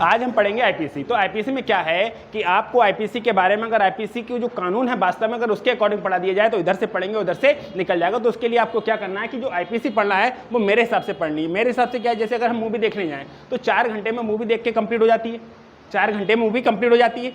आज हम पढ़ेंगे आईपीसी। तो आईपीसी में क्या है कि आपको आईपीसी के बारे में, अगर आईपीसी की जो कानून है वास्तव में अगर उसके अकॉर्डिंग पढ़ा दिया जाए तो इधर से पढ़ेंगे उधर से निकल जाएगा। तो उसके लिए आपको क्या करना है कि जो आईपीसी पढ़ना है वो मेरे हिसाब से पढ़नी है। मेरे हिसाब से क्या है, जैसे अगर हम मूवी देखने जाएँ तो 4 घंटे में मूवी देख के कंप्लीट हो जाती है, 4 घंटे में मूवी कंप्लीट हो जाती है।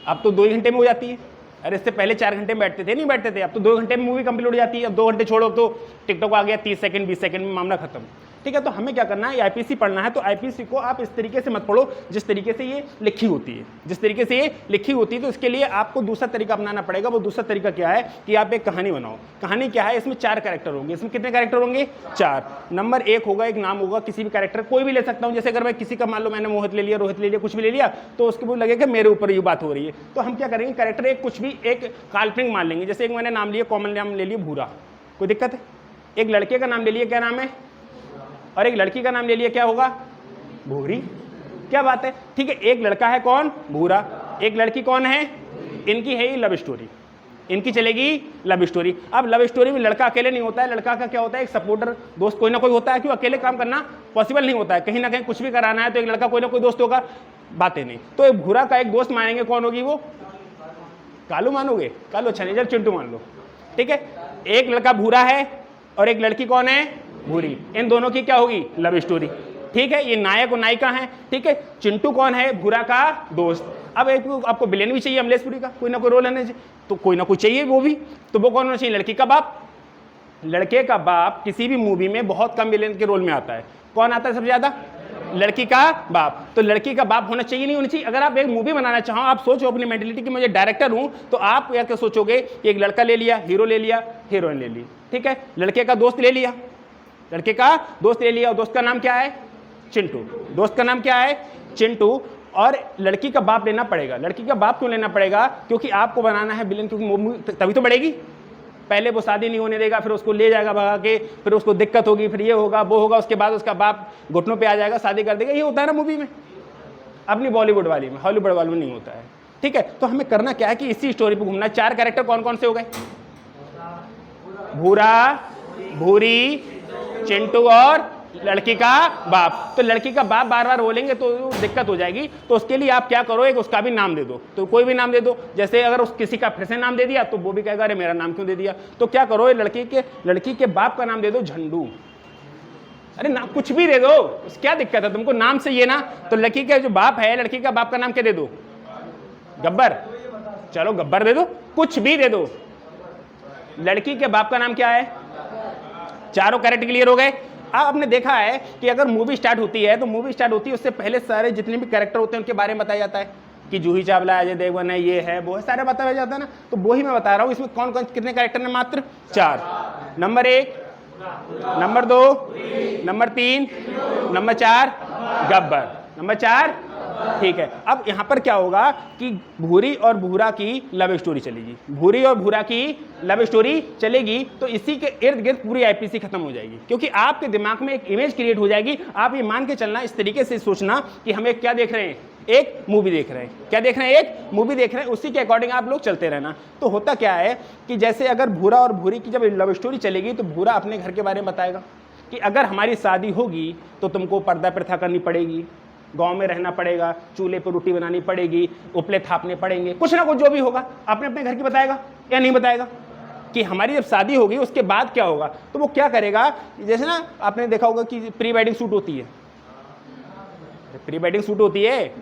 अब तो 2 घंटे में हो जाती है। अरे इससे पहले 4 घंटे में बैठते थे, नहीं बैठते थे। अब तो 2 घंटे में मूवी कंप्लीट हो जाती है। अब 2 घंटे छोड़ो तो टिकटॉक आ गया, 30 सेकंड 20 सेकंड में मामला खत्म। ठीक है, तो हमें क्या करना है, आईपीसी पढ़ना है। तो आईपीसी को आप इस तरीके से मत पढ़ो जिस तरीके से ये लिखी होती है, जिस तरीके से ये लिखी होती है। तो इसके लिए आपको दूसरा तरीका अपनाना पड़ेगा। वो दूसरा तरीका क्या है कि आप एक कहानी बनाओ। कहानी क्या है, इसमें 4 कैरेक्टर होंगे। इसमें कितने कैरेक्टर होंगे? 4। नंबर 1 होगा, एक नाम होगा, किसी भी कैरेक्टर कोई भी ले सकता हूँ। जैसे अगर मैं किसी का मान लो मैंने मोहित ले लिया, रोहित ले लिया, कुछ भी ले लिया, तो उसके वो लगेगा मेरे ऊपर ये बात हो रही है। तो हम क्या करेंगे, कैरेक्टर एक कुछ भी एक काल्पनिक मान लेंगे। जैसे एक मैंने नाम लिया, कॉमन नाम ले लिया भूरा, कोई दिक्कत है? एक लड़के का नाम ले लिया, क्या नाम है? और एक लड़की का नाम ले लिया, क्या होगा? भूरी। क्या बात है, ठीक है। एक लड़का है कौन? भूरा। एक लड़की कौन है? इनकी है ये लव स्टोरी, इनकी चलेगी लव स्टोरी। अब लव स्टोरी में लड़का अकेले नहीं होता है, लड़का का क्या होता है, एक सपोर्टर दोस्त कोई ना कोई होता है। क्यों? अकेले काम करना पॉसिबल नहीं होता है, कहीं ना कहीं कुछ भी कराना है तो एक लड़का कोई ना कोई दोस्त होगा, बातें नहीं। तो एक भूरा का एक दोस्त मानेंगे, कौन होगी वो? कालू मानोगे? कालू अच्छा नहीं, चिंटू मान लो, ठीक है। एक लड़का भूरा है और एक लड़की कौन है? भूरी। इन दोनों की क्या होगी? लव स्टोरी, ठीक है। ये नायक और नायिका हैं, ठीक है। चिंटू कौन है? भूरा का दोस्त। अब एक आपको विलेन भी चाहिए, अमलेशपुरी का कोई ना कोई रोल है, तो कोई ना कोई चाहिए वो भी। तो वो कौन होना चाहिए? लड़की का बाप। लड़के का बाप किसी भी मूवी में बहुत कम विलेन के रोल में आता है। कौन आता है सबसे ज्यादा? लड़की का बाप। तो लड़की का बाप होना चाहिए, नहीं होना चाहिए? अगर आप एक मूवी बनाना चाहो, आप सोचो अपनी मेंटेलिटी की मुझे डायरेक्टर हूं, तो आप या क्या सोचोगे कि एक लड़का ले लिया, हीरो ले लिया, हीरोइन ले ली, ठीक है। लड़के का दोस्त ले लिया, लड़के का दोस्त ले लिया, और दोस्त का नाम क्या है? चिंटू। दोस्त का नाम क्या है? चिंटू। और लड़की का बाप लेना पड़ेगा। लड़की का बाप क्यों लेना पड़ेगा? क्योंकि आपको बनाना है विलेन, क्योंकि मूवी तभी तो बढ़ेगी। पहले वो शादी नहीं होने देगा, फिर उसको ले जाएगा भगा के, फिर उसको दिक्कत होगी, फिर ये होगा वो होगा, उसके बाद उसका बाप घुटनों पे आ जाएगा, शादी कर देगा। ये होता है ना मूवी में, अपनी बॉलीवुड वाली में, हॉलीवुड वाली में नहीं होता है, ठीक है। तो हमें करना क्या है कि इसी स्टोरी पे घूमना। 4 कैरेक्टर कौन कौन से हो गए? भूरा, भूरी, चिंटू और लड़की का बाप। तो लड़की का बाप बार बार बोलेंगे तो दिक्कत हो जाएगी। तो उसके लिए आप क्या करो, एक उसका भी नाम दे दो। तो कोई भी नाम दे दो। जैसे अगर उस किसी का फिर से नाम दे दिया तो वो भी कहेगा अरे मेरा नाम क्यों दे दिया। तो क्या करो, लड़की के बाप का नाम दे दो झंडू। अरे नाम कुछ भी दे दो, क्या दिक्कत है तुमको? नाम से ये ना, तो लड़की का जो बाप है, लड़की का बाप का नाम क्या दे दो? गब्बर। चलो गब्बर दे दो, कुछ भी दे दो। लड़की के बाप का नाम क्या है? चारों कैरेक्टर क्लियर हो गए। आपने देखा है कि अगर मूवी स्टार्ट होती है तो मूवी स्टार्ट होती है उससे पहले सारे जितने भी कैरेक्टर होते हैं उनके बारे में बताया जाता है कि जूही चावला, अजय देवगन है, ये है वो है, सारे बताया जाता है ना। तो वो ही मैं बता रहा हूँ, इसमें कौन कौन कितने कैरेक्टर हैं? मात्र 4। Number 1, number 2, number 3, number 4 Gabbar, number 4, ठीक है। अब यहाँ पर क्या होगा कि भूरी और भूरा की लव स्टोरी चलेगी, भूरी और भूरा की लव स्टोरी चलेगी। तो इसी के इर्द गिर्द पूरी आईपीसी खत्म हो जाएगी, क्योंकि आपके दिमाग में एक इमेज क्रिएट हो जाएगी। आप ये मान के चलना, इस तरीके से सोचना कि हम एक क्या देख रहे हैं, एक मूवी देख रहे हैं। क्या देख रहे हैं? एक मूवी देख रहे हैं। उसी के अकॉर्डिंग आप लोग चलते रहना। तो होता क्या है कि जैसे अगर भूरा और भूरी की जब लव स्टोरी चलेगी तो भूरा अपने घर के बारे में बताएगा कि अगर हमारी शादी होगी तो तुमको पर्दा प्रथा करनी पड़ेगी, गांव में रहना पड़ेगा, चूल्हे पर रोटी बनानी पड़ेगी, उपले थापने पड़ेंगे, कुछ ना कुछ जो भी होगा अपने अपने घर की बताएगा या नहीं बताएगा कि हमारी जब शादी होगी उसके बाद क्या होगा। तो वो क्या करेगा, जैसे ना आपने देखा होगा कि प्री वेडिंग शूट होती है, प्री वेडिंग शूट होती है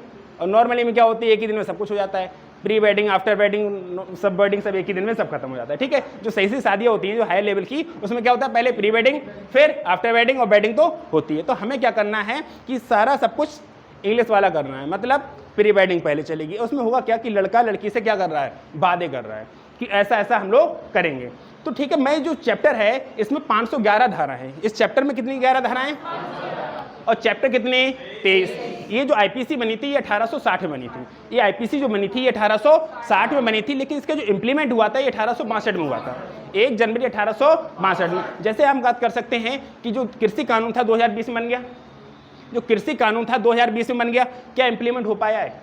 और नॉर्मली में क्या होती है, एक ही दिन में सब कुछ हो जाता है। प्री वेडिंग, आफ्टर वेडिंग, सब वेडिंग सब एक ही दिन में सब खत्म हो जाता है, ठीक है। जो सही सी शादियाँ होती हैं जो हाई लेवल की, उसमें क्या होता है, पहले प्री वेडिंग, फिर आफ्टर वेडिंग और वेडिंग तो होती है। तो हमें क्या करना है कि सारा सब कुछ इंग्लिश वाला करना है। मतलब प्री वेडिंग पहले चलेगी, उसमें होगा क्या कि लड़का लड़की से क्या कर रहा है, वादे कर रहा है कि ऐसा ऐसा हम लोग करेंगे। तो ठीक है, मैं जो चैप्टर है इसमें 511 धारा है। इस चैप्टर में कितनी 11 धाराएं और चैप्टर कितने? 23। ये जो आईपीसी बनी थी ये 1860 में बनी थी। ये आईपीसी जो बनी थी ये 1860 में बनी थी, लेकिन इसका जो इम्प्लीमेंट हुआ था ये 1862 में हुआ था, 1 जनवरी 1862 में। जैसे हम बात कर सकते हैं कि जो कृषि कानून था 2020 में बन गया, जो कृषि कानून था 2020 में बन गया, क्या इंप्लीमेंट हो पाया है?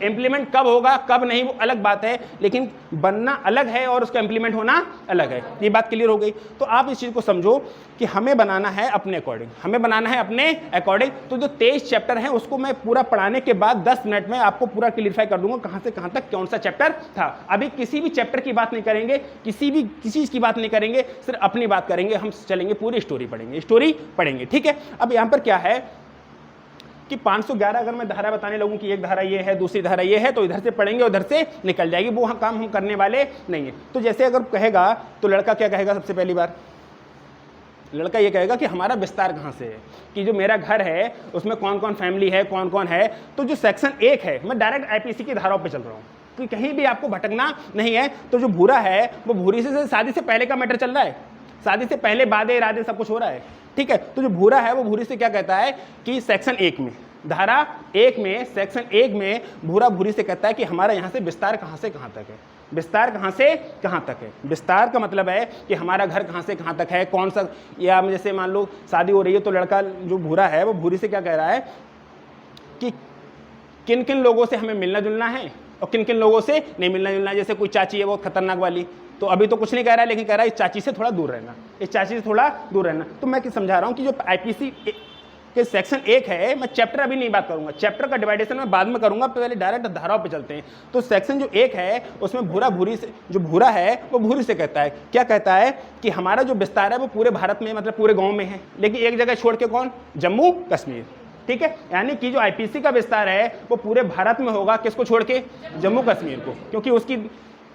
इंप्लीमेंट कब होगा कब नहीं वो अलग बात है, लेकिन बनना अलग है और उसका इंप्लीमेंट होना अलग है। ये बात क्लियर हो गई। तो आप इस चीज़ को समझो कि हमें बनाना है अपने अकॉर्डिंग, हमें बनाना है अपने अकॉर्डिंग। तो जो 23 चैप्टर हैं उसको मैं पूरा पढ़ाने के बाद 10 मिनट में आपको पूरा क्लियरफाई कर दूंगा कहाँ से कहाँ तक कौन सा चैप्टर था। अभी किसी भी चैप्टर की बात नहीं करेंगे, किसी चीज़ की बात नहीं करेंगे, सिर्फ अपनी बात करेंगे। हम चलेंगे पूरी स्टोरी पढ़ेंगे, ठीक है। अब यहाँ पर क्या है कि 511 अगर मैं धारा बताने लगूं कि एक धारा ये है दूसरी धारा ये है, तो इधर से पढ़ेंगे उधर से निकल जाएगी, वो काम हम करने वाले नहीं है। तो जैसे अगर कहेगा तो लड़का क्या कहेगा, सबसे पहली बार लड़का ये कहेगा कि हमारा विस्तार कहाँ से है, कि जो मेरा घर है उसमें कौन कौन फैमिली है, कौन कौन है। तो जो सेक्शन 1 है, मैं डायरेक्ट आईपीसी की धाराओं पे चल रहा हूँ कि कहीं भी आपको भटकना नहीं है। तो जो भूरा है वो भूरी से शादी से पहले का मैटर चल रहा है, शादी से पहले वादे इरादे सब कुछ हो रहा है, ठीक है। तो जो भूरा है वो भूरी से क्या कहता है कि सेक्शन 1 में, धारा 1 में, सेक्शन 1 में भूरा भूरी से कहता है कि हमारा यहाँ से विस्तार कहाँ से कहाँ तक है, विस्तार कहाँ से कहाँ तक है। विस्तार का मतलब है कि हमारा घर कहाँ से कहाँ तक है, कौन सा, या जैसे मान लो शादी हो रही है तो लड़का जो भूरा है वो भूरी से क्या कह रहा है कि किन किन लोगों से हमें मिलना जुलना है और किन किन लोगों से नहीं मिलना जुलना है। जैसे कोई चाची है वो खतरनाक वाली, तो अभी तो कुछ नहीं कह रहा है, लेकिन कह रहा है इस चाची से थोड़ा दूर रहना, इस चाची से थोड़ा दूर रहना। तो मैं समझा रहा हूँ कि जो आईपीसी के सेक्शन 1 है, मैं चैप्टर अभी नहीं बात करूंगा, चैप्टर का डिवाइडेशन मैं बाद में करूंगा, पहले डायरेक्ट धाराओं पे चलते हैं। तो सेक्शन जो 1 है उसमें भूरा भूरी से, जो भूरा है वो भूरी से कहता है, क्या कहता है कि हमारा जो विस्तार है वो पूरे भारत में, मतलब पूरे गाँव में है, लेकिन एक जगह छोड़ के, कौन, जम्मू कश्मीर, ठीक है। यानी कि जो आईपीसी का विस्तार है वो पूरे भारत में होगा, किसको छोड़ के, जम्मू कश्मीर को, क्योंकि उसकी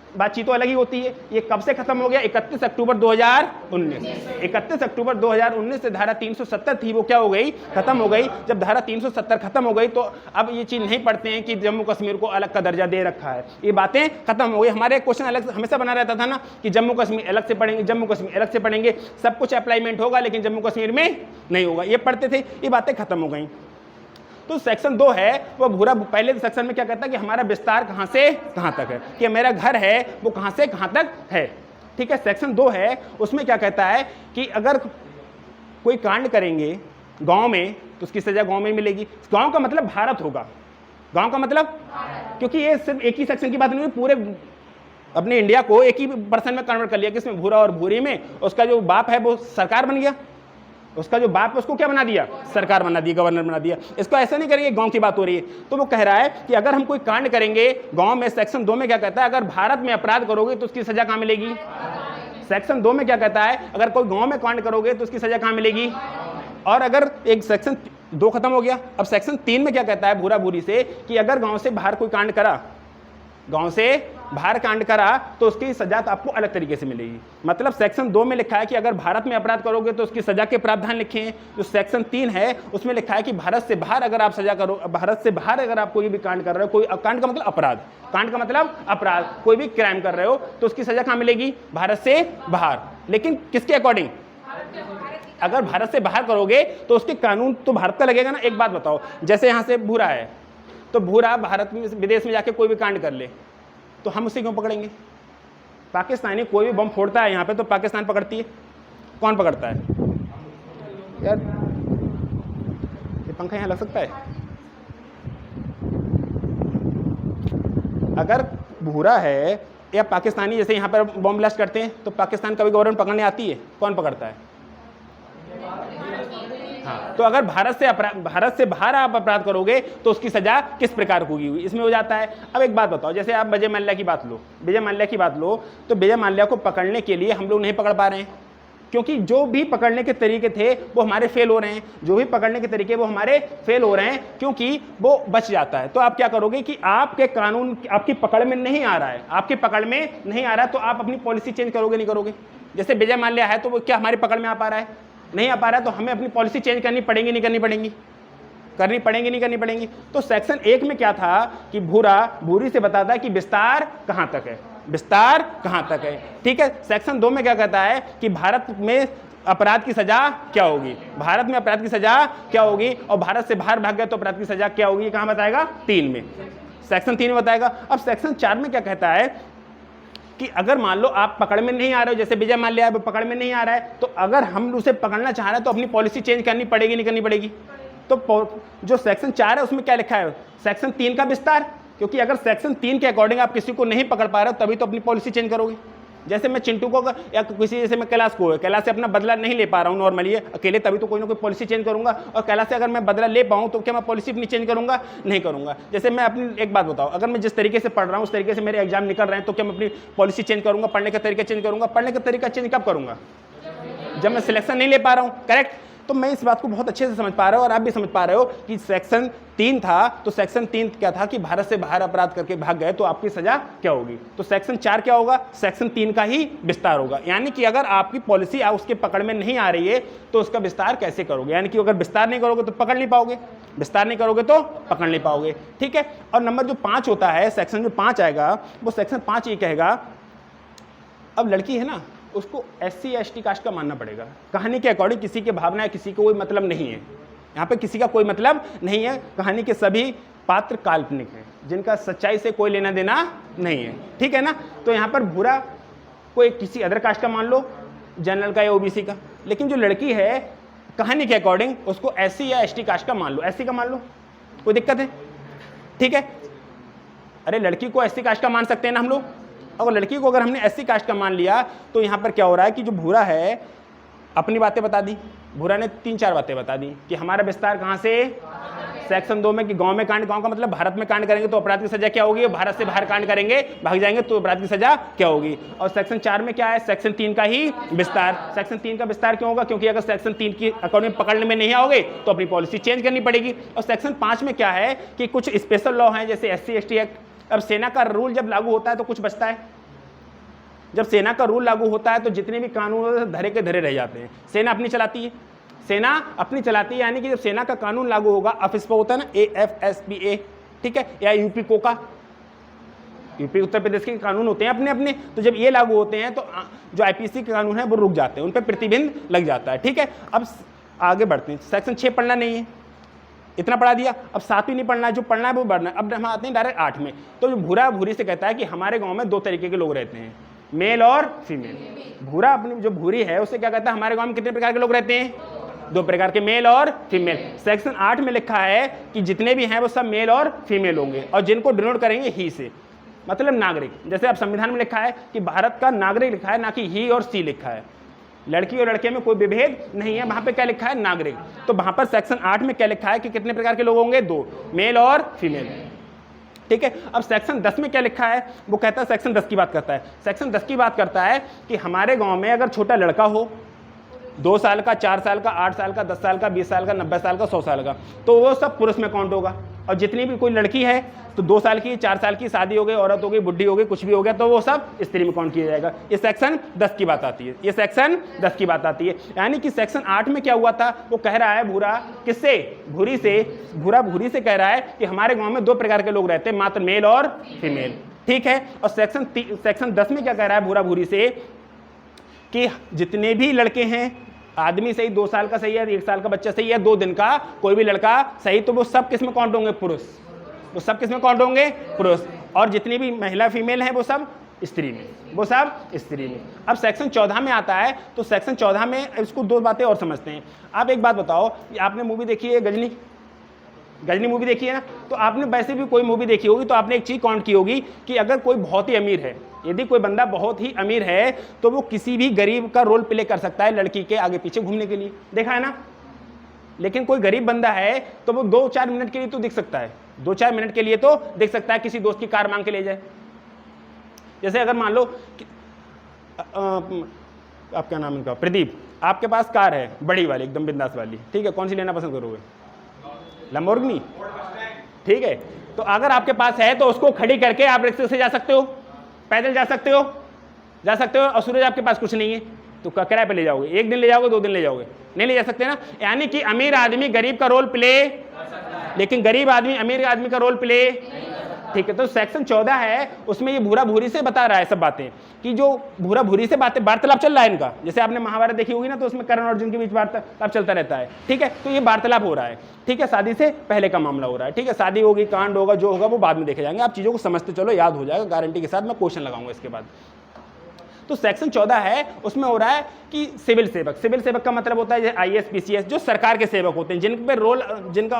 बातचीत तो अलग ही होती है। ये कब से खत्म हो गया, 31 अक्टूबर 2019। 31 अक्टूबर 2019 से धारा 370 थी वो क्या हो गई, खत्म हो गई। जब धारा 370 खत्म हो गई तो अब ये चीज नहीं पढ़ते हैं कि जम्मू कश्मीर को अलग का दर्जा दे रखा है, ये बातें खत्म हो गई। हमारे क्वेश्चन अलग हमेशा बना रहता था ना कि जम्मू कश्मीर अलग से पढ़ेंगे, जम्मू कश्मीर अलग से पढ़ेंगे, सब कुछ अप्लाईमेंट होगा लेकिन जम्मू कश्मीर में नहीं होगा, ये पढ़ते थे, ये बातें खत्म हो गई। तो सेक्शन 2 है वो भूरा पहले सेक्शन में क्या कहता है कि हमारा विस्तार कहाँ से कहाँ तक है, कि मेरा घर है वो कहाँ से कहाँ तक है, ठीक है। सेक्शन 2 है उसमें क्या कहता है कि अगर कोई कांड करेंगे गांव में तो उसकी सजा गांव में मिलेगी। गांव का मतलब भारत होगा, गांव का मतलब, क्योंकि ये सिर्फ एक ही सेक्शन की बात नहीं, पूरे अपने इंडिया को एक ही पर्सन में कन्वर्ट कर लिया कि इसमें भूरा और भूरी में उसका जो बाप है वो सरकार बन गया, उसका जो बाप है उसको क्या बना दिया, सरकार बना दी, गवर्नर बना दिया। इसको ऐसा नहीं करेंगे, गांव की बात हो रही है। तो वो कह रहा है कि अगर हम कोई कांड करेंगे गांव में, सेक्शन 2 में क्या कहता है, अगर भारत में अपराध करोगे तो उसकी सजा कहाँ मिलेगी। सेक्शन 2 में क्या कहता है, अगर कोई गांव में कांड करोगे तो उसकी सजा कहाँ मिलेगी। और अगर एक सेक्शन 2 खत्म हो गया, अब सेक्शन 3 में क्या कहता है भूरा भूरी से कि अगर गांव से बाहर कोई कांड करा, गांव से बाहर कांड करा तो उसकी सजा तो आपको अलग तरीके से मिलेगी। मतलब सेक्शन 2 में लिखा है कि अगर भारत में अपराध करोगे तो उसकी सजा के प्रावधान लिखे हैं। जो सेक्शन 3 है उसमें लिखा है कि भारत से बाहर अगर आप सजा करो, भारत से बाहर अगर आप कोई भी कांड कर रहे हो, कोई कांड का मतलब अपराध, कांड का मतलब अपराध, कोई भी क्राइम कर रहे हो तो उसकी सजा कहाँ मिलेगी, भारत से बाहर। लेकिन किसके अकॉर्डिंग, अगर भारत से बाहर करोगे तो उसके कानून तो भारत का लगेगा ना। एक बात बताओ, जैसे यहाँ से भूरा है तो भूरा भारत में विदेश में जाके कोई भी कांड कर ले तो हम उसे क्यों पकड़ेंगे। पाकिस्तानी कोई भी बम फोड़ता है यहाँ पे तो पाकिस्तान पकड़ती है, कौन पकड़ता है यार, ये पंखा यहाँ लग सकता है। अगर भूरा है या पाकिस्तानी जैसे यहाँ पर बम ब्लास्ट करते हैं तो पाकिस्तान कभी गवर्नमेंट पकड़ने आती है, कौन पकड़ता है। हाँ, तो अगर भारत से बाहर आप अपराध करोगे तो उसकी सजा किस प्रकार होगी, इसमें हो जाता है। अब एक बात बताओ, जैसे आप विजय माल्या की बात लो, विजय माल्या की बात लो, तो विजय माल्या को पकड़ने के लिए हम लोग नहीं पकड़ पा रहे हैं क्योंकि जो भी पकड़ने के तरीके थे वो हमारे फेल हो रहे हैं, जो भी पकड़ने के तरीके वो हमारे फेल हो रहे हैं क्योंकि वो बच जाता है। तो आप क्या करोगे कि आपके कानून आपकी पकड़ में नहीं आ रहा है, आपकी पकड़ में नहीं आ रहा है तो आप अपनी पॉलिसी चेंज करोगे नहीं करोगे। जैसे विजय माल्या है तो वो क्या हमारी पकड़ में आ पा रहा है, नहीं आ पा रहा है, तो हमें अपनी पॉलिसी चेंज करनी पड़ेगी नहीं करनी पड़ेगी, करनी पड़ेगी नहीं करनी पड़ेगी। तो सेक्शन 1 में क्या था कि भूरा भूरी से बताता है कि विस्तार कहां तक है, विस्तार कहां तक है, ठीक है। सेक्शन 2 में क्या कहता है कि भारत में अपराध की सजा क्या होगी, भारत में अपराध की सजा क्या होगी, और भारत से बाहर भाग गए तो अपराध की सजा क्या होगी, कहां बताएगा, 3 में, सेक्शन 3 में बताएगा। अब सेक्शन 4 में क्या कहता है कि अगर मान लो आप पकड़ में नहीं आ रहे हो, जैसे विजय माल्या है वो पकड़ में नहीं आ रहा है, तो अगर हम उसे पकड़ना चाह रहे हैं तो अपनी पॉलिसी चेंज करनी पड़ेगी नहीं करनी पड़ेगी। तो जो सेक्शन 4 है उसमें क्या लिखा है, सेक्शन 3 का विस्तार, क्योंकि अगर सेक्शन 3 के अकॉर्डिंग आप किसी को नहीं पकड़ पा रहे हो तभी तो अपनी पॉलिसी चेंज करोगे। जैसे मैं चिंटू को या किसी, जैसे मैं कैलाश को, कैलाश से अपना बदला नहीं ले पा रहा हूँ नॉर्मली अकेले, तभी तो कोई ना कोई पॉलिसी चेंज करूंगा। और कैलाश से अगर मैं बदला ले पाऊँ तो क्या मैं पॉलिसी अपनी चेंज करूंगा? नहीं करूंगा। जैसे मैं अपनी एक बात बताऊँ, अगर मैं जिस तरीके से पढ़ रहा हूँ उस तरीके से मेरे एग्जाम निकल रहे हैं तो क्या मैं अपनी पॉलिसी चेंज करूंगा? पढ़ने का तरीका चेंज करूंगा? पढ़ने का तरीका चेंज कब करूंगा? जब मैं सिलेक्शन नहीं ले पा रहा हूँ। करेक्ट। तो मैं इस बात को बहुत अच्छे से समझ पा रहा हूँ और आप भी समझ पा रहे हो कि सेक्शन 3 था, तो सेक्शन 3 क्या था कि भारत से बाहर अपराध करके भाग गए तो आपकी सजा क्या होगी? तो सेक्शन 4 क्या होगा? सेक्शन 3 का ही विस्तार होगा। यानी कि अगर आपकी पॉलिसी उसके पकड़ में नहीं आ रही है तो उसका विस्तार कैसे करोगे? यानी कि अगर विस्तार नहीं करोगे तो पकड़ नहीं पाओगे, विस्तार नहीं करोगे तो पकड़ नहीं पाओगे। ठीक है। और नंबर जो 5 होता है, सेक्शन जो 5 आएगा, वो सेक्शन 5 ये कहेगा, अब लड़की है ना, उसको SC या ST कास्ट का मानना पड़ेगा। कहानी के अकॉर्डिंग किसी की भावना है, किसी को कोई मतलब नहीं है, यहाँ पे किसी का कोई मतलब नहीं है। कहानी के सभी पात्र काल्पनिक हैं जिनका सच्चाई से कोई लेना देना नहीं है। ठीक है ना। तो यहाँ पर भूरा कोई किसी अदर कास्ट का मान लो, जनरल का या OBC का, लेकिन जो लड़की है कहानी के अकॉर्डिंग उसको SC या ST कास्ट का मान लो, SC का मान लो, कोई दिक्कत है? ठीक है। अरे लड़की को SC कास्ट का मान सकते हैं ना हम लोग। और लड़की को अगर हमने SC कास्ट का मान लिया तो यहाँ पर क्या हो रहा है कि जो भूरा है अपनी बातें बता दी, भूरा ने 3-4 बातें बता दी कि हमारा विस्तार कहाँ से? सेक्शन 2 में कि गांव में कांड, गांव का मतलब भारत में कांड करेंगे तो अपराध की सजा क्या होगी? भारत से बाहर कांड करेंगे, भाग जाएंगे तो अपराध की सजा क्या होगी? और सेक्शन 4 में क्या है? सेक्शन 3 का ही विस्तार। सेक्शन 3 का विस्तार क्यों होगा? क्योंकि अगर सेक्शन 3 की अकॉर्डिंग पकड़ने में नहीं आओगे तो अपनी पॉलिसी चेंज करनी पड़ेगी। और सेक्शन 5 में क्या है कि कुछ स्पेशल लॉ हैं जैसे SC ST एक्ट। अब सेना का रूल जब लागू होता है तो कुछ बचता है। जब सेना का रूल लागू होता है तो जितने भी कानून धरे के धरे रह जाते हैं। सेना अपनी चलाती है, सेना अपनी चलाती है। यानी कि जब सेना का कानून लागू होगा, अफिस्पा होता है ना, AFSPA, ठीक है, या UP Coca, UP Uttar Pradesh के कानून होते हैं अपने अपने, तो जब ये लागू होते हैं तो जो IPC के कानून है वो रुक जाते हैं, उन पर प्रतिबंध लग जाता है। ठीक है। अब आगे बढ़ते हैं। सेक्शन 6 पढ़ना नहीं है, इतना पढ़ा दिया। अब 7वीं नहीं पढ़ना है, जो पढ़ना है वो पढ़ना है। अब हम आते हैं डायरेक्ट 8 में। तो जो भूरा भूरी से कहता है कि हमारे गाँव में 2 तरीके के लोग रहते हैं, मेल और फीमेल। भूरा अपनी जो भूरी है उससे क्या कहता है? हमारे गांव में कितने प्रकार के लोग रहते हैं? 2 प्रकार के, मेल और फीमेल। सेक्शन 8 में लिखा है कि जितने भी हैं वो सब मेल और फीमेल होंगे और जिनको डिनोट करेंगे ही से, मतलब नागरिक। जैसे अब संविधान में लिखा है कि भारत का नागरिक लिखा है, ना कि ही और सी लिखा है। लड़की और लड़के में कोई विभेद नहीं है, वहां पे क्या लिखा है? नागरिक। तो वहां पर सेक्शन 8 में क्या लिखा है कि कितने प्रकार के लोग होंगे? 2, मेल और फीमेल। ठीक है। अब सेक्शन 10 में क्या लिखा है? वो कहता है, सेक्शन 10 की बात करता है। सेक्शन 10 की बात करता है कि हमारे गांव में अगर छोटा लड़का हो, 2 साल का, 4 साल का, 8 साल का, 10 साल का, 20 साल का, 90 साल का, 100 साल का, तो वो सब पुरुष में काउंट होगा। और जितनी भी कोई लड़की है तो 2 साल की, 4 साल की, शादी हो गई, औरत हो गई, बुढ़ी हो गई, कुछ भी हो गया, तो वो सब स्त्री में काउंट किया जाएगा। ये सेक्शन 10 की बात आती है, ये सेक्शन 10 की बात आती है। यानी कि सेक्शन 8 में क्या हुआ था? वो कह रहा है भूरा, किससे? भूरी से। भूरा भूरी से कह रहा है कि हमारे गाँव में 2 प्रकार के लोग रहते हैं, मात्र मेल और फीमेल। ठीक है। और सेक्शन 10 में क्या कह रहा है भूरा भूरी से? कि जितने भी लड़के हैं, आदमी सही, 2 साल का सही है, 1 साल का बच्चा सही है, 2 दिन का कोई भी लड़का सही, तो वो सब किस में काउंट होंगे? पुरुष। वो सब किस में काउंट होंगे? पुरुष। और जितनी भी महिला फीमेल है वो सब स्त्री में, वो सब स्त्री में। अब सेक्शन 14 में आता है, तो सेक्शन 14 में इसको 2 बातें और समझते हैं। आप एक बात बताओ, आपने मूवी देखी है गजनी? गजनी मूवी देखी है ना? तो आपने वैसे भी कोई मूवी देखी होगी तो आपने एक चीज काउंट की होगी कि अगर कोई बहुत ही अमीर है, यदि कोई बंदा बहुत ही अमीर है तो वो किसी भी गरीब का रोल प्ले कर सकता है लड़की के आगे पीछे घूमने के लिए, देखा है ना? लेकिन कोई गरीब बंदा है तो वो 2-4 मिनट के लिए तो दिख सकता है, 2-4 मिनट के लिए तो दिख सकता है, किसी दोस्त की कार मांग के ले जाए। जैसे अगर मान लो आप क्या नाम इनका, प्रदीप, आपके पास कार है बड़ी वाली, एकदम बिंदास वाली, ठीक है, कौन सी लेना पसंद करोगे? लंबोर्गिनी, ठीक है। तो अगर आपके पास है तो उसको खड़ी करके आप रिक्शे से जा सकते हो, पैदल जा सकते हो, और सूरज आपके पास कुछ नहीं है तो किराए पे ले जाओगे? 1 दिन ले जाओगे, 2 दिन ले जाओगे? नहीं ले जा सकते ना। यानी कि अमीर आदमी गरीब का रोल प्ले, लेकिन गरीब आदमी अमीर आदमी का रोल प्ले, ठीक है। तो सेक्शन 14 है, उसमें ये भूरा भूरी से बता रहा है सब बातें, कि जो भूरा भूरी से बातें, वार्तालाप चल रहा है इनका। जैसे आपने महाभारत देखी होगी ना, तो उसमें कर्ण और अर्जुन के बीच वार्तालाप चलता रहता है, ठीक है। तो ये वार्तालाप हो रहा है, ठीक है, शादी से पहले का मामला हो रहा है, ठीक है। शादी होगी, कांड होगा, जो होगा वो बाद में देखे जाएंगे। आप चीज़ों को समझते चलो, याद हो जाएगा गारंटी के साथ। मैं क्वेश्चन लगाऊंगा इसके बाद। तो सेक्शन 14 है उसमें हो रहा है कि सिविल सेवक का मतलब होता है IAS PCS जो सरकार के सेवक होते हैं, जिन पे रोल जिनका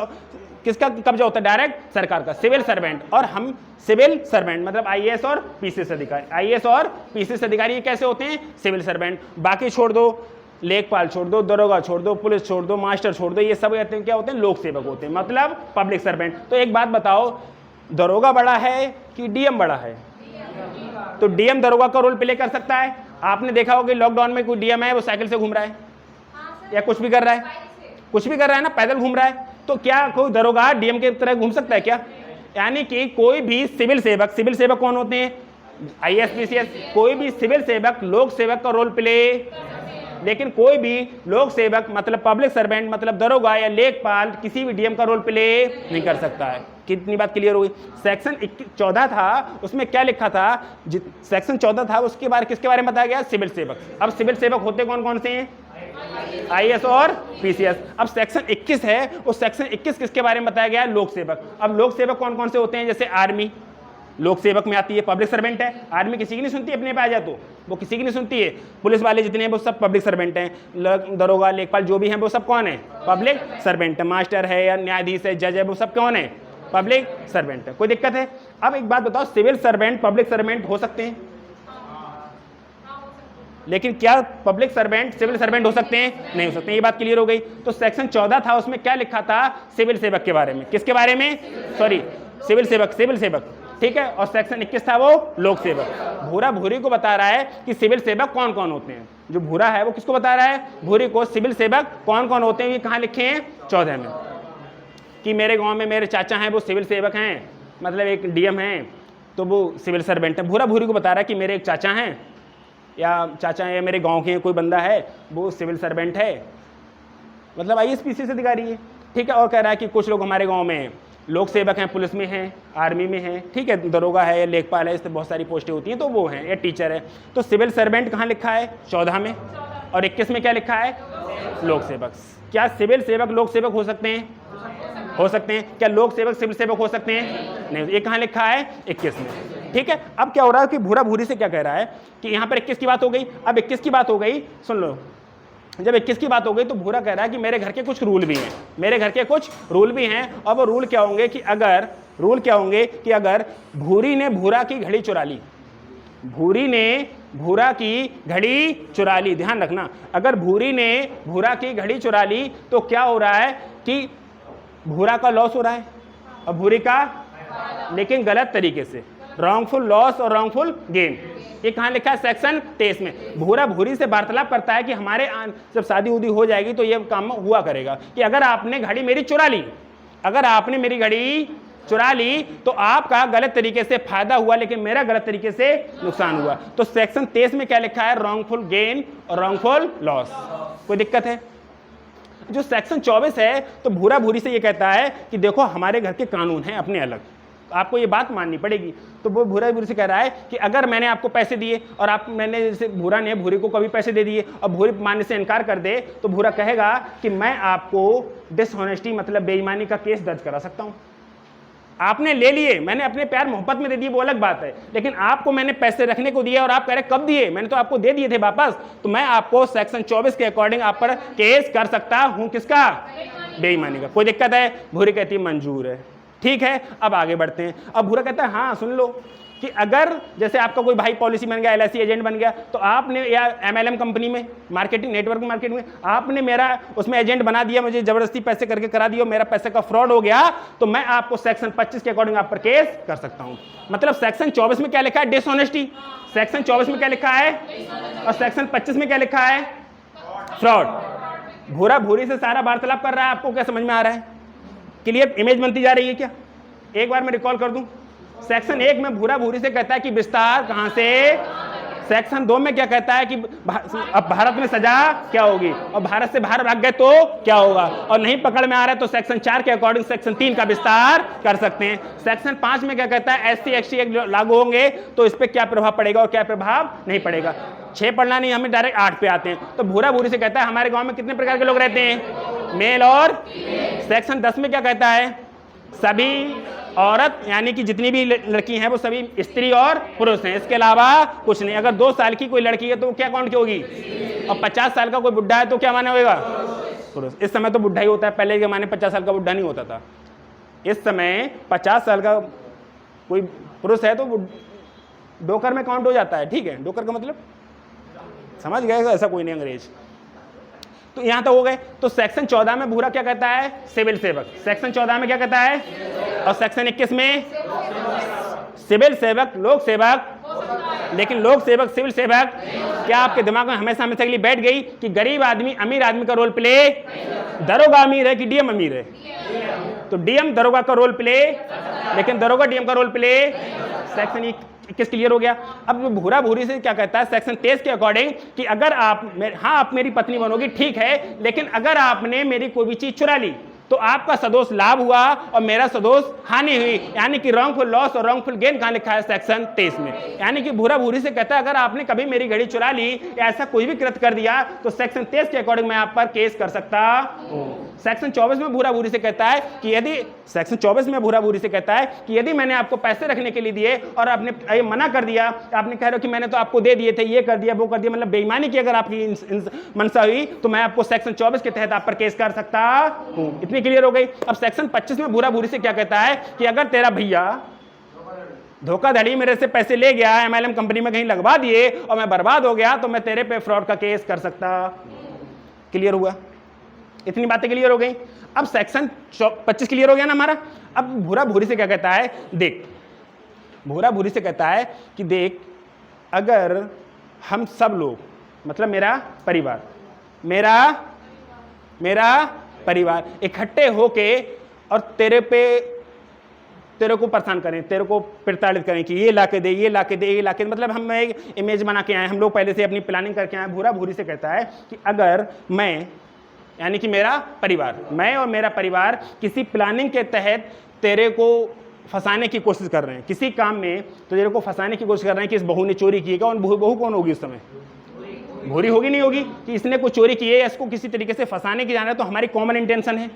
किसका कब्जा होता है, डायरेक्ट सरकार का, सिविल सर्वेंट। और हम सिविल सर्वेंट मतलब IAS और PCS अधिकारी, IAS और PCS अधिकारी ये कैसे होते हैं, सिविल सर्वेंट। बाकी छोड़ दो, लेखपाल छोड़ दो, दरोगा छोड़ दो, पुलिस छोड़ दो, मास्टर छोड़ दो, ये सब क्या होते हैं, लोक सेवक होते हैं, मतलब पब्लिक सर्वेंट। तो एक बात बताओ, दरोगा बड़ा है कि DM बड़ा है? तो DM दरोगा का रोल प्ले कर सकता है। आपने देखा होगा कि लॉकडाउन में कोई DM है वो साइकिल से घूम रहा है या कुछ भी कर रहा है, कुछ भी कर रहा है ना, पैदल घूम रहा है, तो क्या कोई दरोगा DM की तरह घूम सकता है क्या? यानी कि कोई भी सिविल सेवक कौन होते हैं, IAS PCS, कोई भी सिविल सेवक लोक सेवक का रोल प्ले, लेकिन कोई भी लोक सेवक मतलब पब्लिक सर्वेंट मतलब दरोगा या लेखपाल किसी भी DM का रोल प्ले नहीं कर सकता है। कितनी बात क्लियर हुई? सेक्शन 14 था उसमें क्या लिखा था, सेक्शन 14 था उसके बारे किसके बारे में बताया गया, सिविल सेवक। अब सिविल सेवक होते कौन कौन से हैं, IAS और PCS। अब सेक्शन 21 है, उस सेक्शन 21 किसके बारे में बताया गया, लोक सेवक। अब लोक सेवक कौन कौन से होते हैं, जैसे आर्मी लोक सेवक में आती है, पब्लिक सर्वेंट है, आर्मी किसी की नहीं सुनती, अपने पे आ जाए तो वो किसी की नहीं सुनती है। पुलिस वाले जितने हैं वो सब पब्लिक सर्वेंट हैं, दरोगा लेखपाल जो भी हैं वो सब कौन है, पब्लिक सर्वेंट है। मास्टर है या न्यायाधीश है, जज है, वो सब कौन है, पब्लिक सर्वेंट है। कोई दिक्कत है? अब एक बात बताओ, सिविल सर्वेंट पब्लिक सर्वेंट हो सकते हैं, लेकिन क्या पब्लिक सर्वेंट सिविल सर्वेंट हो सकते हैं, नहीं हो सकते। ये बात क्लियर हो गई। तो सेक्शन 14 था उसमें क्या लिखा था, सिविल सेवक के बारे में, किसके बारे में, सॉरी सिविल सेवक, ठीक है। और सेक्शन 21 था वो लोक सेवक। भूरा भूरी को बता रहा है कि सिविल सेवक कौन कौन होते हैं। जो भूरा है वो किसको बता रहा है, भूरी को, सिविल सेवक कौन कौन होते हैं। ये कहाँ लिखे हैं, 14 में, कि मेरे गांव में मेरे चाचा हैं वो सिविल सेवक हैं, मतलब एक DM हैं तो वो सिविल सर्वेंट है। भूरा भूरी को बता रहा है कि मेरे एक चाचा हैं या मेरे गांव के कोई बंदा है वो सिविल सर्वेंट है, मतलब IAS PCS अधिकारी है, ठीक है। और कह रहा है कि कुछ लोग हमारे गांव में लोक सेवक हैं, पुलिस में हैं, आर्मी में हैं, ठीक है, दरोगा है, लेखपाल है, इससे बहुत सारी पोस्टें होती हैं तो वो हैं, या टीचर है। तो सिविल सर्वेंट कहाँ लिखा है, 14 में, और 21 में क्या लिखा है, लोक सेवक। क्या सिविल सेवक लोक सेवक हो सकते हैं, हो सकते हैं। क्या लोक सेवक सिविल सेवक हो सकते हैं, नहीं। ये कहाँ लिखा है, 21 में, ठीक है। अब क्या हो रहा है कि भूरा भूरी से क्या कह रहा है कि यहाँ पर 21 की बात हो गई। अब 21 की बात हो गई, सुन लो, जब 21 की बात हो गई तो भूरा कह रहा है कि मेरे घर के कुछ रूल भी हैं, मेरे घर के कुछ रूल भी हैं। और वो रूल क्या होंगे कि अगर भूरी ने भूरा की घड़ी चुरा ली, भूरी ने भूरा की घड़ी चुरा ली, ध्यान रखना, अगर भूरी ने भूरा की घड़ी चुरा ली तो क्या हो रहा है कि भूरा का लॉस हो रहा है और भूरी का, लेकिन गलत तरीके से, रॉन्गफुल लॉस और रॉन्गफुल गेन। ये कहाँ लिखा है, सेक्शन 23 में। भूरा भूरी से वार्तालाप करता है कि हमारे जब शादी उदी हो जाएगी तो ये काम हुआ करेगा कि अगर आपने घड़ी मेरी चुरा ली, अगर आपने मेरी घड़ी चुरा ली तो आपका गलत तरीके से फायदा हुआ, लेकिन मेरा गलत तरीके से नुकसान हुआ। तो सेक्शन 23 में क्या लिखा है, रॉन्गफुल गेन और रॉन्गफुल लॉस। कोई दिक्कत है? जो सेक्शन 24 है तो भूरा भूरी से ये कहता है कि देखो हमारे घर के कानून हैं अपने अलग, आपको ये बात माननी पड़ेगी। तो वो भूरा भूरी से कह रहा है कि अगर मैंने आपको पैसे दिए और मैंने जैसे भूरा ने भूरी को कभी पैसे दे दिए और भूरी मानने से इनकार कर दे तो भूरा कहेगा कि मैं आपको डिसऑनेस्टी मतलब बेईमानी का केस दर्ज करा सकता हूँ। आपने ले लिए, मैंने अपने प्यार मोहब्बत में दे दिए वो अलग बात है, लेकिन आपको मैंने पैसे रखने को दिए और आप कह रहे कब दिए, मैंने तो आपको दे दिए थे वापस, तो मैं आपको सेक्शन 24 के अकॉर्डिंग आप पर केस कर सकता हूं। किसका, बेईमानी का। कोई दिक्कत है? भूरी कहती है मंजूर है, ठीक है। अब आगे बढ़ते हैं। अब भूरा कहता है हाँ सुन लो कि अगर जैसे आपका कोई भाई पॉलिसी बन गया, LIC एजेंट बन गया, तो आपने या MLM कंपनी में मार्केटिंग नेटवर्क मार्केटिंग में आपने मेरा उसमें एजेंट बना दिया, मुझे जबरदस्ती पैसे करके करा दिया, मेरा पैसे का फ्रॉड हो गया, तो मैं आपको सेक्शन 25 के अकॉर्डिंग आप पर केस कर सकता हूं। मतलब सेक्शन 24 में क्या लिखा है, डिसऑनेस्टी, सेक्शन 24 में क्या लिखा है, और सेक्शन 25 में क्या लिखा है, फ्रॉड। भूरा भूरी से सारा वार्तालाप कर रहा है, आपको क्या समझ में आ रहा है, क्लियर इमेज बनती जा रही है क्या? एक बार मैं रिकॉल कर दूं। सेक्शन 1 में भूरा भूरी से कहता है कि विस्तार कहां से, सेक्शन 2 में क्या कहता है कि अब भारत में सजा क्या होगी और भारत से बाहर भाग गए तो क्या होगा, और नहीं पकड़ में आ रहा है तो सेक्शन 4 के अकॉर्डिंग सेक्शन 3 का विस्तार कर सकते हैं। सेक्शन 5 में क्या कहता है, SC ST एक्ट लागू होंगे तो इस पर क्या प्रभाव पड़ेगा और क्या प्रभाव नहीं पड़ेगा। 6 पढ़ना नहीं, हमें डायरेक्ट 8 पे आते हैं। तो भूरा भूरी से कहता है हमारे गाँव में कितने प्रकार के लोग रहते हैं, मेल और। सेक्शन 10 में क्या कहता है, सभी औरत यानी कि जितनी भी लड़की हैं वो सभी स्त्री और पुरुष हैं, इसके अलावा कुछ नहीं। अगर 2 साल की कोई लड़की है तो क्या काउंट की होगी, और 50 साल का कोई बुढ़ा है तो क्या माने होगा, पुरुष। इस समय तो बुढ़ा ही होता है, पहले के माने 50 साल का बुढ़ा नहीं होता था। इस समय 50 साल का कोई पुरुष है तो वो डोकर में काउंट हो जाता है। ठीक है, डोकर का मतलब समझ गए, ऐसा कोई नहीं अंग्रेज। तो यहां तक हो गए। तो सेक्शन 14 में भूरा क्या कहता है, सिविल सेवक। सेक्शन 14 में क्या कहता है, और सेक्शन 21 में सिविल सेवक, लोक सेवक। लेकिन लोक सेवक सिविल सेवक, क्या आपके दिमाग में हमेशा हमेशा के लिए बैठ गई कि गरीब आदमी अमीर आदमी का रोल प्ले, दरोगा अमीर है कि डीएम अमीर है, तो डीएम दरोगा का रोल प्ले, लेकिन दरोगा डीएम का रोल प्ले। सेक्शन 21 क्लियर हो गया। अब भूरा भूरी से क्या कहता है सेक्शन 23 के अकॉर्डिंग कि अगर आप मेरी पत्नी बनोगी ठीक है, लेकिन अगर आपने मेरी कोई भी चीज चुरा ली तो आपका सदोष लाभ हुआ और मेरा सदोष हानि हुई, यानी कि रॉन्गफुल लॉस और रॉन्गफुल गेन कहां लिखा है, सेक्शन 23 में। यानी कि भूरा भूरी से कहता है अगर आपने कभी मेरी घड़ी चुरा ली या ऐसा कोई भी कृत्य कर दिया तो सेक्शन 23 के अकॉर्डिंग मैं आप पर केस कर सकता हूं। सेक्शन 24 में भूरा भूरी से कहता है कि यदि सेक्शन 24 में भूरा भूरी से कहता है कि यदि मैंने आपको पैसे रखने के लिए दिए और आपने ये मना कर दिया, आपने कह रहे हो कि मैंने तो आपको दे दिए थे, ये कर दिया वो कर दिया, मतलब बेईमानी की अगर आपकी मनसा हुई तो मैं आपको सेक्शन 24 के तहत आप पर केस कर सकता हूं। इतनी क्लियर हो गई। अब सेक्शन 25 में भूरा भूरी से क्या कहता है कि अगर तेरा भैया धोखाधड़ी मेरे से पैसे ले गया, एमएलएम कंपनी में कहीं लगवा दिए और मैं बर्बाद हो गया तो मैं तेरे पे फ्रॉड का केस कर सकता। क्लियर हुआ, इतनी बातें क्लियर हो गई। अब सेक्शन 25 क्लियर हो गया ना हमारा। अब भूरा भूरी से क्या कहता है, देख भूरा भूरी से कहता है कि देख अगर हम सब लोग, मतलब मेरा परिवार इकट्ठे होके और तेरे को परेशान करें, तेरे को प्रताड़ित करें कि ये ला के दे, ये ला के दे, ये ला के, मतलब हम एक इमेज बना के आए, हम लोग पहले से अपनी प्लानिंग करके आए। भूरा भूरी से कहता है कि अगर मैं, यानी कि मेरा परिवार, मैं और मेरा परिवार किसी प्लानिंग के तहत तेरे को फंसाने की कोशिश कर रहे हैं किसी काम में, तो तेरे को फंसाने की कोशिश कर रहे हैं कि इस बहू ने चोरी की है। और बहू कौन होगी उस समय, भूरी होगी नहीं होगी, कि इसने कुछ चोरी की है, इसको किसी तरीके से फंसाने की जाना है। तो हमारी कॉमन इंटेंशन है,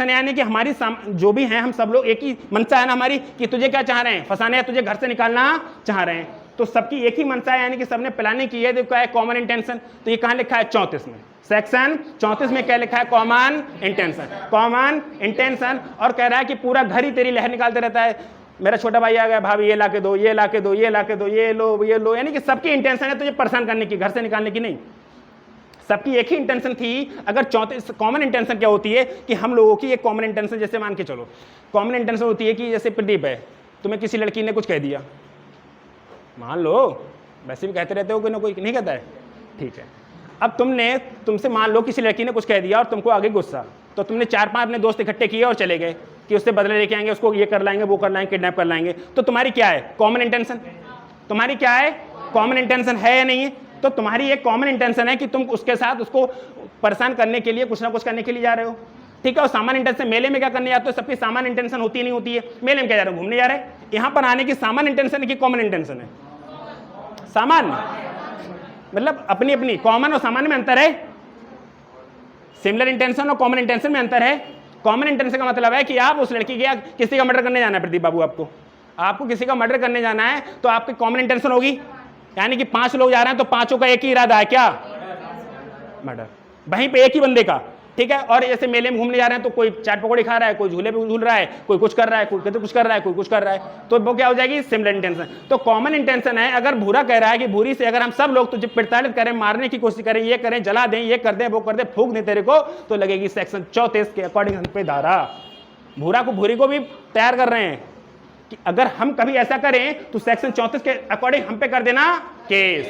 यानी कि हमारी जो भी हैं हम सब लोग एक ही मनसा है ना हमारी, कि तुझे क्या चाह रहे हैं, फंसाने या तुझे घर से निकालना चाह रहे हैं। तो सबकी एक ही मनसा है, यानी कि सबने प्लानिंग की है। तो क्या है कॉमन इंटेंशन, तो ये कहां लिखा है 34 में, सेक्शन 34 में क्या लिखा है, कॉमन इंटेंशन। और कह रहा है कि पूरा घर ही तेरी लहर निकालते रहता है। मेरा छोटा भाई आ गया, भाभी ये ला के दो, ये ला के दो, ये ला के दो, ये लो, यानी कि सबकी इंटेंशन है तुझे परेशान करने की, घर से निकालने की नहीं। सबकी एक ही इंटेंशन थी। अगर 34 कॉमन इंटेंशन क्या होती है कि हम लोगों की एक कॉमन इंटेंशन, जैसे मान के चलो कॉमन इंटेंशन होती है कि जैसे प्रदीप है, तुम्हें किसी लड़की ने कुछ कह दिया, मान लो, वैसे भी कहते रहते हो कोई ना कोई, नहीं कहता है, ठीक है। अब तुमसे मान लो किसी लड़की ने कुछ कह दिया और तुमको आगे गुस्सा, तो तुमने 4-5 अपने दोस्त इकट्ठे किए और चले गए कि उससे बदले लेके आएंगे, उसको ये कर लाएंगे, वो कर लाएंगे, किडनैप कर लाएंगे। तो तुम्हारी क्या है कॉमन इंटेंशन, तुम्हारी क्या है कॉमन इंटेंशन है या नहीं है? तो तुम्हारी एक कॉमन इंटेंशन है कि तुम उसके साथ उसको परेशान करने के लिए कुछ ना कुछ करने के लिए जा रहे हो, ठीक है। और सामान्य इंटेंशन, मेले में क्या करने जाते हो, सबकी सामान्य इंटेंशन होती नहीं होती है। मेले में क्या जा रहे हो, घूमने जा रहे हैं। यहाँ पर आने की सामान्य इंटेंशन है कि कॉमन इंटेंशन है, सामान्य मतलब अपनी अपनी, कॉमन और सामान्य में अंतर है, सिमिलर इंटेंशन और कॉमन इंटेंशन में अंतर है। कॉमन इंटेंशन का मतलब है कि आप उस लड़की के किसी का मर्डर करने जाना है, प्रदीप बाबू आपको किसी का मर्डर करने जाना है, तो आपकी कॉमन इंटेंशन होगी, यानी कि 5 लोग जा रहे हैं तो 5 का एक ही इरादा है, क्या, मर्डर, वहीं पे एक ही बंदे का, ठीक है। और जैसे मेले में घूमने जा रहे हैं तो कोई चाट पकौड़ी खा रहा है, कोई झूले पे झूल रहा है, कोई कुछ कर रहा है, कोई कुछ कर रहा है, कोई कुछ कर रहा है, तो वो क्या हो जाएगी, सिमिलर इंटेंशन। तो कॉमन इंटेंशन है, अगर भूरा कह रहा है कि भूरी से अगर हम सब लोग तुझे प्रताड़ित करें, मारने की कोशिश करें, ये करें, जला दें, ये कर दें, वो कर दें, फूंक दें तेरे को, तो लगेगी सेक्शन 34 के अकॉर्डिंग पे धारा। भूरी को भी तैयार कर रहे हैं कि अगर हम कभी ऐसा करें तो सेक्शन 34 के अकॉर्डिंग हम पे कर देना केस।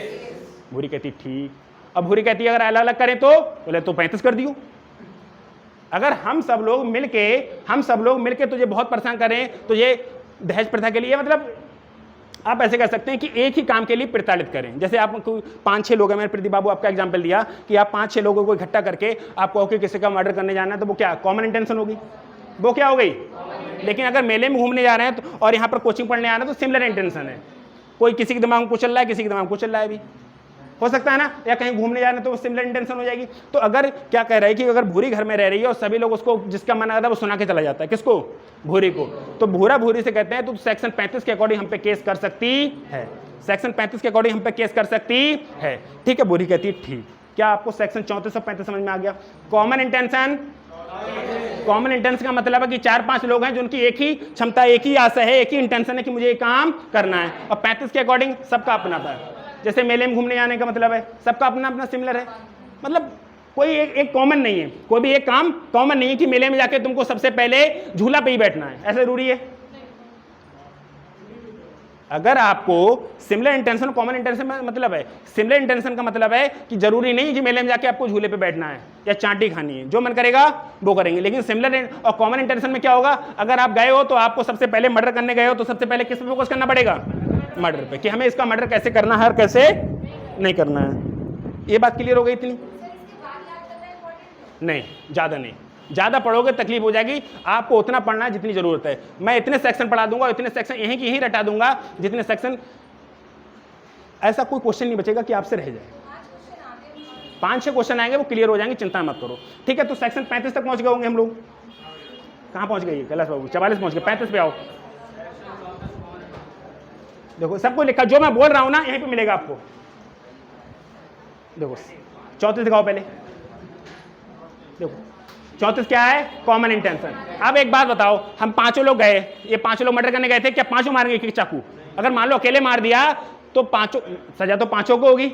भूरी कहती ठीक। अब भूरी कहती है अगर अलग अलग करें तो बोले तो 35 कर दियो। अगर हम सब लोग मिलके तुझे बहुत परेशान करें तो ये दहेज प्रथा के लिए, मतलब आप ऐसे कह सकते हैं कि एक ही काम के लिए प्रताड़ित करें। जैसे आप 5-6 लोग हैं, मैंने प्रदीप बाबू आपका एग्जांपल दिया कि आप 5-6 लोगों को इकट्ठा करके आपको कि किसी का मर्डर करने जाना है, तो वो क्या कॉमन इंटेंशन होगी, वो क्या हो गई। लेकिन अगर मेले में घूमने जा रहे हैं तो और यहाँ पर कोचिंग पढ़ने आ रहे हैं तो सिमिलर इंटेंशन है, कोई किसी के दिमाग में कुछ चल रहा है, किसी के दिमाग में कुछ चल रहा है भी, हो सकता है ना, या कहीं घूमने जा रहे हैं तो वो सिमिलर इंटेंशन हो जाएगी। तो अगर क्या कह रहा है कि अगर भूरी घर में रह रही है और सभी लोग उसको जिसका मन आता है वो सुना के चला जाता है, किसको? भूरी को। तो भूरा भूरी से कहते हैं तो सेक्शन 35 के अकॉर्डिंग हम पे केस कर सकती है, सेक्शन 35 के अकॉर्डिंग हम पे केस कर सकती है। ठीक है, भूरी कहती है ठीक। क्या आपको सेक्शन 34 और 35 समझ में आ गया? कॉमन इंटेंशन, कॉमन इंटेंशन का मतलब है कि 4-5 लोग हैं जिनकी एक ही क्षमता, एक ही आशा है, एक ही इंटेंशन है कि मुझे ये काम करना है। और 35 के अकॉर्डिंग सबका अपना है। जैसे मेले में घूमने जाने का मतलब है सबका अपना अपना सिमिलर है, मतलब कोई एक कॉमन नहीं है, कोई भी एक काम कॉमन नहीं है कि मेले में जाके तुमको सबसे पहले झूला पे ही बैठना है, ऐसा जरूरी है? अगर आपको सिमिलर इंटेंशन कॉमन इंटेंशन में मतलब है, सिमिलर इंटेंशन का मतलब है कि जरूरी नहीं कि मेले में जाके आपको झूले पे बैठना है या चांटी खानी है, जो मन करेगा वो करेंगे। लेकिन सिमिलर और कॉमन इंटेंशन में क्या होगा, अगर आप गए हो तो आपको सबसे पहले मर्डर करने गए हो तो सबसे पहले किस पे फोकस करना पड़ेगा? मर्डर पे, कि हमें इसका मर्डर कैसे करना है और कैसे नहीं करना है। ये बात क्लियर हो गई इतनी? नहीं, ज़्यादा नहीं, ज़्यादा पढ़ोगे तकलीफ हो जाएगी। आपको उतना पढ़ना है जितनी ज़रूरत है। मैं इतने सेक्शन पढ़ा दूंगा, इतने सेक्शन यहीं की यहीं रटा दूंगा जितने सेक्शन, ऐसा कोई क्वेश्चन नहीं बचेगा कि आपसे रह जाए। 5-6 क्वेश्चन आएंगे, वो क्लियर हो जाएंगे, चिंता मत करो। ठीक है, तो सेक्शन 35 तक पहुंच गए होंगे हम लोग। कहाँ पहुंच गए कैलाश बाबू? 44 पहुंच गए, 35 पे आओ। देखो सबको लिखा, जो मैं बोल रहा हूं ना यहीं पे मिलेगा आपको। देखो 34 दिखाओ पहले। देखो 34 क्या है? Common intention. अब एक बात बताओ, हम 5 लोग गए, ये 5 लोग मर्डर करने गए थे, क्या 5 मारेंगे एक चाकू? अगर मान लो अकेले मार दिया तो 5 सजा तो 5 को होगी,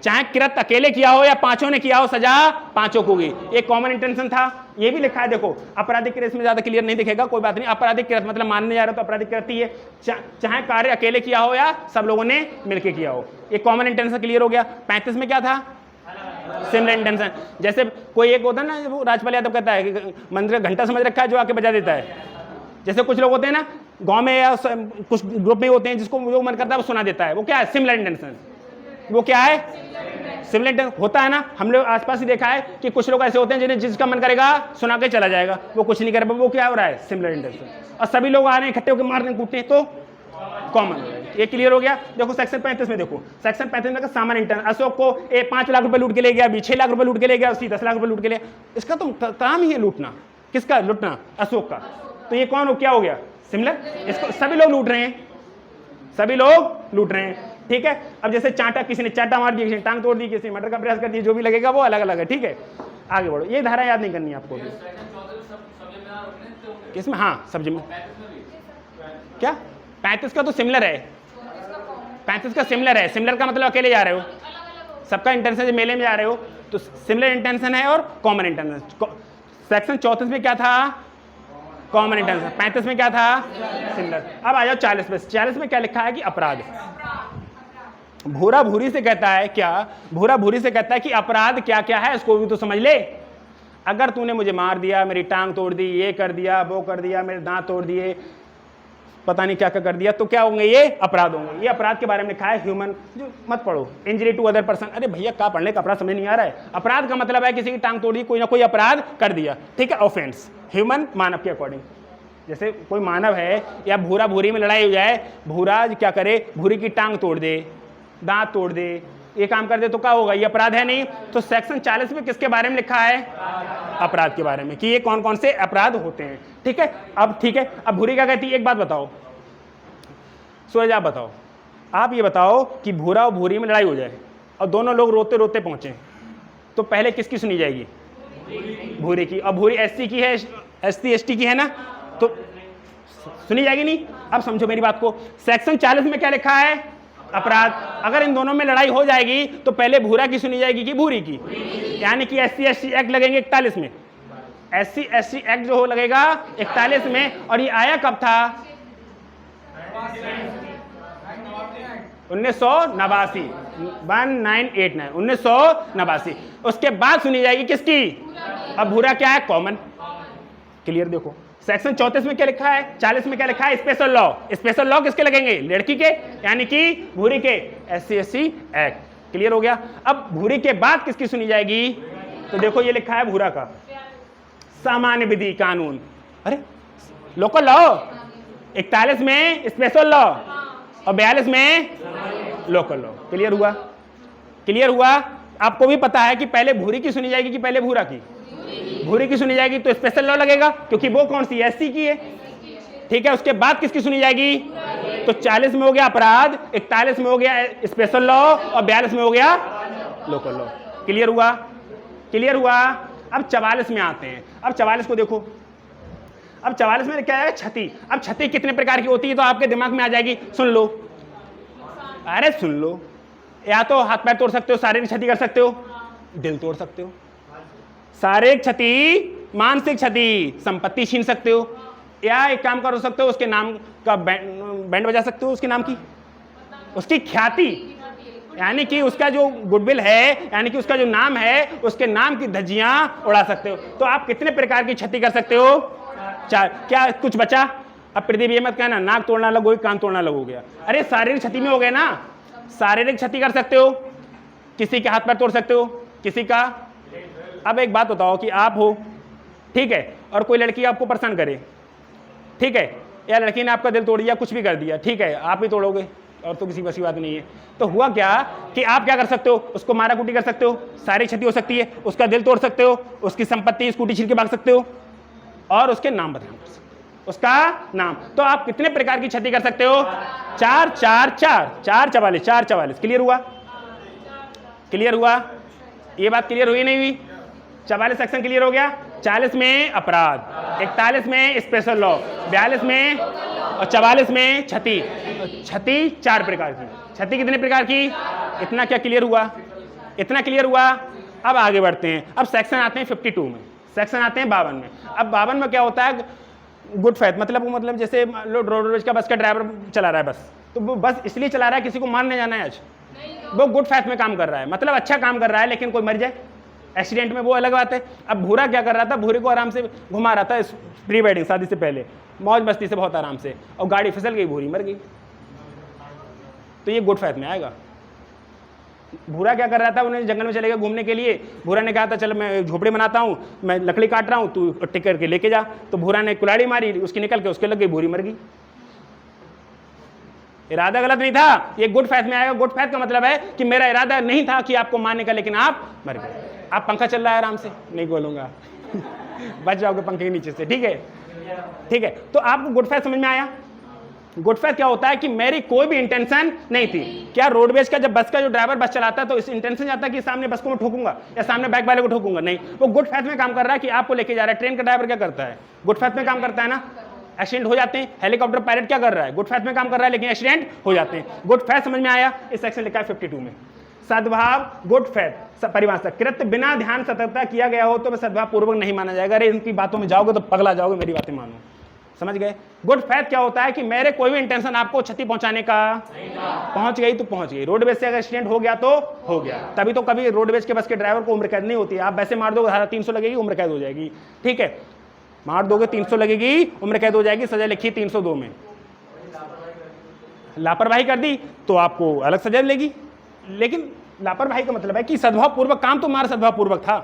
चाहे कृत अकेले किया हो या 5 ने किया हो, सजा 5 को होगी। एक कॉमन इंटेंशन था, ये भी लिखा है। देखो आपराधिक कृत में ज्यादा क्लियर नहीं दिखेगा, कोई बात नहीं। आपराधिक कृत मतलब मारने जा रहा तो आपराधिक कृत ही है, चाहे कार्य अकेले किया हो या सब लोगों ने मिलकर किया हो। एक कॉमन इंटेंशन क्लियर हो गया। 35 में क्या था? Similar intention. जैसे कोई एक होता है ना, वो राजपाल यादव कहता है कि मंदिर का घंटा समझ रखा है जो आके बजा देता है। जैसे कुछ लोग होते हैं ना गांव में या कुछ ग्रुप में होते हैं जिसको जो मन करता है वो सुना देता है, वो क्या है? Similar intention. वो क्या है? सिमिलर इंटेंशन होता है ना, हम लोग आसपास ही देखा है कि कुछ लोग ऐसे होते हैं जिन्हें जिसका मन करेगा सुना के चला जाएगा, वो कुछ नहीं करेगा, वो क्या हो रहा है? Similar intention. और सभी लोग आ रहे हैं इकट्ठे होकर मारने कूटने, तो कॉमन। ये क्लियर हो गया। देखो सेक्शन 35 में, देखो सेक्शन 35 में सामान्य इंटेंशन। अशोक को 5 लाख रुपए लूट के ले गया, 6 लाख रुपए लूट के ले गया, 10 लाख रुपए लूट के ले, इसका तो काम ही है लूटना। किसका लूटना? अशोक का। तो ये कौन हो, क्या हो गया? सिमिलर। इसको सभी लोग लूट रहे हैं, सभी लोग लूट रहे हैं। ठीक है, अब जैसे चांटा, किसी ने चांटा मार दिया, किसी ने टांग तोड़ दी, किसी ने मर्डर का प्रयास कर दिया, जो भी लगेगा वो अलग अलग है। ठीक है, आगे बढ़ो। ये धारा याद नहीं करनी है आपको। किसमें? हाँ सब्जी में। क्या? 35 का तो सिमिलर है, 35 का सिमिलर है। सिमिलर का मतलब अकेले जा रहे हो, सबका इंटेंशन मेले में जा रहे हो तो सिमिलर इंटेंशन है और कॉमन इंटेंशन। सेक्शन 34 में क्या था? Common intention. 35 में क्या था? सिमिलर। अब आ जाओ 40 में। 40 में क्या लिखा है कि अपराध। भूरा भूरी से कहता है क्या? भूरा भूरी से कहता है कि अपराध क्या क्या है, इसको भी तो समझ ले। अगर तूने मुझे मार दिया, मेरी टांग तोड़ दी, ये कर दिया, वो कर दिया, मेरे दांत तोड़ दिए, पता नहीं क्या क्या कर दिया, तो क्या होंगे? ये अपराध होंगे। ये अपराध के बारे में लिखा है ह्यूमन, जो मत पढ़ो, इंजरी टू अदर पर्सन। अरे भैया क्या पढ़ने का, अपराध समझ नहीं आ रहा है। अपराध का मतलब है किसी की टांग तोड़ी, कोई ना कोई अपराध कर दिया। ठीक है, ऑफेंस। ह्यूमन मानव के अकॉर्डिंग, जैसे कोई मानव है या भूरा भूरी में लड़ाई हो जाए, भूरा क्या करे? भूरी की टांग तोड़ दे, दांत तोड़ दे, ये काम कर दे, तो क्या होगा? ये अपराध है नहीं। तो सेक्शन 40 में किसके बारे में लिखा है? अपराध के बारे में, कि ये कौन कौन से अपराध होते हैं। ठीक है, अब ठीक है, अब भूरी क्या कहती है? एक बात बताओ सूरज, आप बताओ, आप ये बताओ कि भूरा और भूरी में लड़ाई हो जाए और दोनों लोग रोते रोते पहुंचे, तो पहले किसकी सुनी जाएगी? भूरी की। और भूरी एससी की है, एससी एसटी की है ना, तो सुनी जाएगी नहीं। अब समझो मेरी बात को, सेक्शन 40 में क्या लिखा है? अपराध। अगर इन दोनों में लड़ाई हो जाएगी तो पहले भूरा की सुनी जाएगी कि भूरी की? यानी कि एससी एसटी एक्ट लगेंगे 41 में। एससी एसटी एक्ट जो हो लगेगा 41 में। और ये आया कब था? 1989, 1989, 1989। उसके बाद सुनी जाएगी किसकी? अब भूरा क्या है? कॉमन। क्लियर? देखो सेक्शन 34 में क्या लिखा है, 40 में क्या लिखा है? Special law. स्पेशल लॉ किसके लगेंगे? लड़की के, यानी कि भूरी के, SC/SC एक्ट। क्लियर हो गया। अब भूरी के बाद किसकी सुनी जाएगी? तो देखो ये लिखा है भूरा का सामान्य विधि कानून, अरे लोकल लॉ। 41 में स्पेशल लॉ और 42 में लोकल लॉ। क्लियर हुआ? क्लियर हुआ? आपको भी पता है कि पहले भूरी की सुनी जाएगी कि पहले भूरा की? भूरी की सुनी जाएगी तो स्पेशल लॉ लगेगा, क्योंकि वो कौन सी? एससी की है। ठीक है, उसके बाद किसकी सुनी जाएगी? तो 40 में हो गया अपराध, 41 में हो गया स्पेशल लॉ और 42 में हो गया लोकल लॉ। क्लियर हुआ? क्लियर हुआ? अब 44 में आते हैं। अब 44 को देखो, अब 44 में क्या है? क्षति। अब क्षति कितने प्रकार की होती है तो आपके दिमाग में आ जाएगी, सुन लो, अरे सुन लो, या तो हाथ पैर तोड़ सकते हो, शारीरिक क्षति कर सकते हो, दिल तोड़ सकते हो, शारीरिक क्षति, मानसिक क्षति, संपत्ति छीन सकते हो, या एक काम कर सकते हो, उसके नाम का बैंड बजा सकते हो, उसके नाम की, उसकी ख्याति, यानी कि उसका जो गुडविल है, यानी कि उसका जो नाम है, उसके नाम की धज्जियां उड़ा सकते हो। तो आप कितने प्रकार की क्षति कर सकते हो? 4। क्या कुछ बचा? अब प्रदीप ये मत कहना नाक तोड़ना लगोगे, कान तोड़ना लगोगे। अरे शारीरिक क्षति में हो गए ना, शारीरिक क्षति कर सकते हो, किसी के हाथ पैर तोड़ सकते हो, किसी का। अब एक बात बताओ कि आप हो, ठीक है, और कोई लड़की आपको परेशान करे, ठीक है, या लड़की ने आपका दिल तोड़ दिया, कुछ भी कर दिया, ठीक है, आप ही तोड़ोगे, और तो किसी वैसी बात नहीं है। तो हुआ क्या कि आप क्या कर सकते हो? उसको मारा कुटी कर सकते हो, शारीरिक क्षति हो सकती है, उसका दिल तोड़ सकते हो, उसकी संपत्ति स्कूटी छीन के भाग सकते हो, और उसके नाम बदनाम कर सकते हो, उसका नाम। तो आप कितने प्रकार की क्षति कर सकते हो? 4 4 4 4 44 4 44। क्लियर हुआ? क्लियर हुआ? ये बात क्लियर हुई नहीं हुई? 44 सेक्शन क्लियर हो गया। 40 में अपराध, 41 में स्पेशल लॉ, 42 में और 44 में क्षति। क्षति 4 प्रकार की। क्षति कितने प्रकार की? इतना क्या क्लियर हुआ? इतना क्लियर हुआ? अब आगे बढ़ते हैं। अब सेक्शन आते हैं 52 में, सेक्शन आते हैं 52 में। अब 52 में क्या होता है? गुड फेथ, मतलब जैसे रोडवेज का बस का ड्राइवर चला रहा है बस, तो वो बस इसलिए चला रहा है किसी को मारने जाना है आज, वो गुड फेथ में काम कर रहा है, मतलब अच्छा काम कर रहा है, लेकिन कोई मर जाए एक्सीडेंट में, वो अलग बात है। अब भूरा क्या कर रहा था? भूरे को आराम से घुमा रहा था प्री वेडिंग, शादी से पहले, मौज मस्ती से बहुत आराम से, और गाड़ी फिसल गई, भूरी मर गई, तो ये गुड फेथ में आएगा। भूरा क्या कर रहा था? उन्हें जंगल में चले गए घूमने के लिए, भूरा ने कहा था चल मैं झोपड़ी बनाता हूँ, मैं लकड़ी काट रहा हूँ, तू टिक करके लेके जा। तो भूरा ने कुल्हाड़ी मारी, उसकी निकल के उसके लग गई, भूरी मर गई। इरादा गलत नहीं था, ये गुड फेथ में आएगा। गुड फेथ का मतलब है कि मेरा इरादा नहीं था कि आपको मारने का, लेकिन आप मर गए। आप पंखा चल रहा है आराम से, नहीं बोलूंगा बच जाओगे पंखे के नीचे से, ठीक है, ठीक है। तो आपको गुड फेथ समझ में आया? गुड फेथ क्या होता है कि मेरी कोई भी इंटेंशन नहीं थी। क्या रोडवेज का जब बस का जो ड्राइवर बस चलाता है तो इस इंटेंशन जाता है कि सामने बस को मैं ठोकूंगा या सामने बैक वाले को ठोकूंगा? नहीं, वो गुड फेथ में काम कर रहा है कि आपको लेके जा रहा है। ट्रेन का ड्राइवर क्या करता है? गुड फेथ में काम करता है ना, एक्सीडेंट हो जाते हैं। हेलीकॉप्टर पायलट क्या कर रहा है? गुड फेथ में काम कर रहा है, लेकिन एक्सीडेंट हो जाते हैं। गुड फेथ समझ में आया? इस सेक्शन लिखा है 52 में। सद्भाव, गुड फेथ परिभाषा, कृत्य बिना ध्यान सतर्कता किया गया हो तो वह सद्भाव पूर्वक नहीं माना जाएगा। अरे इनकी बातों में जाओगे तो पगला जाओगे, मेरी बातें मानो। समझ गए? गुड फेथ क्या होता है कि मेरे कोई भी इंटेंशन आपको क्षति पहुंचाने का, पहुंच गई तो पहुंच गई। रोडवेज से अगर एक्सीडेंट हो गया तो हो गया, तभी तो कभी रोडवेज के बस के ड्राइवर को उम्र कैद नहीं होती है। आप वैसे मार दोगे, धारा 300 लगेगी, उम्र कैद हो जाएगी, ठीक है, मार दोगे 300 लगेगी, उम्र कैद हो जाएगी, सजा लिखी 302 में। लापरवाही कर दी तो आपको अलग सजा मिलेगी, लेकिन लापरवाही का मतलब है कि सद्भाव पूर्वक काम, तुम्हारा सद्भाव पूर्वक था,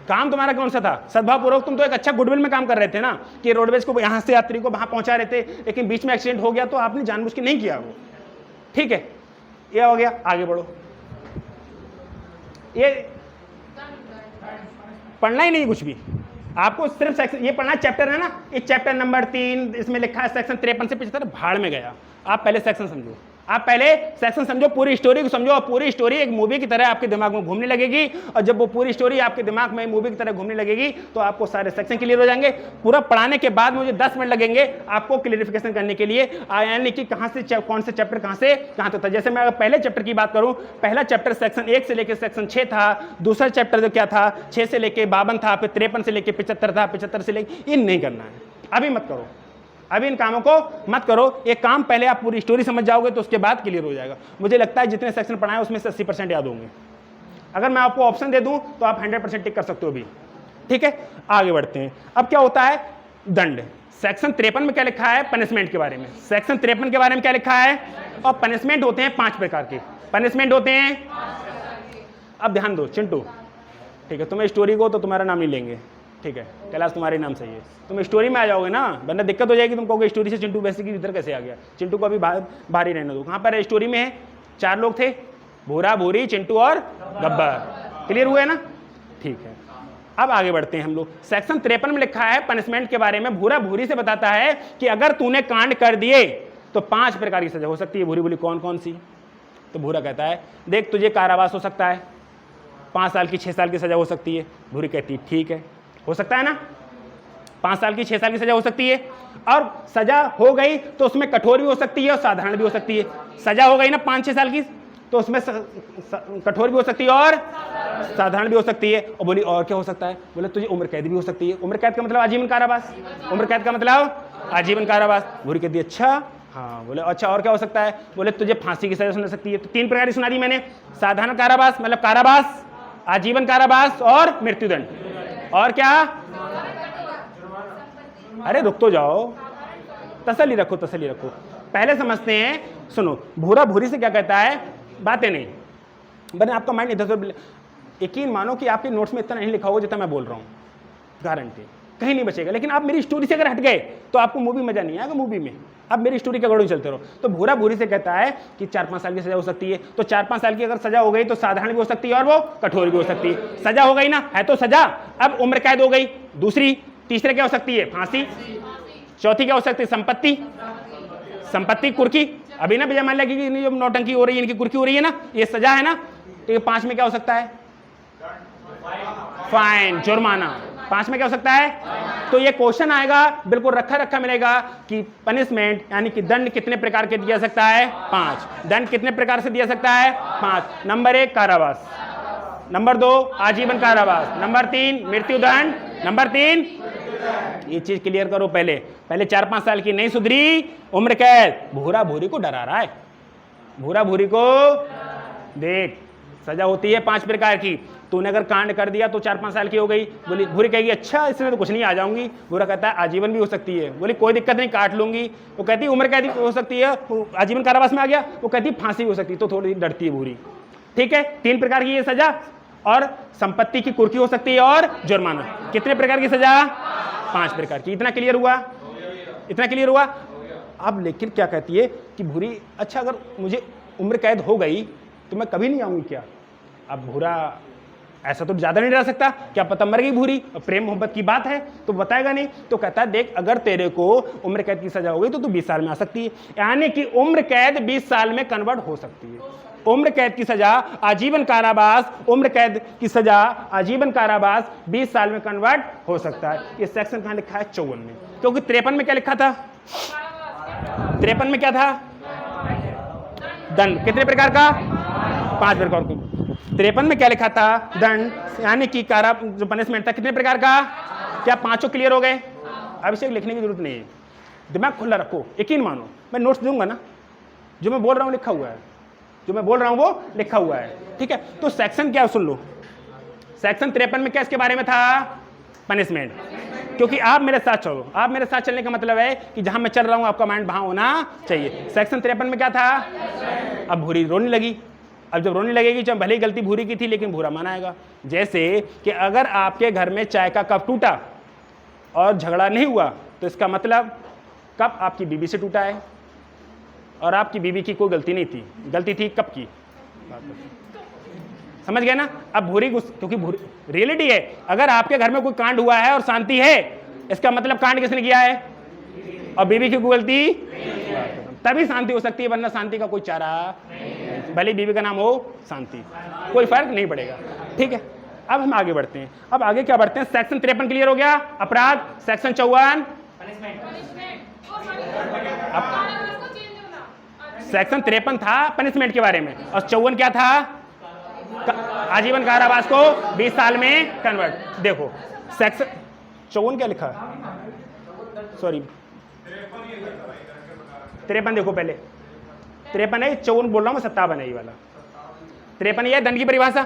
काम तुम्हारा कौन सा था? सद्भाव पूर्वक। तुम तो एक अच्छा गुडविल में काम कर रहे थे ना, कि रोडवेज को यहाँ से यात्री को वहां पहुंचा रहे थे, लेकिन बीच में एक्सीडेंट हो गया तो आपने जानबूझ के नहीं किया वो, ठीक है, ये हो गया। आगे बढ़ो, ये पढ़ना ही नहीं कुछ भी, आपको सिर्फ सेक्शन ये पढ़ना, चैप्टर है ना, इस चैप्टर नंबर 3 इसमें लिखा है सेक्शन 53 से 75, भाड़ में गया। आप पहले सेक्शन समझो, आप पहले सेक्शन समझो, पूरी स्टोरी को समझो, और पूरी स्टोरी एक मूवी की तरह आपके दिमाग में घूमने लगेगी। और जब वो पूरी स्टोरी आपके दिमाग में मूवी की तरह घूमने लगेगी तो आपको सारे सेक्शन क्लियर हो जाएंगे। पूरा पढ़ाने के बाद मुझे 10 मिनट लगेंगे आपको क्लियरिफिकेशन करने के लिए, यानी कि कहाँ से कौन से चैप्टर कहाँ से कहाँ तक था। जैसे मैं पहले चैप्टर की बात करूँ, पहला चैप्टर सेक्शन 1 से लेकर सेक्शन 6 था, दूसरा चैप्टर जो क्या था 6 से लेकर 52 था, फिर 53 से लेकर 75 था, 75 से लेकर, ये नहीं करना है, अभी मत करो, अभी इन कामों को मत करो। एक काम पहले आप पूरी स्टोरी समझ जाओगे तो उसके बाद क्लियर हो जाएगा। मुझे लगता है जितने सेक्शन पढ़ाए उसमें से 80% याद होंगे। अगर मैं आपको ऑप्शन दे दूं तो आप 100% टिक कर सकते हो भी, ठीक है। आगे बढ़ते हैं। अब क्या होता है? दंड। सेक्शन 53 में क्या लिखा है? पनिशमेंट के बारे में। सेक्शन 53 के बारे में क्या लिखा है? और पनिशमेंट होते हैं 5 प्रकार के, पनिशमेंट होते हैं। अब ध्यान दो चिंटू, ठीक है, तुम्हें स्टोरी को तो तुम्हारा नाम नहीं लेंगे, ठीक है, कैलाश तुम्हारे नाम सही है, तुम स्टोरी में आ जाओगे ना, वरना दिक्कत हो जाएगी। तुम कहोगे स्टोरी से चिंटू वैसे की इधर कैसे आ गया, चिंटू को अभी बाहर ही रहने दो। कहाँ पर है? स्टोरी में है, 4 लोग थे, भूरा भूरी चिंटू और गब्बर। क्लियर हुए ना? ठीक है, अब आगे बढ़ते हैं हम लोग। सेक्शन 53 में लिखा है पनिशमेंट के बारे में। भूरा भूरी से बताता है कि अगर तूने कांड कर दिए तो 5 प्रकार की सजा हो सकती है। भूरी बोली कौन कौन सी? तो भूरा कहता है देख तुझे कारावास हो सकता है, 5 साल की 6 साल की सजा हो सकती है। भूरी कहती है ठीक है, हो सकता है ना, 5 साल की 6 साल की सजा हो सकती है। और सजा हो गई तो उसमें कठोर भी हो सकती है और साधारण भी हो सकती है। सजा हो गई ना 5-6 साल की, तो उसमें कठोर भी हो सकती है और साधारण भी हो सकती है। और बोली और क्या हो सकता है? बोले तुझे उम्र कैद भी हो सकती है। उम्र कैद का मतलब आजीवन कारावास। उम्र कैद का मतलब आजीवन कारावास। भूरी कहती है अच्छा, हाँ। बोले अच्छा और क्या हो सकता है? बोले तुझे फांसी की सजा सुना सकती है। तो 3 प्रकार की सुना दी मैंने। साधारण कारावास मतलब कारावास, आजीवन कारावास और मृत्युदंड। और क्या? अरे रुक तो जाओ, तसल्ली रखो, तसल्ली रखो। पहले समझते हैं, सुनो। भूरा भूरी से क्या कहता है? बातें नहीं बने, आपका माइंड इधर उधर। यकीन मानो कि आपके नोट्स में इतना नहीं लिखा होगा जितना मैं बोल रहा हूँ, गारंटी कहीं नहीं बचेगा। लेकिन आप मेरी स्टोरी से अगर हट गए तो आपको मूवी मजा नहीं आएगा। मूवी में आप मेरी स्टोरी के अकॉर्डिंग चलते रहो। तो भूरा भूरी से कहता है कि 4-5 साल की सजा हो सकती है। तो 4-5 साल की अगर सजा हो गई तो साधारण भी हो सकती है और वो कठोर भी हो सकती है। सजा हो गई ना, है तो सजा। अब उम्र कैद हो गई, दूसरी। तीसरे क्या हो सकती है? फांसी। चौथी क्या हो सकती है? संपत्ति। संपत्ति कुर्की। अभी ना विजय माल्या की जो नौटंकी हो रही है, इनकी कुर्की हो रही है ना, ये सजा है ना। तो ये 5 में क्या हो सकता है? फाइन, जुर्माना। 5 में क्या हो सकता है? तो ये क्वेश्चन आएगा, बिल्कुल रखा रखा मिलेगा कि पनिशमेंट यानी कि दंड कितने प्रकार के दिया सकता है? 5। दंड कितने प्रकार से दिया सकता है? 5। नंबर 1 कारावास, नंबर 2 आजीवन कारावास, नंबर 3 मृत्युदंड, नंबर 3 ये चीज क्लियर करो। पहले 4-5 साल की नहीं सुधरी, उम्र कैद। भूरा भूरी को डरा रहा है। भूरा भूरी को देख, सजा होती है 5 प्रकार की। तूने अगर कांड कर दिया तो 4-5 साल की हो गई। बोली भूरी कहेगी अच्छा इसमें तो कुछ नहीं, आ जाऊंगी। भूरा कहता है आजीवन भी हो सकती है। बोली कोई दिक्कत नहीं, काट लूंगी। वो कहती है उम्र कैद हो सकती है, आजीवन कारावास में आ गया। वो कहती है फांसी हो सकती है। तो थोड़ी डरती है भूरी। ठीक है, 3 प्रकार की ये सजा। और संपत्ति की कुर्की हो सकती है और जुर्माना। कितने प्रकार की सजा? 5 प्रकार की। इतना क्लियर हुआ? इतना क्लियर हुआ? अब लेकिन क्या कहती है कि भूरी अच्छा अगर मुझे उम्र कैद हो गई तो मैं कभी नहीं आऊंगी क्या? अब भूरा ऐसा तो ज्यादा नहीं डरा सकता, क्या पता मर गई भूरी, प्रेम मोहब्बत की बात है तो बताएगा नहीं। तो कहता है देख अगर तेरे को उम्र कैद की सजा हो गई तो तू 20 साल में आ सकती है। यानी कि उम्र कैद 20 साल में कन्वर्ट हो सकती है। उम्र कैद की सजा आजीवन कारावास, उम्र कैद की सजा आजीवन कारावास 20 साल में कन्वर्ट हो सकता है। ये सेक्शन कहां लिखा है? 54 में। क्योंकि 53 में क्या लिखा था? 53 में क्या था? दंड कितने प्रकार का? 5 प्रकार का। 53 में क्या लिखा था? दंड, यानी कि कारा जो पनिशमेंट था कितने प्रकार का? क्या 5 क्लियर हो गए? अब इसे लिखने की जरूरत नहीं है, दिमाग खुला रखो। यकीन मानो मैं नोट्स दूंगा ना, जो मैं बोल रहा हूँ लिखा हुआ है, जो मैं बोल रहा हूं वो लिखा हुआ है। ठीक है, तो सेक्शन क्या सुन लो। सेक्शन 53 में क्या इसके बारे में था? पनिशमेंट। क्योंकि आप मेरे साथ चलो, आप मेरे साथ चलने का मतलब है कि जहां मैं चल रहा हूं आपका माइंड वहां होना चाहिए। सेक्शन 53 में क्या था? अब भूरी रोने लगी। अब जब रोने लगेगी, जब भले ही गलती भूरी की थी लेकिन भूरा मनाएगा। जैसे कि अगर आपके घर में चाय का कप टूटा और झगड़ा नहीं हुआ तो इसका मतलब कप आपकी बीवी से टूटा है और आपकी बीवी की कोई गलती नहीं थी, गलती थी कब की। समझ गए ना? अब भूरी क्योंकि भूरी रियलिटी है, अगर आपके घर में कोई कांड हुआ है और शांति है, इसका मतलब कांड किसने किया है और बीवी की कोई गलती, तभी शांति हो सकती है, वरना शांति का कोई चारा, भले बीवी का नाम हो शांति, कोई फर्क नहीं पड़ेगा। ठीक है, अब हम आगे बढ़ते हैं। अब आगे क्या बढ़ते हैं? सेक्शन 53 क्लियर हो गया, अपराध। सेक्शन 54 सेक्शन 53 था पनिशमेंट के बारे में और 54 क्या था? आजीवन कारावास को 20 साल में कन्वर्ट। देखो सेक्शन 54 क्या लिखा है? सॉरी 53 देखो, पहले 53 है, 54 बोल रहा हूं मैं, 57 है ये वाला। 53 ये दंड की परिभाषा,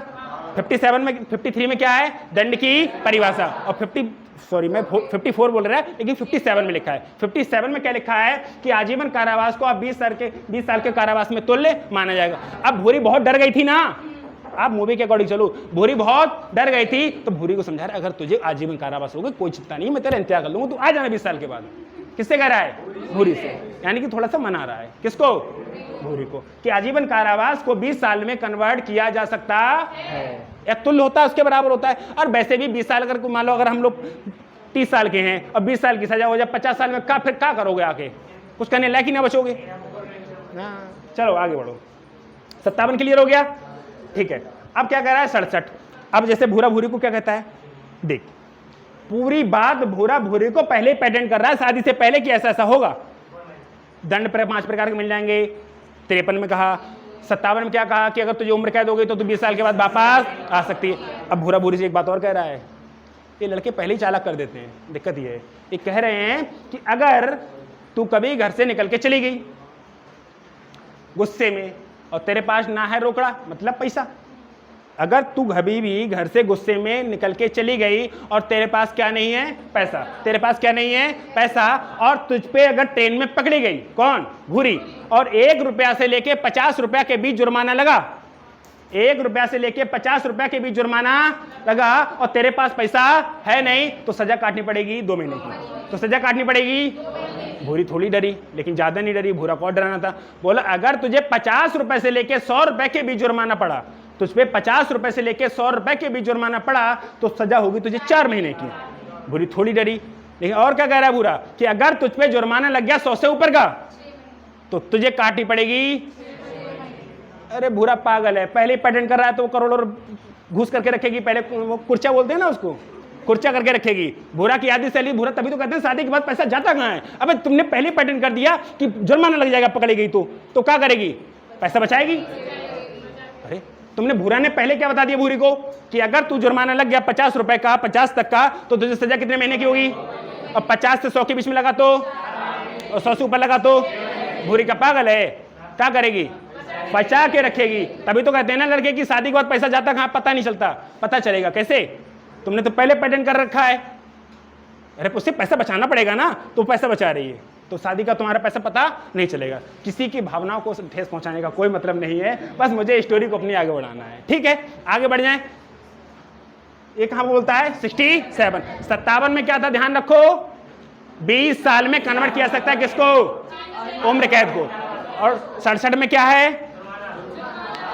57 में 53 में क्या है? दंड की परिभाषा। और 54 बोल रहा है लेकिन 57 में लिखा है। 57 में क्या लिखा है कि आजीवन कारावास को आप 20 साल के कारावास में तुल्य माना जाएगा। अब भूरी बहुत डर गई थी ना, आप मूवी के अकॉर्डिंग चलो, भूरी बहुत डर गई थी तो भूरी को समझा रहा अगर तुझे आजीवन कारावास होगा कोई चिंता नहीं, मैं तेरा इंतजार कर लूंगा, तू आ जाना 20 साल के बाद। किससे कह रहा है? भूरी से। यानी कि थोड़ा सा मना रहा है, किसको? भूरी को, कि आजीवन कारावास को 20 साल में कन्वर्ट किया जा सकता है। एक तुल्य होता है, उसके बराबर होता है। और वैसे भी 20 साल अगर मान लो अगर हम लोग 30 साल के हैं और 20 साल की सजा हो जाए 50 साल में, फिर क्या करोगे? आके कुछ करने लायक ही ना बचोगे। चलो आगे बढ़ो। 57 क्लियर हो गया? ठीक है। अब क्या कह रहा है? 67। अब जैसे भूरा भूरी को क्या कहता है, देख पूरी बात भूरा भूरी को पहले ही पेटेंट कर रहा है शादी से पहले कि ऐसा ऐसा होगा। दंड 5 प्रकार के मिल जाएंगे। 53 में कहा, 57 में क्या कहा कि अगर तुझे उम्र कैद हो गई तो तू 20 साल के बाद वापस आ सकती है। अब भूरा भूरी से एक बात और कह रहा है, ये लड़के पहले ही चालाक कर देते हैं। दिक्कत ये है, ये कह रहे हैं कि अगर तू कभी घर से निकल के चली गई गुस्से में और तेरे पास ना है रोकड़ा मतलब पैसा, अगर तू कभी भी घर से गुस्से में निकल के चली गई और तेरे पास क्या नहीं है? पैसा। तेरे पास क्या नहीं है? पैसा। और तुझ पे अगर ट्रेन में पकड़ी गई, कौन? भूरी, और 1 रुपया से लेके 50 रुपया के बीच जुर्माना लगा, 1 रुपया से लेके 50 रुपया के बीच जुर्माना लगा और तेरे पास पैसा है नहीं, तो सजा काटनी पड़ेगी 2 महीने की। तो सजा काटनी पड़ेगी। भूरी थोड़ी डरी, लेकिन ज्यादा नहीं डरी। भूरा को डराना था। बोला अगर तुझे 50 रुपए से लेके 100 रुपए के बीच जुर्माना पड़ा, तुझ पे 50 रुपए से लेके 100 रुपए के बीच जुर्माना पड़ा, तो सजा होगी तुझे 4 महीने की। भूरी थोड़ी डरी। लेकिन और क्या कह रहा है भूरा कि अगर तुझ पे जुर्माना लग गया 100 से ऊपर का, तो तुझे काटनी पड़ेगी। अरे भूरा पागल है, पहले पेटेंट कर रहा है तो वो करोड़ों घूस करके रखेगी। पहले वो कुर्चा बोलते हैं ना, उसको कुर्चा करके रखेगी। भूरा की याद से भूरा तभी तो कहते हैं शादी के बाद पैसा जाता कहाँ है। अबे तुमने पहले पेटेंट कर दिया कि जुर्माना लग जाएगा पकड़ी गई तो क्या करेगी? पैसा बचाएगी। अरे तुमने, भूरा ने पहले क्या बता दिया भूरी को कि अगर तू जुर्माना लग गया 50 रुपए का, 50 तक का, तो तुझे सजा कितने महीने की होगी? और 50 से 100 के बीच में लगा तो, और 100 से ऊपर लगा तो। भूरी का पागल है, क्या करेगी? बचा के रखेगी। तभी तो कहते हैं ना लड़के की शादी के बाद पैसा जाता कहाँ पता नहीं चलता। पता चलेगा कैसे? तुमने तो पहले पेटेंट कर रखा है। अरे उससे पैसा बचाना पड़ेगा ना, तो पैसा बचा रही है, तो शादी का तुम्हारा पैसा पता नहीं चलेगा। किसी की भावनाओं को ठेस पहुंचाने का कोई मतलब नहीं है, बस मुझे स्टोरी को अपनी आगे बढ़ाना है। ठीक है, आगे बढ़ जाएं। ये कहां बोलता है? 67। 57 में क्या था? ध्यान रखो, 20 साल में कन्वर्ट किया सकता है किसको? उम्र कैद को। और 67 में क्या है?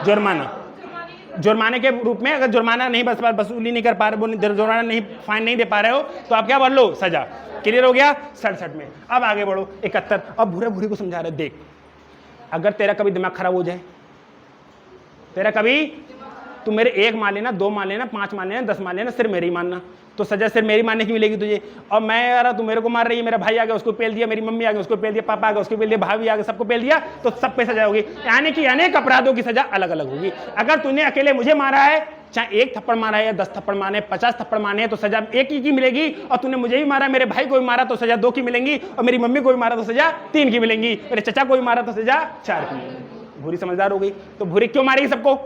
जुर्माना। जुर्माने के रूप में अगर जुर्माना नहीं वसूली नहीं कर पा रहे, जुर्माना नहीं, फाइन नहीं दे पा रहे हो, तो आप क्या बोल लो? सजा। क्लियर हो गया? 67 में। अब आगे बढ़ो 71। अब भूरे भूरी को समझा रहे, देख अगर तेरा कभी दिमाग खराब हो जाए, तेरा कभी, तू मेरे 1 मान लेना, 2 मान लेना, 5 मान लेना, 10 मान लेना, सिर्फ मेरी मानना, तो सजा सिर्फ मेरी मानने की मिलेगी तुझे। और मैं आ रहा, तू मेरे को मार रही है, मेरा भाई आ गया उसको पेल दिया, मेरी मम्मी आ गई उसको पेल दिया, पापा आ गया उसको पेल दिया, भाभी आ गया सबको पेल दिया, तो सब पे सजा होगी। यानी कि अनेक अपराधों की सजा अलग अलग होगी। अगर तूने अकेले मुझे मारा है, चाहे 1 थप्पड़ मारा है या 10 थप्पड़ मारे, 50 थप्पड़ मारे, तो सजा एक ही की मिलेगी। और तूने मुझे भी मारा, मेरे भाई को भी मारा, तो सजा 2 की मिलेंगी। और मेरी मम्मी को भी मारा तो सजा 3 की मिलेंगी। मेरे चचा को भी मारा तो सजा 4 की। भूरी समझदार हो गई। तो भूरी क्यों मारेगी सबको?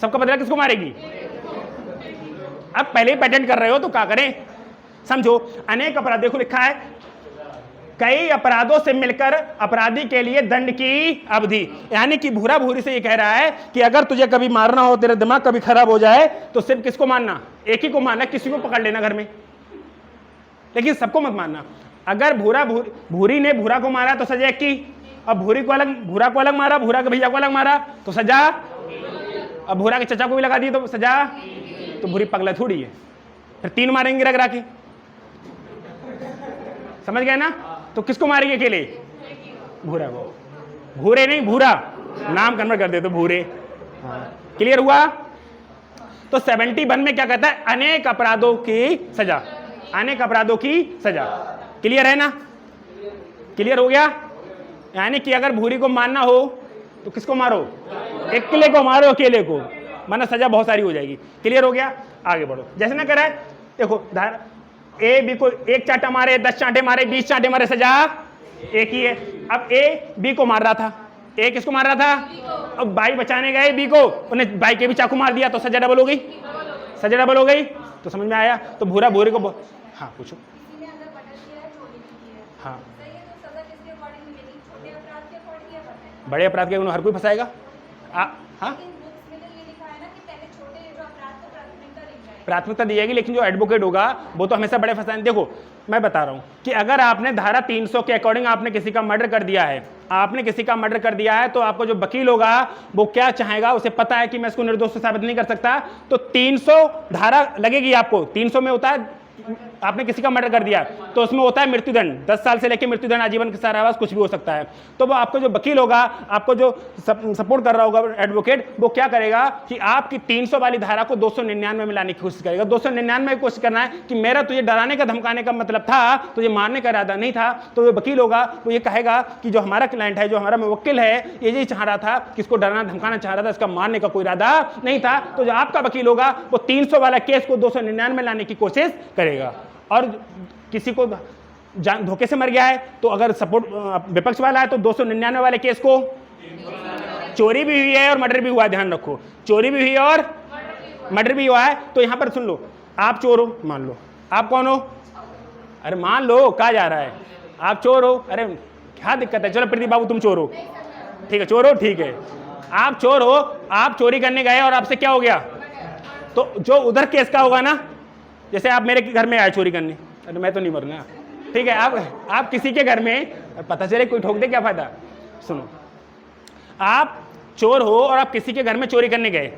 सबका बदला किसको मारेगी? अब पहले ही पेटेंट कर रहे हो तो क्या करें? समझो, अनेक अपराध, देखो लिखा है कई अपराधों से मिलकर अपराधी के लिए दंड की अवधि। यानी कि भूरा भूरी से ये कह रहा है कि अगर तुझे कभी मारना हो, तेरा दिमाग कभी खराब हो जाए, तो सिर्फ किसको मारना? एक ही को मारना, किसी को पकड़ लेना घर में, लेकिन सबको मत मारना। अगर भूरी ने भूरा को मारा तो सजा 1 की, अब भूरा को अलग मारा, भूरा के भैया को अलग मारा तो सजा, अब भूरा के चचा को भी लगा दी तो सजा। तो भूरी पगला थोड़ी है, फिर 3 मारेंगे रगड़ा के, समझ गए ना? तो किसको मारेंगे अकेले? भूरा को। भूरे नहीं, भूरा नाम कन्वर्ट कर दे तो भूरे। क्लियर हुआ? तो 71 में क्या कहता है? अनेक अपराधों की सजा, अनेक अपराधों की सजा। क्लियर है ना? क्लियर हो गया? यानी कि अगर भूरी को मारना हो तो किसको मारो? अकेले को मारो, अकेले को, वरना सजा बहुत सारी हो जाएगी। क्लियर हो गया? आगे बढ़ो। जैसे ना कह रहा है, देखो ए बी को 1 चांटा मारे, 10 चांटे मारे, 20 चांटे मारे, सजा एक ही है। अब ए बी को मार रहा था, ए किसको मार रहा था? अब भाई बचाने गए बी को, उन्हें भाई के भी चाकू मार दिया, तो सजा डबल हो गई। सजा डबल हो गई, तो समझ में आया? तो भूरा भूरे को, हाँ पूछो। हाँ, बड़े अपराध के हर कोई फंसाएगा। हाँ, प्राथमिकता दी जाएगी, लेकिन जो एडवोकेट होगा वो तो हमेशा बड़े फंसाएंगे। देखो मैं बता रहा हूं कि अगर आपने धारा 300 के अकॉर्डिंग आपने किसी का मर्डर कर दिया है, आपने किसी का मर्डर कर दिया है, तो आपको जो वकील होगा वो क्या चाहेगा, उसे पता है कि मैं इसको निर्दोष साबित नहीं कर सकता, तो 300 धारा लगेगी आपको। 300 में होता है आपने किसी का मर्डर कर दिया तो उसमें होता है मृत्युदंड, 10 साल से लेकर मृत्युदंड, आजीवन कारावास, कुछ भी हो सकता है। तो वो आपको जो वकील होगा, आपको जो सपोर्ट कर रहा होगा एडवोकेट, वो क्या करेगा कि आपकी 300 वाली धारा को 299 में लाने की कोशिश करेगा। 299 की कोशिश करना है कि मेरा तुझे डराने का धमकाने का मतलब था, तुझे मारने का इरादा नहीं था। तो वो वकील होगा वो ये कहेगा कि जो हमारा क्लाइंट है, जो हमारा मुवक्किल है, ये यही चाह रहा था कि इसको डराना धमकाना चाह रहा था, इसका मारने का कोई इरादा नहीं था। तो जो आपका वकील होगा वो 300 वाला केस को 299 में लाने की कोशिश करेगा। और किसी को धोखे से मर गया है तो अगर सपोर्ट विपक्ष वाला है तो 299 वाले केस को, चोरी भी हुई है और मर्डर भी हुआ है, ध्यान रखो, चोरी भी हुई है और मर्डर भी हुआ है। तो यहां पर सुन लो, आप चोर हो, मान लो, आप कौन हो, अरे मान लो, कहा जा रहा है आप चोर हो, अरे क्या दिक्कत है, चलो प्रदीप बाबू तुम चोर हो, ठीक है, चोर हो, ठीक है, आप चोर हो, आप चोरी करने गए और आपसे क्या हो गया, तो जो उधर केस का होगा ना, जैसे आप मेरे घर में आए चोरी करने, अरे मैं तो नहीं मरूंगा, ठीक है, आप किसी के घर में, पता चले कोई ठोक दे, क्या फायदा। सुनो, आप चोर हो और आप किसी के घर में चोरी करने गए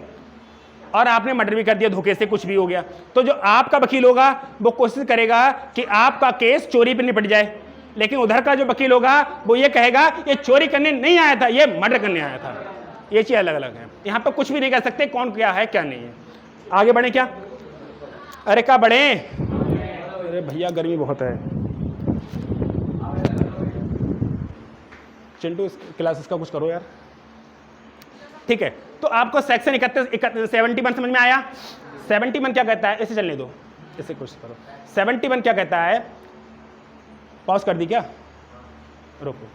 और आपने मर्डर भी कर दिया, धोखे से कुछ भी हो गया, तो जो आपका वकील होगा वो कोशिश करेगा कि आपका केस चोरी पे निपट जाए, लेकिन उधर का जो वकील होगा वो ये कहेगा ये चोरी करने नहीं आया था, ये मर्डर करने आया था। ये चीज अलग अलग है, यहाँ पर कुछ भी नहीं कह सकते कौन क्या है क्या नहीं है। आगे बढ़े क्या, अरे क्या बढ़े, अरे भैया गर्मी बहुत है, चिंटू क्लासेस का कुछ करो यार, ठीक है। तो आपको सेक्शन 71 समझ में आया। 71 क्या कहता है, इसे चलने दो, इसे कुछ करो। 71 क्या कहता है, पॉज कर दी क्या, रोको।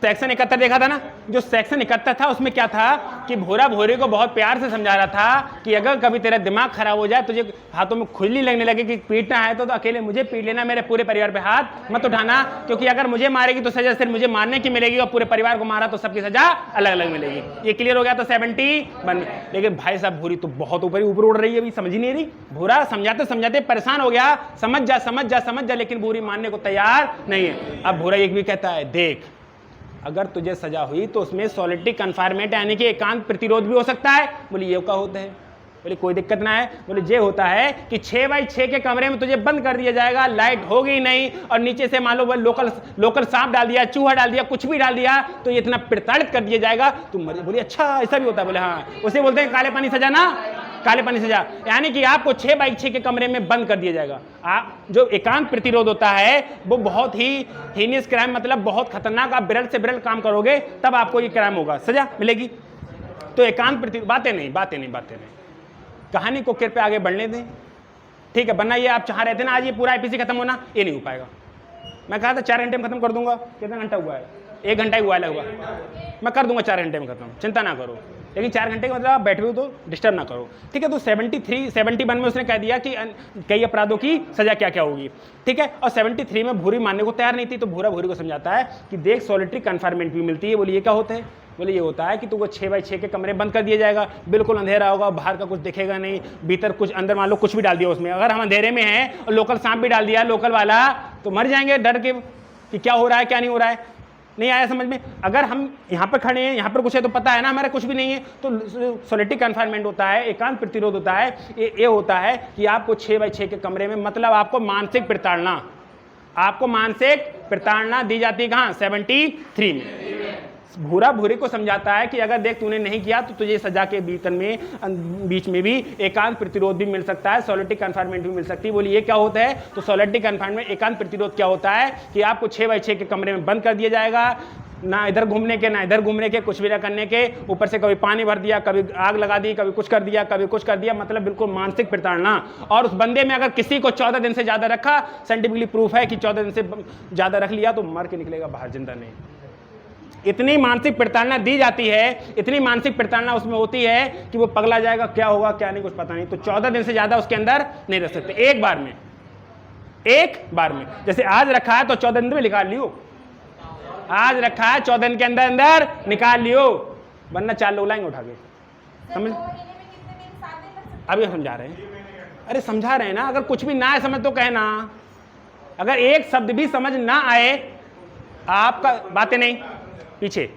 सेक्शन 71 देखा था ना, जो सेक्शन 71 था उसमें क्या था कि भोरा भोरी को बहुत प्यार से समझा रहा था कि अगर कभी तेरा दिमाग खराब हो जाए, तुझे हाथों में खुजली लगने लगे कि पीटना है तो अकेले मुझे पीट लेना, मेरे पूरे परिवार पे हाथ मत उठाना, क्योंकि अगर मुझे मारेगी तो सजा सिर्फ मुझे मारने की मिलेगी और पूरे परिवार को मारा तो सबकी सजा अलग अलग मिलेगी। ये क्लियर हो गया तो 71। लेकिन भाई साहब भूरी तो बहुत ऊपर उड़ रही है, अभी समझ ही नहीं रही। भूरा समझाते समझाते परेशान हो गया, समझ जा समझ जा समझ जा, लेकिन भूरी मानने को तैयार नहीं है। अब भूरा एक भी कहता है, देख अगर तुझे सजा हुई तो उसमें सॉलिटरी कन्फायरमेंट यानी कि एकांत प्रतिरोध भी हो सकता है। बोले ये क्या होता है, बोले कोई दिक्कत ना है, बोले ये होता है कि 6x6 के कमरे में तुझे बंद कर दिया जाएगा, लाइट होगी नहीं, और नीचे से मान लो वो लोकल सांप डाल दिया, चूहा डाल दिया, कुछ भी डाल दिया, तो ये इतना प्रताड़ित कर दिया जाएगा तुम मर। बोले अच्छा ऐसा भी होता है, बोले हाँ, उसे बोलते हैं काले पानी सजा ना, काले पानी सजा, यानी कि आपको 6x6 के कमरे में बंद कर दिया जाएगा। आप जो एकांत प्रतिरोध होता है वो बहुत ही हीनियस क्राइम, मतलब बहुत खतरनाक, आप बिरल से बिरल काम करोगे तब आपको ये क्राइम होगा, सजा मिलेगी। तो एकांत प्रतिरोध, बातें नहीं, कहानी को कृपया आगे बढ़ने दें, ठीक है, वरना ये आप चाह रहे थे ना आज ये पूरा आईपीसी खत्म होना, ये नहीं हो पाएगा। मैं कहा था 4 घंटे में खत्म कर दूंगा, कितना घंटा हुआ है, 1 घंटा ही हुआ है लगभग, मैं कर दूंगा 4 घंटे में खत्म, चिंता ना करो। लेकिन 4 घंटे का मतलब आप बैठे हो तो डिस्टर्ब ना करो, ठीक है। तो 71 में उसने कह दिया कि कई अपराधों की सजा क्या क्या होगी, ठीक है। और 73 में भूरी मानने को तैयार नहीं थी, तो भूरा भूरी को समझाता है कि देख सॉलिटरी कन्फायरमेंट भी मिलती है। बोले ये क्या होता है, बोले ये होता है कि तुमको 6x6 के कमरे बंद कर दिया जाएगा, बिल्कुल अंधेरा होगा, बाहर का कुछ दिखेगा नहीं, भीतर कुछ, अंदर मान लो कुछ भी डाल दिया उसमें, अगर हम अंधेरे में हैं और लोकल सांप भी डाल दिया लोकल वाला, तो मर जाएंगे डर के कि क्या हो रहा है क्या नहीं हो रहा है। नहीं आया समझ में। अगर हम यहाँ पर खड़े हैं, यहाँ पर कुछ है तो पता है ना हमारा कुछ भी नहीं है, तो सॉलिटरी कन्फाइनमेंट होता है, एकांत प्रतिरोध होता है, ये होता है कि आपको 6x6 के कमरे में, मतलब आपको मानसिक प्रताड़ना दी जाती है कहाँ, 73 में। भूरा भूरे को समझाता है कि अगर देख तूने नहीं किया तो तुझे सजा के बीच में भी एकांत प्रतिरोध भी मिल सकता है, सॉलिटरी कन्फाइनमेंट भी मिल सकती है। बोलिए ये क्या होता है, तो सॉलिटरी कन्फाइनमेंट, एकांत प्रतिरोध क्या होता है कि आपको 6x6 के कमरे में बंद कर दिया जाएगा, ना इधर घूमने के ना इधर घूमने के, कुछ भी ना करने के, ऊपर से कभी पानी भर दिया, कभी आग लगा दी, कभी कुछ कर दिया, कभी कुछ कर दिया, मतलब बिल्कुल मानसिक प्रताड़ना। और उस बंदे में अगर किसी को 14 दिन से ज़्यादा रखा, साइंटिफिकली प्रूफ है कि 14 दिन से ज़्यादा रख लिया तो मर के निकलेगा बाहर, जिंदा नहीं। इतनी मानसिक प्रताड़ना दी जाती है, इतनी मानसिक प्रताड़ना उसमें होती है कि वो पगला जाएगा, क्या होगा क्या नहीं कुछ पता नहीं। तो 14 दिन से ज़्यादा उसके अंदर नहीं रह सकते, एक बार में। जैसे आज रखा है तो 14 दिन में निकाल लियो, आज रखा है 14 दिन के अंदर निकाल लियो, वरना 4 लोग लाएंगे उठा के। समझ, अभी समझा रहे हैं, अरे समझा रहे हैं ना, अगर कुछ भी ना है समझ तो कहना, अगर एक शब्द भी समझ ना आए आपका, बातें नहीं पीछे,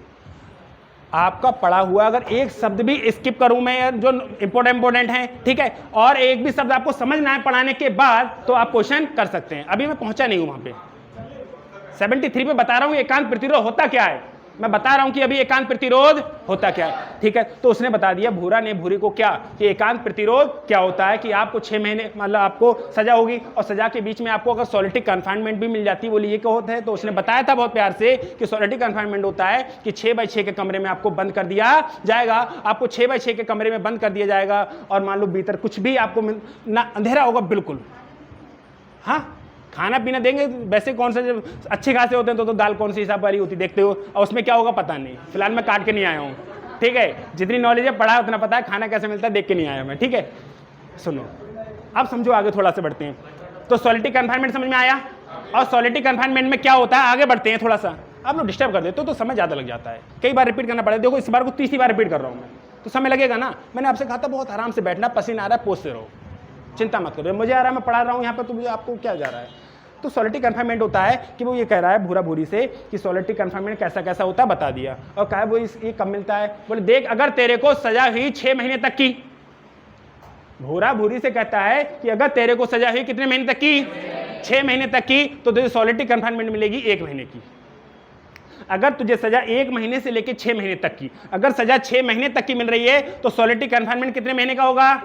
आपका पढ़ा हुआ अगर एक शब्द भी स्किप करूं मैं जो इंपॉर्टेंट है, ठीक है, और एक भी शब्द आपको समझ ना आए पढ़ाने के बाद, तो आप क्वेश्चन कर सकते हैं। अभी मैं पहुंचा नहीं हूं वहां पे। 73 पे बता रहा हूं एकांत प्रतिरोध होता क्या है, मैं बता रहा हूं कि अभी एकांत प्रतिरोध होता क्या है, ठीक है। तो उसने बता दिया, भूरा ने भूरी को, क्या कि एकांत प्रतिरोध क्या होता है कि आपको 6 महीने मतलब आपको सजा होगी, और सजा के बीच में आपको अगर सॉलिटिक कन्फाइनमेंट भी मिल जाती है, बोलिए ये क्या होता है। तो उसने बताया था बहुत प्यार से कि सॉलिटिक कन्फाइनमेंट होता है कि 6x6 के कमरे में आपको बंद कर दिया जाएगा, आपको 6x6 के कमरे में बंद कर दिया जाएगा, और मान लो भीतर कुछ भी आपको ना अंधेरा होगा बिल्कुल, हाँ, खाना पीना देंगे, वैसे कौन से अच्छे खासे होते हैं तो दाल कौन सी हिसाब वाली होती देखते हो, और उसमें क्या होगा पता नहीं, फिलहाल मैं काट के नहीं आया हूँ, ठीक है, जितनी नॉलेज है पढ़ा उतना पता है, खाना कैसे मिलता है देख के नहीं आया मैं, ठीक है। सुनो अब समझो, आगे थोड़ा सा बढ़ते हैं। तो सॉलिटिक कन्फाइनमेंट समझ में आया, और सॉलिटिक कन्फाइनमेंट में क्या होता है, आगे बढ़ते हैं थोड़ा सा। आप लोग डिस्टर्ब कर देते हो तो समय ज़्यादा लग जाता है, कई बार रिपीट करना पड़ेगा। देखो इस बार को तीसरी बार रिपीट कर रहा हूँ मैं, तो समय लगेगा ना। मैंने आपसे कहा था बहुत आराम से बैठना, पसीना आ रहा है पोस्टते रहो, चिंता मत करो, मुझे आ रहा है मैं पढ़ा रहा हूँ यहाँ पर, तो मुझे आपको क्या जा रहा है। तो सॉलिटिक कन्फाइनमेंट होता है कि वो ये कह रहा है भूरा भूरी से कि सॉलिटिक कन्फाइनमेंट कैसा कैसा होता है बता दिया, और कहा वो ये कब मिलता है, बोले देख अगर तेरे को सजा हुई 6 महीने तक की, भूरा भूरी से कहता है कि अगर तेरे को सजा हुई कितने महीने तक की, 6 महीने तक की, तो तुझे सॉलिटिक कन्फाइनमेंट मिलेगी 1 महीने की। अगर तुझे सजा 1 महीने से लेकर 6 महीने तक की, अगर सजा 6 महीने तक की मिल रही है तो सॉलिटिक कन्फाइनमेंट कितने महीने का होगा,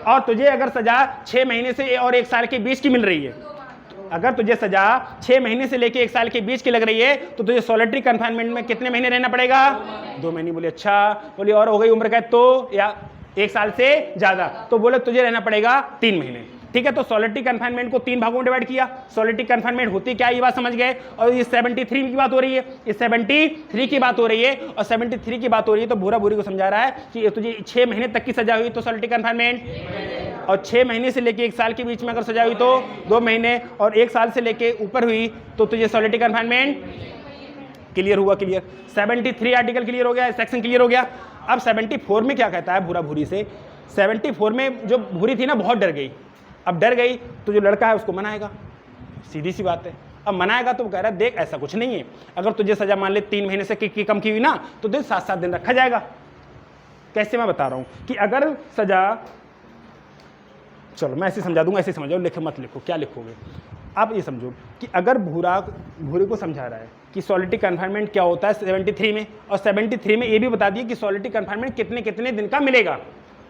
और तुझे अगर सजा 6 महीने से और 1 साल के बीच की मिल रही है, अगर तुझे सजा 6 महीने से लेकर 1 साल के बीच की लग रही है, तो तुझे सॉलिटरी कन्फाइनमेंट में कितने महीने रहना पड़ेगा, 2 महीने। बोले अच्छा, बोले और हो गई उम्र कैद तो, या 1 साल से ज्यादा, तो बोले तुझे रहना पड़ेगा 3 महीने, ठीक है। तो सॉलिटरी कन्फाइनमेंट को 3 भागों में डिवाइड किया। सॉलिटरी कन्फाइनमेंट होती क्या, ये बात समझ गए। और ये 73 की बात हो रही है, इस 73 की बात हो रही है, और 73 की बात हो रही है, तो भूरा भूरी को समझा रहा है कि तुझे 6 महीने तक की सजा हुई तो सॉलिटरी कन्फाइनमेंट, और 6 महीने से लेके 1 साल के बीच में अगर सजा हुई तो 2 महीने, और 1 साल से लेके ऊपर हुई तो तुझे सॉलिटरी कन्फाइनमेंट। क्लियर हुआ, क्लियर। 73 आर्टिकल क्लियर हो गया, सेक्शन क्लियर हो गया। अब 74 में क्या कहता है भूरा भूरी से, 74 में जो भूरी थी ना बहुत डर गई, अब डर गई तो जो लड़का है उसको मनाएगा, सीधी सी बात है। अब मनाएगा तो वो कह रहा है देख ऐसा कुछ नहीं है, अगर तुझे सजा मान ले 3 महीने से की कम की हुई ना, तो तुझे 7-7 दिन रखा जाएगा। कैसे, मैं बता रहा हूं कि अगर सजा, चलो मैं ऐसे समझा दूंगा, ऐसे समझाओ, लिखो मत लिखो, क्या लिखोगे आप ये समझो कि अगर भूरे को समझा रहा है कि सॉलिटिक कन्फाइनमेंट क्या होता है 73 में, और 73 में ये भी बता दिए कि सॉलिटिक कन्फाइनमेंट कितने कितने दिन का मिलेगा,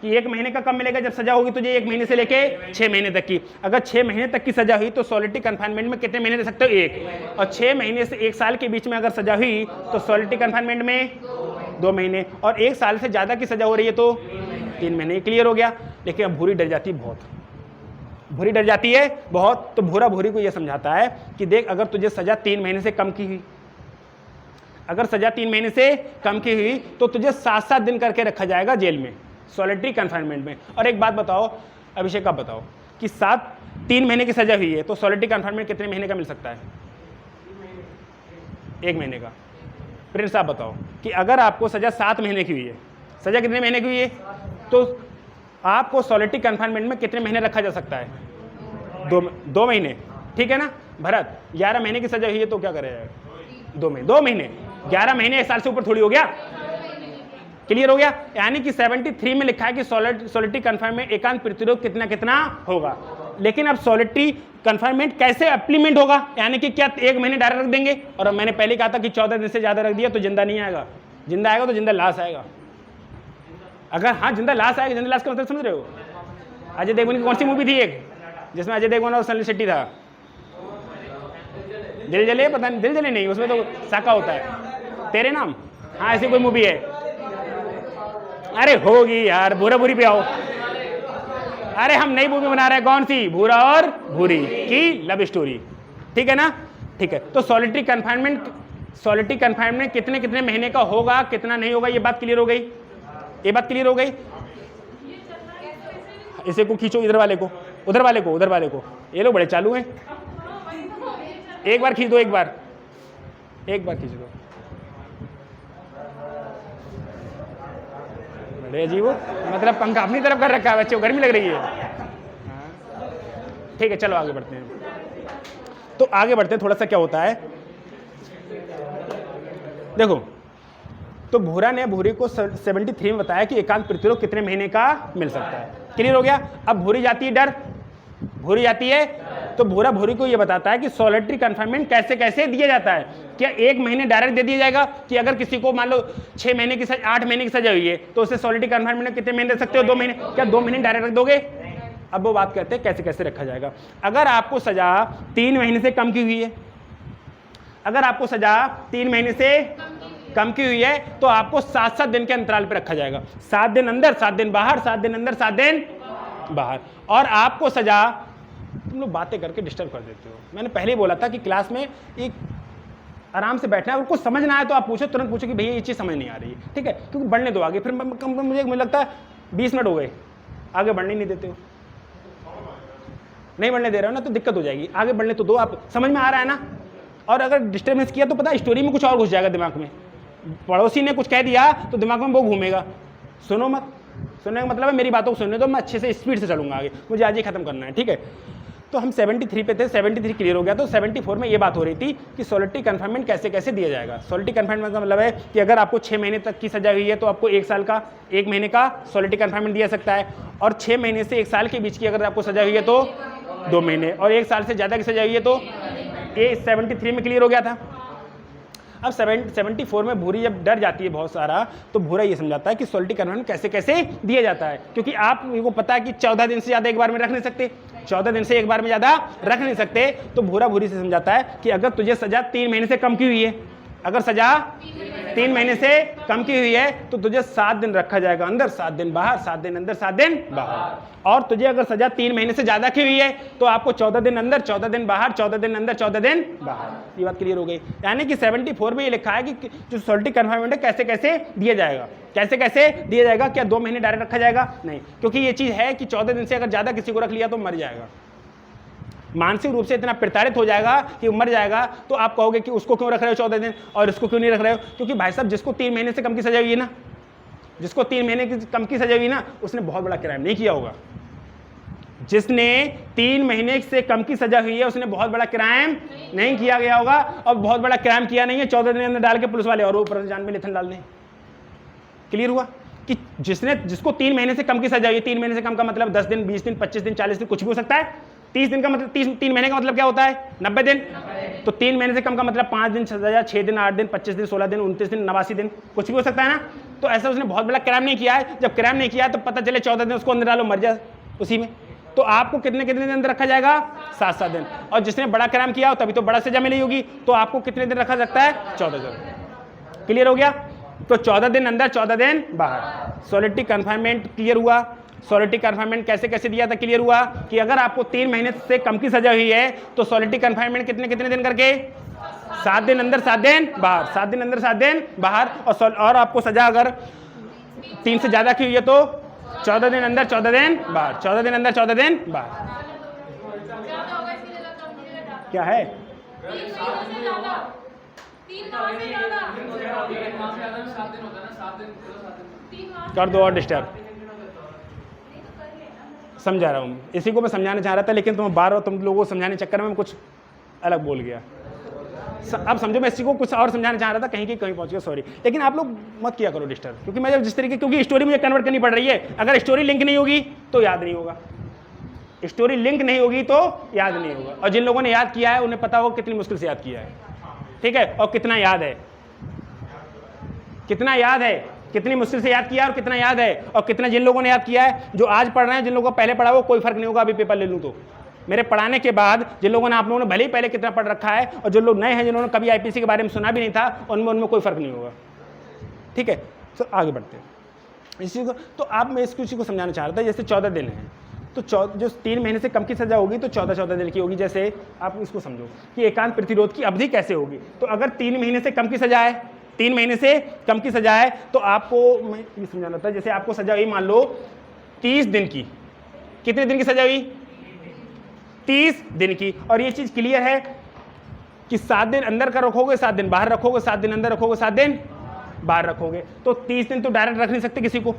कि 1 महीने का कब मिलेगा, जब सजा होगी तुझे 1 महीने से लेके 6 महीने तक की। अगर 6 महीने तक की सजा हुई तो सॉलिटिक कन्फाइनमेंट में कितने महीने रह सकते हो, 1, और 6 महीने से 1 साल के बीच में अगर सजा हुई तो सॉलिटिक कन्फाइनमेंट में 2 महीने, और 1 साल से ज़्यादा की सजा हो रही है तो 3 महीने। क्लियर हो गया। लेकिन अब भूरी डर जाती है बहुत, भूरी डर जाती है बहुत, तो भूरा भूरी को यह समझाता है कि देख अगर तुझे सजा 3 महीने से कम की हुई, अगर सजा 3 महीने से कम की हुई तो तुझे 7-7 दिन करके रखा जाएगा जेल में, सॉलिटरी कन्फाइनमेंट में। और एक बात बताओ अभिषेक, आप बताओ कि 3 महीने की सजा हुई है तो सॉलिटरी कन्फाइनमेंट कितने महीने का मिल सकता है, 1 महीने का। प्रिंस आप बताओ कि अगर आपको सजा 7 महीने की हुई है, सजा कितने महीने की हुई है, तो आपको सॉलिटरी कन्फाइनमेंट में कितने महीने रखा जा सकता है, 2 महीने, ठीक है ना। भरत 11 महीने की सजा हुई है तो क्या करेगा, 2 महीने, 11 महीने 1 साल से ऊपर थोड़ी हो गया। क्लियर हो गया। यानी कि 73 में लिखा है कि सॉलिटरी कन्फाइनमेंट एकांत प्रतिरोध कितना कितना होगा, लेकिन अब सॉलिटरी कन्फाइनमेंट कैसे अप्लीमेंट होगा, यानी कि क्या 1 महीने डायरेक्ट रख देंगे, और अब मैंने पहले कहा था कि 14 दिन से ज्यादा रख दिया तो जिंदा नहीं आएगा, जिंदा आएगा तो जिंदा लाश आएगा। अगर हाँ जिंदा लाश आएगा, जिंदा लाश का मतलब समझ रहे हो। अजय देवगन की कौन सी मूवी थी एक जिसमें अजय देवगन और सनी शेट्टी था, दिल जले, पता नहीं दिल जले नहीं, उसमें तो साका होता है, तेरे नाम, हाँ ऐसी कोई मूवी है। अरे होगी यार, भूरा भूरी पे आओ। अरे हम नई मूवी बना रहे हैं, कौन सी, भूरा और भूरी की लव स्टोरी, ठीक है ना। ठीक है, तो सॉलिटरी कन्फाइनमेंट कितने कितने महीने का होगा, कितना नहीं होगा, ये बात क्लियर हो गई, ये बात क्लियर हो गई। इसे को खींचो, इधर वाले को, उधर वाले को, उधर वाले को, ये लोग बड़े चालू हैं। एक बार खींच दो, एक बार खींच दो, बड़े अजीब हो, मतलब पंखा अपनी तरफ कर रखा है, बच्चे को गर्मी लग रही है। ठीक है चलो आगे बढ़ते हैं। तो आगे बढ़ते हैं, थोड़ा सा क्या होता है देखो। तो भूरा ने भूरी को 73 में बताया कि एकांत प्रतिरोध कितने महीने का मिल सकता है। क्लियर हो गया। अब भूरी जाती है डर, भूरी जाती है, तो भूरा भूरी को यह बताता है कि सॉलिटरी कन्फाइनमेंट कैसे कैसे दिया जाता है। क्या 1 महीने डायरेक्ट दे दिया जाएगा कि अगर किसी को मान लो 6 महीने की सजा, 8 महीने की सजा हुई है तो उसे सॉलिटरी कन्फाइनमेंट कितने महीने दे सकते हो? 2 महीने। क्या 2 महीने डायरेक्ट रख दोगे? अब वो बात करते हैं कैसे कैसे रखा जाएगा। अगर आपको सजा 3 महीने से कम की हुई है, अगर आपको सजा 3 महीने से कम की हुई है तो आपको 7-7 दिन के अंतराल पे रखा जाएगा। 7 दिन अंदर, 7 दिन बाहर, 7 दिन अंदर, 7 दिन बाहर। और आपको सजा, तुम लोग बातें करके डिस्टर्ब कर देते हो। मैंने पहले ही बोला था कि क्लास में एक आराम से बैठना है, और कुछ समझ ना आए तो आप पूछो, तुरंत पूछो कि भैया ये चीज़ समझ नहीं आ रही है, ठीक है, क्योंकि बढ़ने दो आगे। फिर मुझे लगता है 20 मिनट हो गए, आगे बढ़ने नहीं देते हो, नहीं बढ़ने दे रहे हो ना, तो दिक्कत हो जाएगी। आगे बढ़ने तो दो, आप समझ में आ रहा है ना। और अगर डिस्टर्बेंस किया तो पता स्टोरी में कुछ और घुस जाएगा दिमाग में। पड़ोसी ने कुछ कह दिया तो दिमाग में वो घूमेगा। सुनो मत, सुनने का मतलब है मेरी बातों को सुनने दो, मैं अच्छे से स्पीड से चलूंगा आगे, मुझे आज ही खत्म करना है, ठीक है। तो हम 73 पे थे, 73 क्लियर हो गया। तो 74 में ये बात हो रही थी कि सॉलिटरी कन्फाइनमेंट कैसे कैसे दिया जाएगा। सॉलिटरी कन्फाइनमेंट का मतलब है कि अगर आपको 6 महीने तक की सजा हुई है तो आपको 1 साल का, 1 महीने का सॉलिटरी कन्फाइनमेंट दिया सकता है, और 6 महीने से 1 साल के बीच की अगर आपको सजा हुई है तो 2 महीने, और 1 साल से ज़्यादा की सजा हुई है तो ये 73 में क्लियर हो गया था। अब 74 में भूरी जब डर जाती है बहुत सारा, तो भूरा ये समझाता है कि सॉलिटरी कन्फाइनमेंट कैसे कैसे दिया जाता है, क्योंकि आपको पता है कि 14 दिन से ज़्यादा एक बार में रख नहीं सकते, 14 दिन से एक बार में ज़्यादा रख नहीं सकते। तो भूरा भूरी से समझाता है कि अगर तुझे सजा 3 महीने से कम की हुई है, अगर सजा 3 महीने से कम की हुई है तो तुझे 7 दिन रखा जाएगा अंदर, 7 दिन बाहर, 7 दिन अंदर, 7 दिन बाहर। और तुझे अगर सजा 3 महीने से ज्यादा की हुई है तो आपको 14 दिन अंदर, 14 दिन बाहर, 14 दिन अंदर, 14 दिन बाहर। ये बात क्लियर हो गई। यानी कि 74 में ये लिखा है कि जो सॉलिटरी कन्फाइनमेंट है कैसे कैसे दिया जाएगा, कैसे कैसे दिया जाएगा। क्या 2 महीने डायरेक्ट रखा जाएगा? नहीं, क्योंकि ये चीज है कि 14 दिन से अगर ज्यादा किसी को रख लिया तो मर जाएगा, मानसिक रूप से इतना प्रताड़ित हो जाएगा कि मर जाएगा। तो आप कहोगे कि उसको क्यों रख रहे हो 14 दिन और इसको क्यों नहीं रख रहे हो? क्योंकि भाई साहब जिसको 3 महीने से कम की सजा हुई है ना, जिसको 3 महीने की कम की सजा हुई ना, उसने बहुत बड़ा क्राइम नहीं किया होगा। जिसने 3 महीने से कम की सजा हुई है उसने बहुत बड़ा क्राइम नहीं किया गया होगा, और बहुत बड़ा क्राइम किया नहीं है 14 दिन अंदर डाल के पुलिस वाले और ऊपर जान में लेथन डाल दें। क्लियर हुआ कि जिसको 3 महीने से कम की सजा हुई है, 3 महीने से कम का मतलब 10 दिन, 20 दिन, 25 दिन, 40 दिन, कुछ भी हो सकता है। 30 दिन का मतलब 3 महीने का मतलब क्या होता है? 90 दिन। तो 3 महीने से कम का मतलब 5 दिन सजा, 6 दिन, 8 दिन, 25 दिन, 16 दिन, 29 दिन, 89 दिन, कुछ भी हो सकता है ना। तो ऐसा उसने बहुत बड़ा क्राइम नहीं किया है। जब क्राइम नहीं किया है तो पता चले 14 दिन उसको अंदर डालो, मर जाए उसी में, तो आपको कितने कितने दिन अंदर रखा जाएगा? 7-7 दिन। और जिसने बड़ा क्राइम किया हो तभी तो बड़ा सजा मिली होगी, तो आपको कितने दिन रखा सकता है? 14 दिन। क्लियर हो गया। तो 14 दिन अंदर, 14 दिन बाहर। सॉलिटरी कन्फाइनमेंट क्लियर हुआ। सॉलिटरी कन्फाइनमेंट कैसे कैसे दिया था? क्लियर हुआ कि अगर आपको 3 महीने से कम की सजा हुई है तो सॉलिटरी कन्फाइनमेंट कितने कितने दिन करके? 7 दिन अंदर, 7 दिन बाहर, 7 दिन अंदर, 7 दिन बाहर। और आपको सजा अगर 3 से ज्यादा की हुई है तो 14 दिन अंदर, 14 दिन बाहर, 14 दिन अंदर, 14 दिन बाहर। क्या है? कर दो और डिस्टर्ब, समझा रहा हूँ, इसी को मैं समझाना चाह रहा था, लेकिन तुम बार बार तुम लोगों को समझाने चक्कर में कुछ अलग बोल गया। अब समझो मैं इसी को कुछ और समझाना चाह रहा था, कहीं पहुंच गया, सॉरी। लेकिन आप लोग मत किया करो डिस्टर्ब, क्योंकि मैं जब जिस तरीके, क्योंकि स्टोरी मुझे कन्वर्ट करनी पड़ रही है। अगर स्टोरी लिंक नहीं होगी तो याद नहीं होगा, स्टोरी लिंक नहीं होगी तो याद नहीं होगा। और जिन लोगों ने याद किया है उन्हें पता होगा कितनी मुश्किल से याद किया है, ठीक है, और कितना याद है, कितना याद है, कितनी मुश्किल से याद किया और कितना याद है। और कितना जिन लोगों ने याद किया है, जो आज पढ़ रहे हैं, जिन लोगों को पहले पढ़ा वो कोई फर्क नहीं होगा। अभी पेपर ले लूँ तो मेरे पढ़ाने के बाद जिन लोगों ने, आप लोगों ने भले ही पहले कितना पढ़ रखा है, और जो लोग नए हैं जिन्होंने कभी आईपीसी के बारे में सुना भी नहीं था, उनमें कोई फर्क नहीं होगा, ठीक है। तो आगे बढ़ते हैं इसी को। तो आप, मैं इस चीज़ को समझाना चाह रहा था, जैसे 14 दिन है तो जो 3 महीने से कम की सजा होगी तो 14-14 दिन की होगी। जैसे आप इसको समझो कि एकांत प्रतिरोध की अवधि कैसे होगी। तो अगर 3 महीने से कम की सजा है, 3 महीने से कम की सजा है, तो आपको मैं ये समझाना था, जैसे आपको सजा हुई मान लो 30 दिन की, कितने दिन की सजा हुई? 30 दिन की। और ये चीज क्लियर है कि 7 दिन अंदर का रखोगे, 7 दिन बाहर रखोगे, 7 दिन अंदर रखोगे, 7 दिन बाहर रखोगे। तो 30 दिन तो डायरेक्ट रख नहीं सकते किसी को,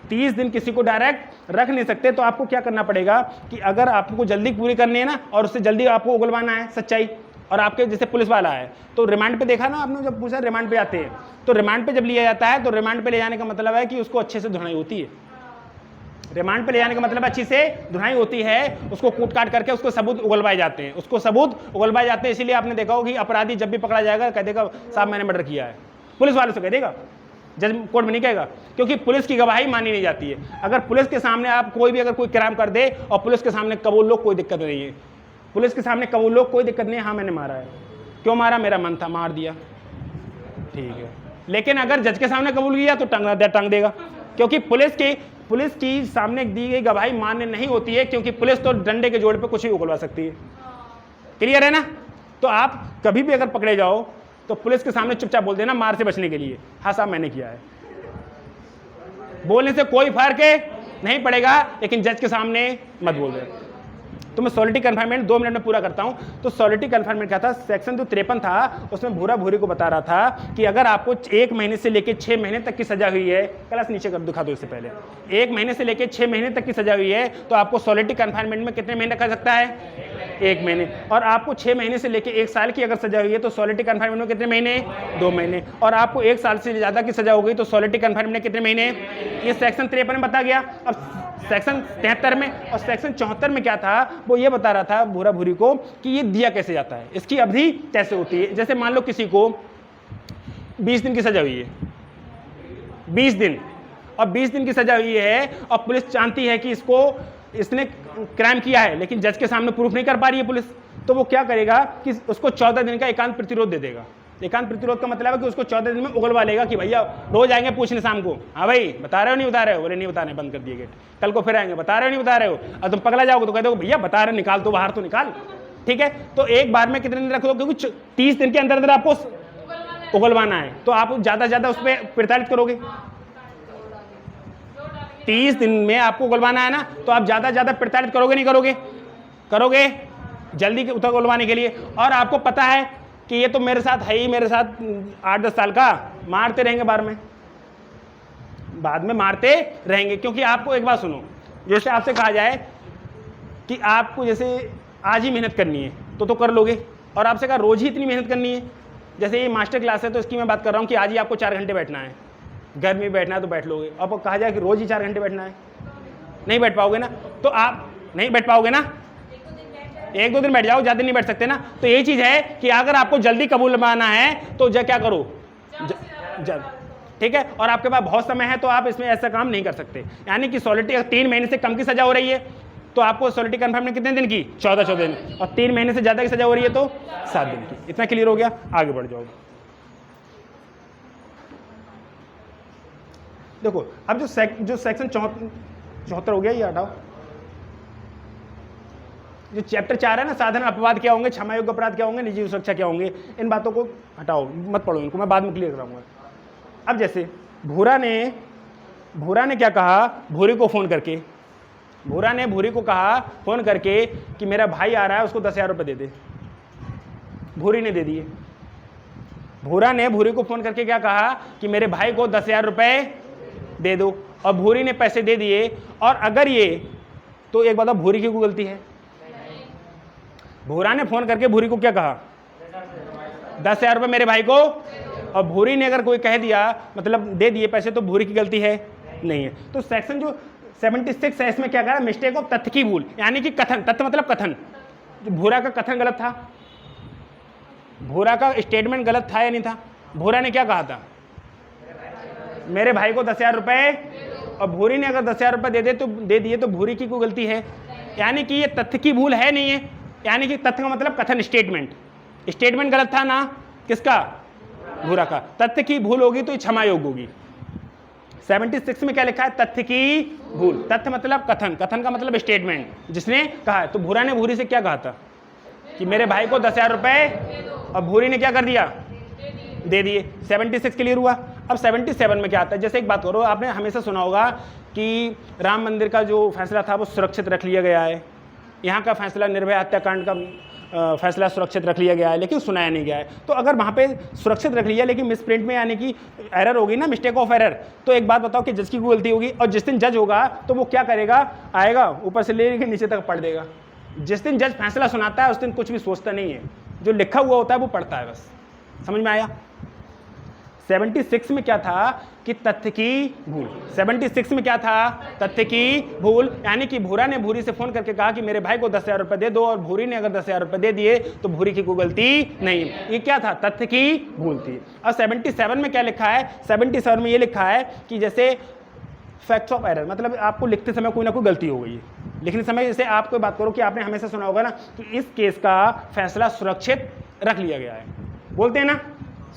30 दिन किसी को डायरेक्ट रख नहीं सकते। तो आपको क्या करना पड़ेगा कि अगर आपको जल्दी पूरी करनी है ना और उससे जल्दी आपको उगलवाना है सच्चाई, और आपके जैसे पुलिस वाला है तो रिमांड पे देखा ना आपने, जब पूछा रिमांड पे आते हैं, तो रिमांड पे जब लिया जाता है तो रिमांड पे ले जाने का मतलब है कि उसको अच्छे से धुनाई होती है। रिमांड पे ले जाने का मतलब अच्छी से धुनाई होती है, उसको कूट काट करके उसको सबूत उगलवाए जाते हैं, उसको सबूत उगलवाए जाते हैं। इसीलिए आपने देखा होगा कि अपराधी जब भी पकड़ा जाएगा कह देगा साहब मैंने मर्डर किया है, पुलिस वाले से कह देगा, जज कोर्ट में नहीं कहेगा, क्योंकि पुलिस की गवाही मानी नहीं जाती है। अगर पुलिस के सामने आप कोई भी अगर कोई क्राइम कर दे और पुलिस के सामने कबूल लो, कोई दिक्कत नहीं है, पुलिस के सामने कबूल लो, कोई दिक्कत नहीं है, हाँ मैंने मारा है, क्यों मारा, मेरा मन था, मार दिया, ठीक है। लेकिन अगर जज के सामने कबूल किया तो टंग देगा, क्योंकि पुलिस की सामने दी गई गवाही मान्य नहीं होती है, क्योंकि पुलिस तो डंडे के जोड़ पे कुछ भी उगलवा सकती है। क्लियर है ना? तो आप कभी भी अगर पकड़े जाओ तो पुलिस के सामने चुपचाप बोल देना मार से बचने के लिए, हाँ साहब मैंने किया है। बोलने से कोई फर्क नहीं पड़ेगा, लेकिन जज के सामने मत बोल देना। तो मैं सॉलिटी कन्फाइनमेंट 2 मिनट में पूरा करता हूं। तो सॉलिटी कन्फाइनमेंट क्या था, सेक्शन जो 53 था उसमें भूरा भूरी को बता रहा था कि अगर आपको 1 महीने से लेकर 6 महीने तक की सजा हुई है, क्लास नीचे कर दिखा दो इससे पहले, 1 महीने से लेकर 6 महीने तक की सजा हुई है तो आपको सॉलिटी कन्फाइनमेंट में कितने महीने कर सकता है, 1 महीने। और आपको 6 महीने से लेकर 1 साल की अगर सजा हुई है तो सॉलिटी कन्फाइनमेंट में कितने महीने, 2 महीने। और आपको 1 साल से ज़्यादा की सजा हो गई तो सॉलिटी कन्फाइनमेंट में कितने महीने, ये सेक्शन 53 में बता गया। अब सेक्शन 73 में और सेक्शन 74 में क्या था, वो ये बता रहा था भूरा भूरी को कि ये दिया कैसे जाता है, इसकी अवधि कैसे होती है। जैसे मान लो किसी को 20 दिन की सजा हुई है, 20 दिन, और 20 दिन की सजा हुई है और पुलिस जानती है कि इसने क्राइम किया है, लेकिन जज के सामने प्रूफ नहीं कर पा रही है पुलिस, तो वो क्या करेगा कि उसको 14 दिन का एकांत प्रतिरोध दे देगा। एकांत प्रतिरोध का मतलब है कि उसको 14 दिन में उगलवा लेगा कि भैया रोज आएंगे पूछने शाम को, हाँ भाई बता रहे हो नहीं बता रहे हो, बोले नहीं बता रहे, बंद कर दिए गेट, कल को फिर आएंगे, बता रहे हो नहीं बता रहे हो, और तुम पकड़ा जाओगे तो कह दो भैया बता रहे, निकाल तो बाहर तो निकाल, ठीक है। तो एक बार में कितने दिन रख दो, क्योंकि 30 दिन के अंदर अंदर आपको उगलवाना है, तो आप ज्यादा ज्यादा उस पर प्रताड़ित करोगे। 30 दिन में आपको उगलवाना है ना, तो आप ज्यादा प्रताड़ित करोगे नहीं करोगे जल्दी उगलवाने के लिए। और आपको पता है कि ये तो मेरे साथ है ही, मेरे साथ 8-10 साल का, मारते रहेंगे बाद में मारते रहेंगे। क्योंकि आपको एक बात सुनो, जैसे आपसे कहा जाए कि आपको जैसे आज ही मेहनत करनी है तो कर लोगे, और आपसे कहा रोज ही इतनी मेहनत करनी है, जैसे ये मास्टर क्लास है तो इसकी मैं बात कर रहा हूँ कि आज ही आपको 4 घंटे बैठना है, घर में बैठना है तो बैठ लोगे। आपको कहा जाए कि रोज ही 4 घंटे बैठना है, नहीं बैठ पाओगे ना, तो आप नहीं बैठ पाओगे ना, 1-2 दिन बैठ जाओ, ज़्यादा नहीं बैठ सकते ना। तो यही चीज़ है कि अगर आपको जल्दी कबूल माना है तो क्या करो, ठीक है। और आपके पास बहुत समय है तो आप इसमें ऐसा काम नहीं कर सकते। यानी कि सॉलिटी 3 महीने से कम की सजा हो रही है तो आपको सॉलिटी कन्फर्म में कितने दिन की, 14 दिन, और 3 महीने से ज़्यादा की सजा हो रही है तो 7 दिन की। इतना क्लियर हो गया, आगे बढ़ जाओगे। देखो अब जो सेक्शन 74 हो गया, ये हटाओ। जो चैप्टर 4 है ना, साधारण अपवाद क्या होंगे, क्षमा योग्य अपराध क्या होंगे, निजी सुरक्षा क्या होंगे, इन बातों को हटाओ, मत पढ़ो इनको, मैं बाद में क्लियर कराऊंगा। अब जैसे भूरा ने क्या कहा, भूरी को फोन करके, भूरा ने भूरी को कहा फोन करके कि मेरा भाई आ रहा है, उसको 10,000 रुपये दे दे। भूरी ने दे दिए। भूरा ने भूरी को फोन करके क्या कहा कि मेरे भाई को 10,000 रुपये दे दो, और भूरी ने पैसे दे दिए। और अगर ये, तो एक बताओ भूरी की कोई गलती है? भूरा ने फोन करके भूरी को क्या कहा, 10,000 रुपये मेरे भाई को, और भूरी ने अगर कोई कह दिया मतलब दे दिए पैसे, तो भूरी की गलती है नहीं है। तो सेक्शन जो 76 है इसमें क्या कहा, मिस्टेक ऑफ तथ्य की भूल, यानी कि कथन, तथ्य मतलब कथन, भूरा का कथन गलत था, भूरा का स्टेटमेंट गलत था या नहीं था। भूरा ने क्या कहा था, मेरे भाई को 10,000 रुपये, और भूरी ने अगर 10,000 रुपये दे दिए तो भूरी की कोई गलती है, यानी कि ये तथ्य की भूल है नहीं है। यानी कि तथ्य का मतलब कथन, स्टेटमेंट गलत था ना, किसका, भूरा का। तथ्य की भूल होगी तो ये क्षमा योग्य होगी। 76 में क्या लिखा है, तथ्य की भूल, तथ्य मतलब कथन, कथन का मतलब स्टेटमेंट, जिसने कहा है। तो भूरा ने भूरी से क्या कहा था कि मेरे भाई को 10,000 रुपये, और भूरी ने क्या कर दिया, दे दिए। 76 क्लियर हुआ। अब 77 में क्या आता है, जैसे एक बात करो, आपने हमेशा सुना होगा कि राम मंदिर का जो फैसला था वो सुरक्षित रख लिया गया है। यहाँ का फैसला निर्भया हत्याकांड का फैसला सुरक्षित रख लिया गया है, लेकिन सुनाया नहीं गया है। तो अगर वहाँ पे सुरक्षित रख लिया लेकिन मिस प्रिंट में यानी कि एरर होगी ना, मिस्टेक ऑफ एरर, तो एक बात बताओ कि जज की कोई गलती होगी, और जिस दिन जज होगा तो वो क्या करेगा, आएगा ऊपर से लेके नीचे तक पढ़ देगा। जिस दिन जज फैसला सुनाता है उस दिन कुछ भी सोचता नहीं है, जो लिखा हुआ होता है वो पढ़ता है बस। समझ में आया? 76 में क्या था कि तथ्य की भूल। 76 में क्या था? तथ्य की भूल, यानी कि भूरा ने भूरी से फोन करके कहा कि मेरे भाई को 10,000 रुपये दे दो, और भूरी ने अगर 10,000 रुपये दे दिए तो भूरी की कोई गलती नहीं। ये क्या था? तथ्य की भूल थी। और 77 में क्या लिखा है? 77 में ये लिखा है कि जैसे फैक्ट्स ऑफ एरर, मतलब आपको लिखते समय कोई ना कोई गलती हो गई है, लिखने समय जैसे आप कोई बात करो कि आपने हमेशा सुना होगा ना कि इस केस का फैसला सुरक्षित रख लिया गया है, बोलते हैं ना,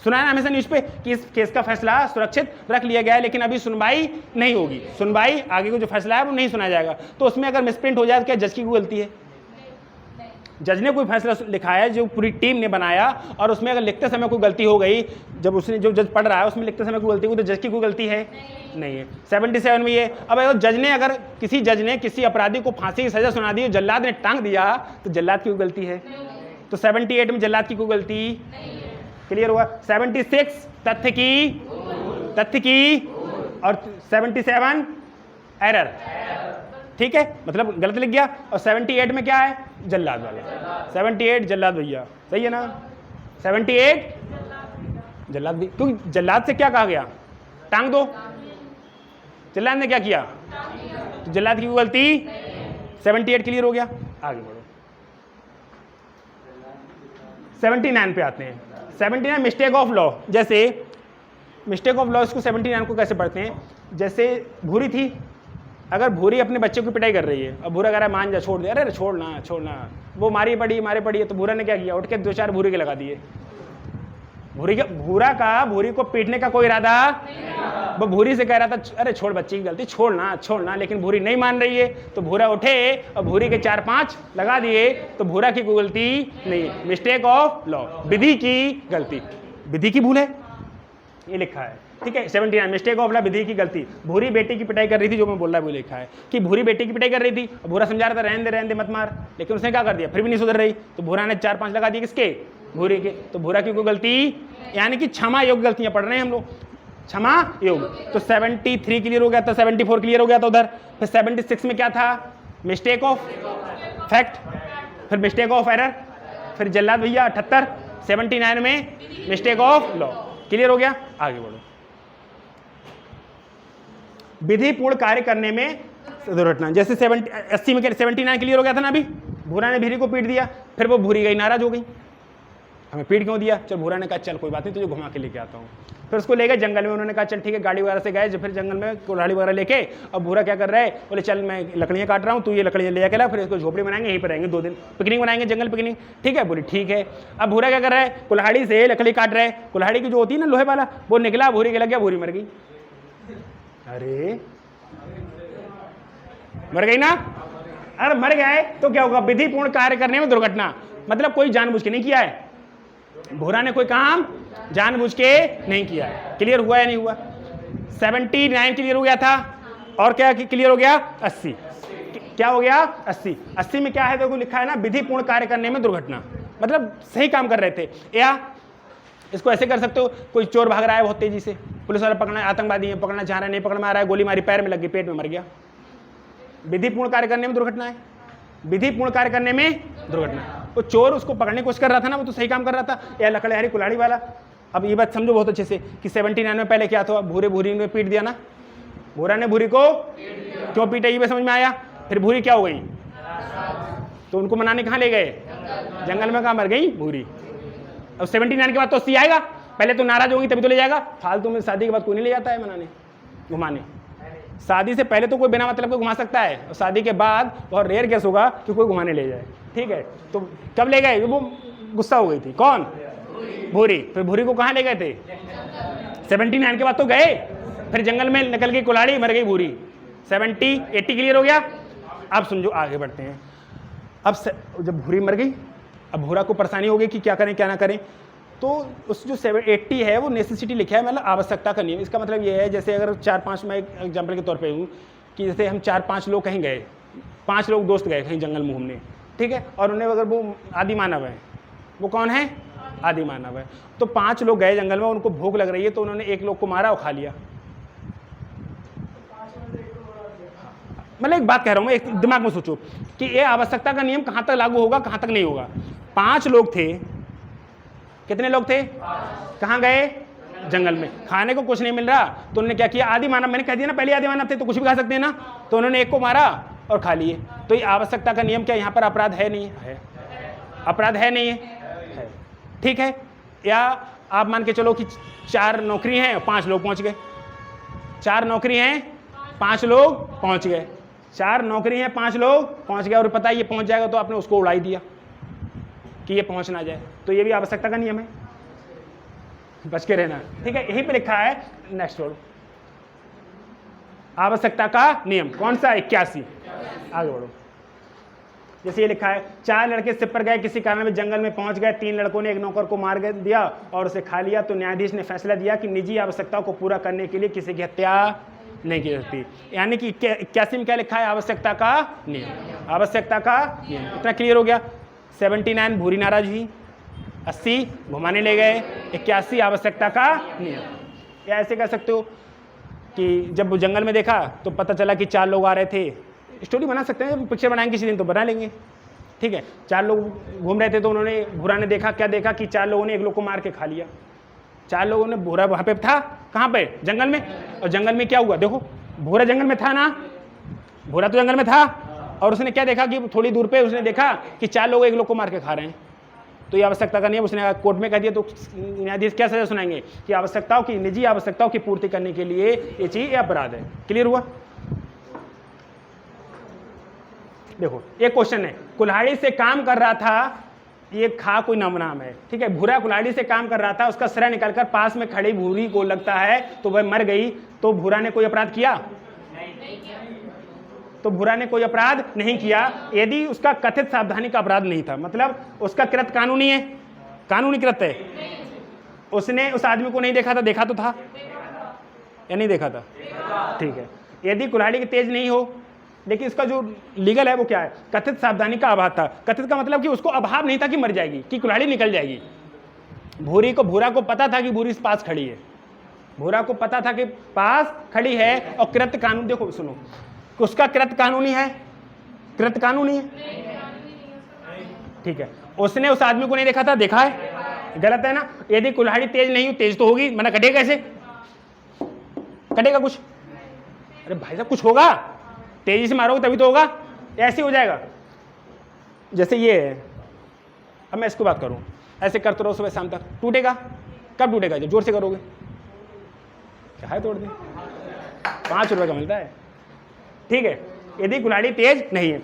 सुना है ना हमेशा न्यूज पे कि इस केस का फैसला सुरक्षित रख लिया गया है, लेकिन अभी सुनवाई नहीं होगी, सुनवाई आगे को जो फैसला है वो नहीं सुनाया जाएगा। तो उसमें अगर मिसप्रिंट हो जाए तो क्या जज की कोई गलती है? जज ने कोई फैसला लिखा है जो पूरी टीम ने बनाया, और उसमें अगर लिखते समय कोई गलती हो गई, जब उसने जो जज पढ़ रहा है उसमें लिखते समय कोई गलती हुई, तो जज की कोई गलती है? नहीं है। 77 में ये, अब अगर जज ने, अगर किसी जज ने किसी अपराधी को फांसी की सजा सुना दी, जल्लाद ने टांग दिया, तो जल्लाद की कोई गलती है? तो 78 में जल्लाद की कोई गलती? क्लियर हुआ? 76 तथ्य की, और 77 एरर, ठीक है, मतलब गलत लिख गया। और 78 में क्या है? जल्लाद वाला। 78 जल्लाद भैया, सही है ना? 78 जल्लाद भी, क्योंकि जल्लाद से क्या कहा गया? टांग दो। जल्लाद ने क्या किया? तो जल्लाद की गलती। 78 क्लियर हो गया, आगे बढ़ो। 79 पे आते हैं। 79 मिस्टेक ऑफ लॉ। जैसे मिस्टेक ऑफ लॉ, इसको 79 को कैसे पढ़ते हैं? जैसे भूरी थी, अगर भूरी अपने बच्चे की पिटाई कर रही है और भूरा कह रहा है मान जा, छोड़ दे, अरे छोड़ना, वो मारी पड़ी, है, तो भूरा ने क्या किया? उठ के 2-4 भूरी के लगा दिए। भूरी को पीटने का कोई इरादा, वो भूरी से कह रहा था अरे छोड़ बच्ची की गलती, छोड़ना, लेकिन भूरी नहीं मान रही है, तो भूरा उठे और भूरी के 4-5 लगा दिए, तो भूरा की कोई गलती नहीं। मिस्टेक ऑफ लॉ, विधि की गलती, विधि की भूल है, ये लिखा है, ठीक है। 79 मिस्टेक ऑफ लॉ, विधि की गलती। भूरी बेटी की पिटाई कर रही थी, जो मैं बोल रहा है वो लिखा है कि भूरी बेटी की पिटाई कर रही थी, भूरा समझा रहा था रहने दे मत मार, लेकिन उसने क्या कर दिया? फिर भी नहीं सुधर रही, तो भूरा ने 4-5 लगा दिए, किसके? भूरी के। तो भूरा की कोई गलती, यानी कि क्षमा योग्य गलतियां पढ़ रहे हैं हम लोग, क्षमा योग्य। तो 73 क्लियर हो गया था, 74 क्लियर हो गया था उधर। फिर 76 में क्या था? मिस्टेक ऑफ फैक्ट, फिर मिस्टेक ऑफ एरर, फिर जल्लाद भैया 78। 79 में मिस्टेक ऑफ लॉ, क्लियर हो गया, आगे बढ़ो। विधिपूर्ण कार्य करने में दुर्घटना, जैसे 80 में 79 क्लियर हो गया था ना, अभी भूरा ने भीरी को पीट दिया, फिर वो भूरी गई, नाराज हो गई, हमें पीट क्यों दिया? चल भूरा ने कहा चल कोई बात नहीं, तुझे घुमा के लेके आता हूँ। फिर उसको ले गए जंगल में, उन्होंने कहा चल ठीक है, गाड़ी वगैरह से गए, फिर जंगल में कुल्हाड़ी वगैरह लेके, अब भूरा क्या कर रहा है? बोले चल मैं लकड़ियाँ काट रहा हूँ, तू ये लकड़ियाँ ले जाके ला, फिर इसको झोपड़ी बनाएंगे, यहीं पर रहेंगे 2 दिन, पिकनिक बनाएंगे, जंगल पिकनिक, ठीक है? बोली ठीक है। अब भूरा क्या कर रहा है? कुल्हाड़ी से लकड़ी काट रहा है, कुल्हाड़ी की जो होती है ना लोहे वाला, वो निकला, भूरी के लग गया, भूरी मर गई। अरे मर गई ना? अरे मर गए तो क्या होगा? विधिपूर्ण कार्य करने में दुर्घटना, मतलब कोई जानबूझ के नहीं किया है, भूरा ने कोई काम जानबूझ के नहीं किया है। क्लियर हुआ या नहीं हुआ? 79 क्लियर हो गया था, और क्या क्लियर हो गया? 80 क्या हो गया? 80 में क्या है? देखो लिखा है ना, विधिपूर्ण कार्य करने में दुर्घटना, मतलब सही काम कर रहे थे। या इसको ऐसे कर सकते हो, कोई चोर भाग रहा है बहुत तेजी से, पुलिस वाला पकड़ना, आतंकवादी है, पकड़ना चाह रहा है, नहीं पकड़ में आ रहा है, गोली मारी, पैर में लग गई, पेट में मर गया, विधिपूर्ण कार्य करने में दुर्घटना है। विधिपूर्ण कार्य करने में दुर्घटना, तो चोर उसको पकड़ने की कोशिश कर रहा था ना, वो तो सही काम कर रहा था, या लकड़हारी कुल्हाड़ी वाला। अब ये बात समझो बहुत अच्छे से कि 79 में पहले क्या था? भूरी ने पीट दिया ना, भूरा ने भूरी को क्यों पीटा, ये समझ में आया। फिर भूरी क्या हो गई? तो उनको मनाने कहाँ ले गए? जंगल में। कहाँ मर गई? भूरी। अब 79 के बाद तो 80 आएगा, पहले तो नाराज होगी तभी तो ले जाएगा, फालतू में शादी के बाद कोई नहीं ले जाता है मनाने घुमाने। शादी से पहले तो कोई बिना मतलब को घुमा सकता है, और शादी के बाद बहुत रेयर केस होगा कि कोई घुमाने ले जाए, ठीक है। तो कब ले गए? वो गुस्सा हो गई थी, कौन? भूरी। फिर भूरी को कहाँ ले गए थे? 79 के बाद तो गए, फिर जंगल में निकल गई कुल्हाड़ी, मर गई भूरी। 80 क्लियर हो गया। अब समझो आगे बढ़ते हैं। अब जब भूरी मर गई, अब भूरा को परेशानी हो गई कि क्या करें क्या ना करें, तो उस जो 80 है वो नेसेसिटी लिखा है, मतलब आवश्यकता का नियम। इसका मतलब ये है, जैसे अगर 4-5, मैं एक एग्जाम्पल के तौर पे हूँ कि जैसे हम 4-5 लोग कहीं गए, 5 लोग दोस्त गए कहीं जंगल में घूमने, ठीक है, और उन्हें अगर वो आदि मानव है, वो कौन है? आदि मानव है। तो 5 लोग गए जंगल में, उनको भूख लग रही है, तो उन्होंने एक लोग को मारा और खा लिया। मतलब एक बात कह रहा हूं मैं, एक दिमाग में सोचो कि ये आवश्यकता का नियम कहां तक लागू होगा, कहां तक नहीं होगा। 5 लोग थे, कितने लोग थे? कहां गए? जंगल में, खाने को कुछ नहीं मिल रहा, तो उन्होंने क्या किया? आदि मानव, मैंने कह दिया ना पहले आदि मानव थे तो कुछ भी खा सकते हैं ना, तो उन्होंने एक को मारा और खा लिए। तो ये आवश्यकता का नियम क्या यहाँ पर अपराध है? नहीं है, अपराध है नहीं है, ठीक है। या आप मान के चलो कि 4 नौकरी हैं, 5 लोग पहुंच गए। 4 नौकरी हैं, 5 लोग पहुंच गए। 4 नौकरी हैं, 5 लोग पहुंच गए, और पता है ये पहुंच जाएगा, तो आपने उसको उड़ाई दिया कि ये पहुंच ना जाए, तो ये भी आवश्यकता का नियम है, बच के रहना, ठीक है। यहीं पे लिखा है, नेक्स्ट वर्ड, आवश्यकता का नियम कौन सा? 81। आगे बढ़ो। जैसे ये लिखा है, 4 लड़के सिप पर गए, किसी कारण में जंगल में पहुंच गए, 3 लड़कों ने एक नौकर को मार दिया और उसे खा लिया, तो न्यायाधीश ने फैसला दिया कि निजी आवश्यकताओं को पूरा करने के लिए किसी की हत्या नहीं की सकती। यानी कि 81 में क्या लिखा है? आवश्यकता का नियम, आवश्यकता का नियम। इतना क्लियर हो गया। 79 भूरी नाराज हुई, 80 घुमाने ले गए, 81 आवश्यकता का नियम। या ऐसे कह सकते हो कि जब वो जंगल में देखा तो पता चला कि 4 लोग आ रहे थे। स्टोरी बना सकते हैं, पिक्चर बनाएंगे किसी दिन तो बना लेंगे, ठीक है। 4 लोग घूम रहे थे, तो उन्होंने, भूरा ने देखा, क्या देखा कि 4 लोगों ने एक लोग को मार के खा लिया। 4 लोगों ने, भूरा वहाँ पे था, कहाँ पे? जंगल में। और जंगल में क्या हुआ? देखो, भूरा जंगल में था ना, भूरा तो जंगल में था, और उसने क्या देखा कि थोड़ी दूर पे उसने देखा कि 4 लोग एक लोग को मार के खा रहे हैं। तो ये आवश्यकता का नियम उसने कोर्ट में कह दिया, तो न्यायाधीश क्या सजा सुनाएंगे कि आवश्यकताओं की, निजी आवश्यकताओं की पूर्ति करने के लिए ये चीज अपराध है। क्लियर हुआ? देखो एक क्वेश्चन है, कुल्हाड़ी से काम कर रहा था, ये खा कोई नाम है, ठीक है। भूरा कुल्हाड़ी से काम कर रहा था, उसका सिरा निकलकर पास में खड़ी भूरी को लगता है तो वह मर गई, तो भूरा ने कोई अपराध किया? तो भूरा ने कोई अपराध नहीं किया, यदि उसका कथित सावधानी का अपराध नहीं था। मतलब उसका कृत कानूनी है, कानूनी कृत है। उसने उस आदमी को नहीं देखा था, देखा तो था या नहीं देखा था? ठीक है। यदि कुल्हाड़ी की तेज नहीं हो, लेकिन इसका जो लीगल है वो क्या है? कथित सावधानी का अभाव था। कथित का मतलब कि उसको अभाव नहीं था कि मर जाएगी, कि कुल्हाड़ी निकल जाएगी। भूरा को पता था कि भूरी इस पास खड़ी है, भूरा को पता था कि पास खड़ी है, और कृत कानून, देखो सुनो, उसका कृत कानूनी है, कृत कानूनी है, ठीक है। उसने उस आदमी को नहीं देखा था, देखा है, गलत है ना। यदि कुल्हाड़ी तेज नहीं हो, तेज तो होगी, मना कटेगा कैसे? कटेगा कुछ? अरे भाई साहब कुछ होगा, तेजी से मारोगे तभी तो होगा, ऐसे हो जाएगा। जैसे ये है, अब मैं इसको बात करूं, ऐसे करते रहो सुबह शाम तक, टूटेगा? कब टूटेगा? जब जोर से करोगे। क्या है, तोड़ दे, 5 रुपए का मिलता है, ठीक है। यदि कुल्हाड़ी तेज नहीं है,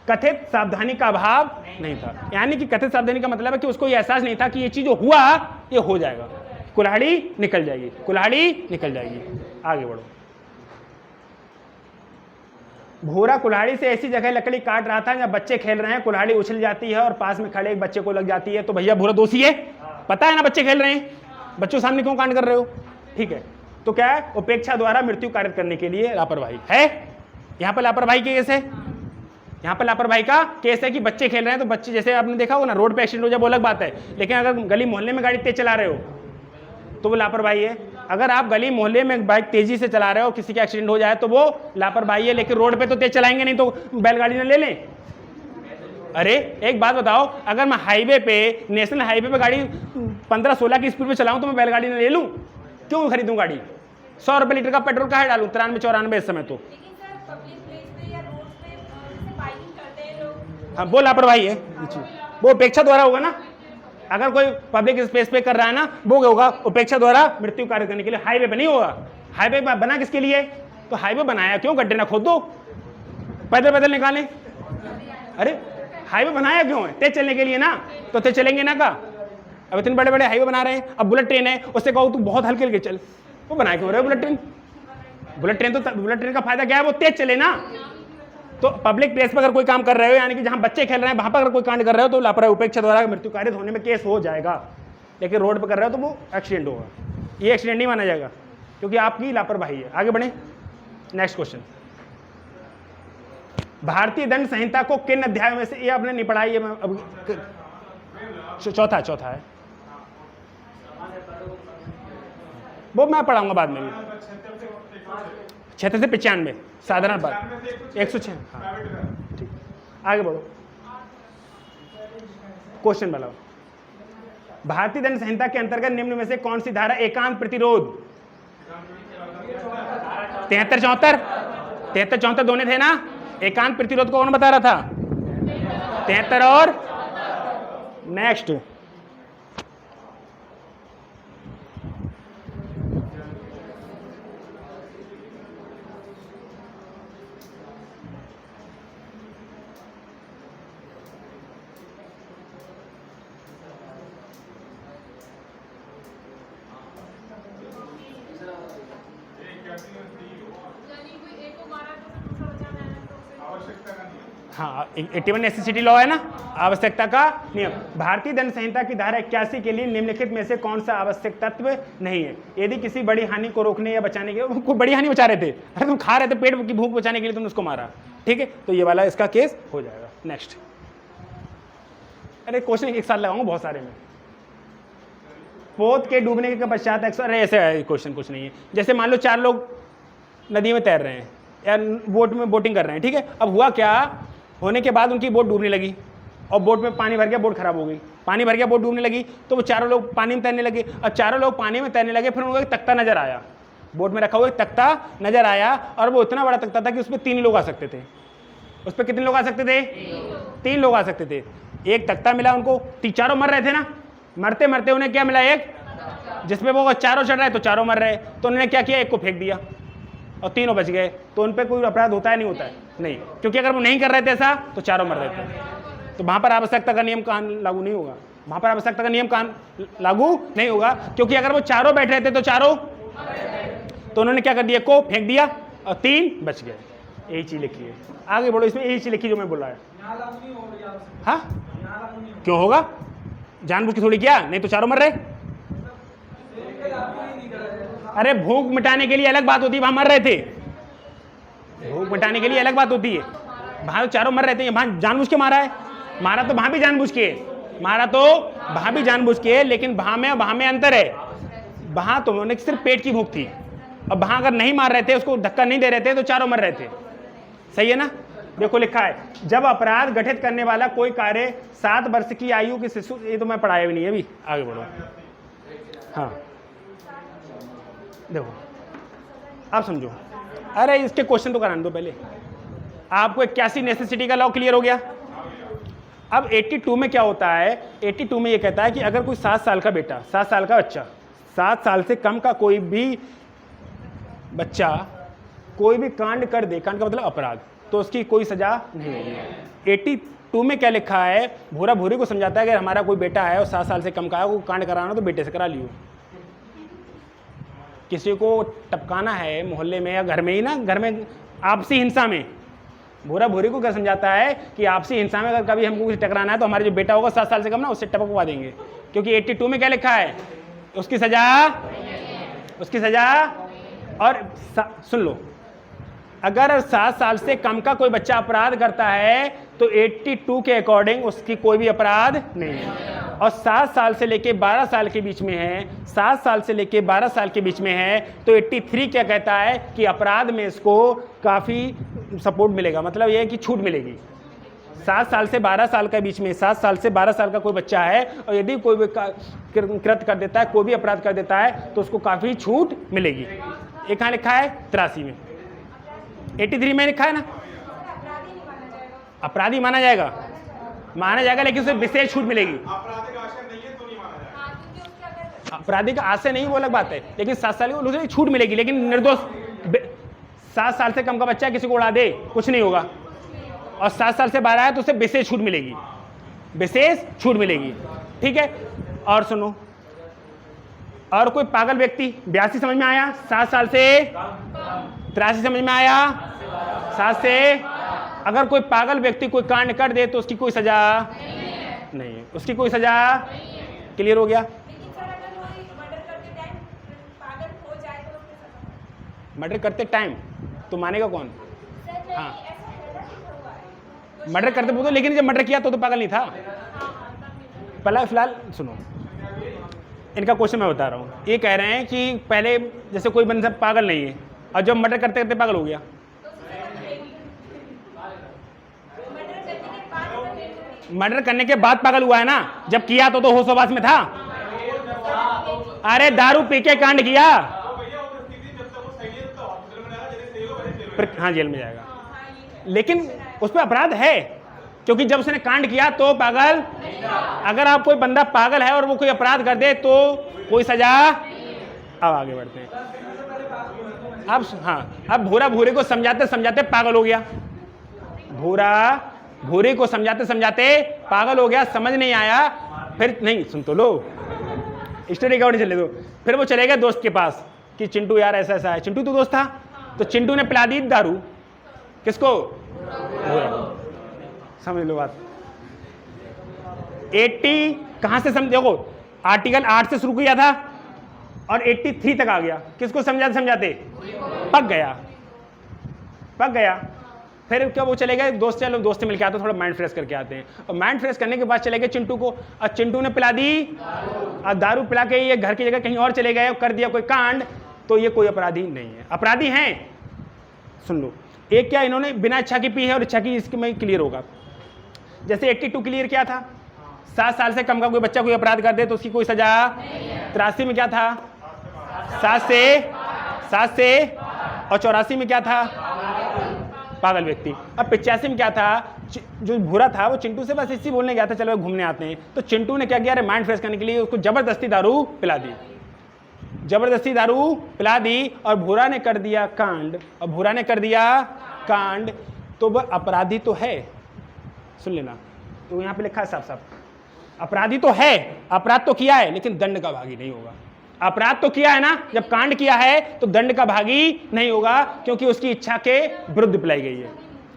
कथित सावधानी का अभाव नहीं था, यानी कि कथित सावधानी का मतलब है कि उसको ये एहसास नहीं था कि ये चीज जो हुआ ये हो जाएगा, कुल्हाड़ी निकल जाएगी, कुल्हाड़ी निकल जाएगी। आगे बढ़ो। भूरा कुल्हाड़ी से ऐसी जगह लकड़ी काट रहा था जब बच्चे खेल रहे हैं, कुल्हाड़ी उछल जाती है और पास में खड़े एक बच्चे को लग जाती है, तो भैया भूरा दोषी है? पता है ना बच्चे खेल रहे हैं, बच्चों सामने क्यों कांड कर रहे हो? ठीक है, तो क्या है? उपेक्षा द्वारा मृत्यु कारित करने के लिए लापरवाही है। यहाँ पर लापरवाही के केस है, यहाँ पर लापरवाही का केस है कि बच्चे खेल रहे हैं, तो बच्चे, जैसे आपने देखा होगा ना, रोड पे एक्सीडेंट हो जाए वो अलग बात है, लेकिन अगर गली मोहल्ले में गाड़ी तेज चला रहे हो तो वो लापरवाही है। अगर आप गली मोहल्ले में बाइक तेजी से चला रहे हो, किसी का एक्सीडेंट हो जाए तो वो लापरवाही है, लेकिन रोड पे तो तेज चलाएंगे नहीं, तो बैलगाड़ी ना ले लें। अरे एक बात बताओ, अगर मैं हाईवे पे, नेशनल हाईवे पे गाड़ी 15-16 की स्पीड पे चलाऊं तो मैं बैलगाड़ी ना ले लूं? क्यों खरीदूं गाड़ी? 100 रुपये लीटर का पेट्रोल कहाँ डालूं? 93-94 इस समय तो। हाँ वो लापरवाही है, वो उपेक्षा द्वारा होगा ना। अगर कोई पब्लिक स्पेस पे कर रहा है ना, वो होगा उपेक्षा द्वारा मृत्यु कार्य करने के लिए, हाईवे पे नहीं होगा। हाईवे बना किसके लिए? तो हाईवे बनाया क्यों? गड्ढे ना खोद दो, पैदल पैदल निकालें। अरे हाईवे बनाया क्यों है? तेज चलने के लिए ना, तो तेज चलेंगे ना का? अब इतने बड़े बड़े हाईवे बना रहे हैं। अब बुलेट ट्रेन है, उससे कहो तू बहुत हल्के हल्के चल, वो बनाए क्यों रहे बुलेट ट्रेन? बुलेट ट्रेन का फायदा क्या है? वो तेज चले ना। तो पब्लिक प्लेस पर अगर कोई काम कर रहे हो, यानी कि जहां बच्चे खेल रहे हैं वहां पर अगर कोई कांड कर रहे हो, तो लापरवाही उपेक्षा द्वारा मृत्यु कारित होने में केस हो जाएगा। लेकिन रोड पर कर रहे हो तो वो एक्सीडेंट होगा, ये एक्सीडेंट नहीं माना जाएगा क्योंकि आपकी लापरवाही है। आगे बढ़े, नेक्स्ट क्वेश्चन। भारतीय दंड संहिता को किन अध्यायों में से, ये आपने नहीं पढ़ा, ये मैं अब चौथा है, वो मैं पढ़ाऊंगा बाद में भी। 76 से 95 साधारण बात 106। हाँ ठीक, आगे बढ़ो, क्वेश्चन बनाओ। भारतीय दंड संहिता के अंतर्गत निम्न में से कौन सी धारा एकांत प्रतिरोध, 73-74 दोनों थे ना, एकांत प्रतिरोध को कौन बता रहा था, 73 और नेक्स्ट हाँ 81 नेसेसिटी लॉ है ना, आवश्यकता का नियम। भारतीय दंड संहिता की धारा 81 के लिए निम्नलिखित में से कौन सा आवश्यक तत्व नहीं है। यदि किसी बड़ी हानि को रोकने या बचाने के, कोई बड़ी हानि बचा रहे थे, अरे तुम खा रहे थे, पेट की भूख बचाने के लिए तुमने उसको मारा, ठीक है, तो ये वाला इसका केस हो जाएगा। नेक्स्ट, अरे क्वेश्चन एक साथ लगाऊंगा बहुत सारे में। पोत के डूबने के पश्चात अरे ऐसे क्वेश्चन कुछ नहीं है। जैसे मान लो 4 लोग नदी में तैर रहे हैं या बोट में बोटिंग कर रहे हैं, ठीक है, अब हुआ क्या, होने के बाद उनकी बोट डूबने लगी और बोट में पानी भर गया, बोट खराब हो गई, पानी भर गया, बोट डूबने लगी, तो वो 4 लोग पानी में तैरने लगे। अब 4 लोग पानी में तैरने लगे, फिर उनको एक तख्ता नजर आया, बोट में रखा हुआ एक तख्ता नजर आया, और वो इतना बड़ा तख्ता था कि उस पर 3 लोग आ सकते थे। उस पर कितने लोग आ सकते थे, 3 लोग आ सकते थे। एक तख्ता मिला उनको, 4 मर रहे थे ना, मरते मरते उन्हें क्या मिला, एक जिसमें वो 4 चढ़ रहे तो 4 मर रहे, तो उन्होंने क्या किया, एक को फेंक दिया और 3 बच गए। तो उन पर कोई अपराध होता है, नहीं होता है, नहीं, क्योंकि अगर वो नहीं कर रहे थे ऐसा तो 4 मर रहे थे, तो वहां पर आवश्यकता का नियम कानून लागू नहीं होगा, वहां पर आवश्यकता का नियम कानून लागू नहीं होगा, क्योंकि अगर वो 4 बैठ रहे थे तो 4, तो उन्होंने क्या कर दिया, को फेंक दिया और 3 बच गए। यही चीज लिखी है, आगे बढ़ो, इसमें यही चीज लिखी जो मैं बोल रहा है। हाँ क्यों होगा, जानबूझ के थोड़ी किया, नहीं तो 4 मर रहे। अरे भूख मिटाने के लिए अलग बात होती है, वहां मर रहे थे, भूख मिटाने के लिए अलग बात होती है, वहां तो 4 मर रहे थे, वहां जानबूझ के मारा है, मारा तो वहां भी जानबूझ के, मारा तो वहां भी जानबूझ के, लेकिन वहां में अंतर है, वहां तो उन्होंने सिर्फ पेट की भूख थी, अब वहां अगर नहीं मार रहे थे, उसको धक्का नहीं दे रहे थे, तो 4 मर रहे थे। सही है ना, देखो लिखा है, जब अपराध घटित करने वाला कोई कार्य 7 वर्ष की आयु के शिशु, ये तो मैं पढ़ाया भी नहीं है अभी, आगे बढ़ो। हाँ देखो आप समझो, अरे इसके क्वेश्चन तो कराने दो पहले। आपको 81 नेसेसिटी का लॉ क्लियर हो गया। अब 82 में क्या होता है, 82 में ये कहता है कि अगर कोई 7 साल का बेटा, 7 साल का बच्चा, 7 साल से कम का कोई भी बच्चा कोई भी कांड कर दे, कांड का मतलब अपराध, तो उसकी कोई सजा नहीं होगी। 82 में क्या लिखा है, भूरा भूरी को समझाता है कि हमारा कोई बेटा है और 7 साल से कम का है, वो कांड कराना तो बेटे से करा लियो। किसी को टपकाना है मोहल्ले में या घर में ही ना, घर में आपसी हिंसा में, भूरा भूरी को क्या समझाता है कि आपसी हिंसा में अगर कभी हमको कुछ टकराना है तो हमारे जो बेटा होगा 7 साल से कम ना, उससे टपकवा देंगे, क्योंकि 82 में क्या लिखा है, उसकी सजा। और सुन लो, अगर 7 साल से कम का कोई बच्चा अपराध करता है तो 82 के अकॉर्डिंग उसकी कोई भी अपराध नहीं है, और 7 साल से लेके 12 साल के बीच में है, 7 साल से लेके 12 साल के बीच में है, तो 83 क्या कहता है कि अपराध में इसको काफ़ी सपोर्ट मिलेगा, मतलब यह है कि छूट मिलेगी। 7 साल से 12 साल के बीच में, 7 साल से 12 साल का कोई बच्चा है और यदि कोई भी कृत कर देता है, कोई भी अपराध कर देता है, तो उसको काफ़ी छूट मिलेगी। ये कहाँ लिखा है, 83 में, 83 में लिखा है ना, अपराधी माना जाएगा, लेकिन उसे विशेष छूट मिलेगी। आपराधिक आशय नहीं, वो अलग बात है, लेकिन 7 साल की उसे छूट मिलेगी, लेकिन निर्दोष 7 साल से कम का बच्चा किसी को उड़ा दे कुछ नहीं होगा, और 7 साल से 12 है तो उसे विशेष छूट मिलेगी, विशेष छूट मिलेगी, ठीक है। और सुनो, और कोई पागल व्यक्ति, 82 समझ में आया, 7 साल से 83 समझ में आया, 7 से, अगर कोई पागल व्यक्ति कोई कांड कर दे तो उसकी कोई सजा नहीं है, उसकी कोई सजा, क्लियर हो गया। मर्डर करते टाइम तो मानेगा कौन, हाँ मर्डर करते बोलो, लेकिन जब मर्डर किया तो पागल नहीं था। पहला फिलहाल सुनो, इनका क्वेश्चन मैं बता रहा हूँ। ये कह रहे हैं कि पहले जैसे कोई बंदा पागल नहीं है और जब मर्डर करते करते पागल हो गया, मर्डर करने के बाद पागल हुआ है ना, जब किया तो होश हवास में था। अरे दारू पी के कांड किया, हाँ जेल में जाएगा, लेकिन उस पर अपराध है, क्योंकि जब उसने कांड किया तो पागल। अगर आप कोई बंदा पागल है और वो कोई अपराध कर दे तो कोई सजा। अब आगे बढ़ते हैं। अब हाँ, अब भूरा भूरे को समझाते समझाते पागल हो गया। भूरा भूरे को समझाते समझाते पागल हो गया, समझ नहीं आया। फिर नहीं, सुन तो लो, स्टोरी का चले दो। फिर वो चले गए दोस्त के पास कि चिंटू यार ऐसा ऐसा है। चिंटू तो दोस्त था, तो चिंटू ने पिला दी दारू किसको? भूरा। समझ लो बात। 80 कहां से समझो, आर्टिकल 8 से शुरू किया था और 83 तक आ गया। किसको समझाते समझाते पक गया। फिर क्या वो चले गए दोस्त, चलो दोस्त से मिलके आते, थोड़ा माइंड फ्रेश करके आते हैं। और माइंड फ्रेश करने के बाद चले गए चिंटू को, और चिंटू ने पिला दी, और दारू पिला के ये घर की जगह कहीं और चले गए, कर दिया कोई कांड, तो ये कोई अपराधी नहीं है। अपराधी हैं, सुन लो, एक क्या इन्होंने बिना इच्छा की पी है और इच्छा की, इसके में क्लियर होगा। जैसे 82 क्लियर क्या था, 7 साल से कम का कोई बच्चा कोई अपराध कर दे तो उसकी कोई सजा। 83 में क्या था, 7 से, और 84 में क्या था, पागल व्यक्ति। अब 85 में क्या था, जो भूरा था वो चिंटू से बस इसी बोलने गया था चलो घूमने आते हैं, तो चिंटू ने क्या किया, अरे माइंड फ्रेश करने के लिए उसको जबरदस्ती दारू पिला दी, और भूरा ने कर दिया कांड, तो वह अपराधी तो है। सुन लेना, तो यहाँ पे लिखा है साफ साफ, अपराधी तो है, अपराध तो किया है, लेकिन दंड का भागी नहीं होगा। अपराध तो किया है ना, जब कांड किया है तो दंड का भागी नहीं होगा, क्योंकि उसकी इच्छा के विरुद्ध पिलाई गई है।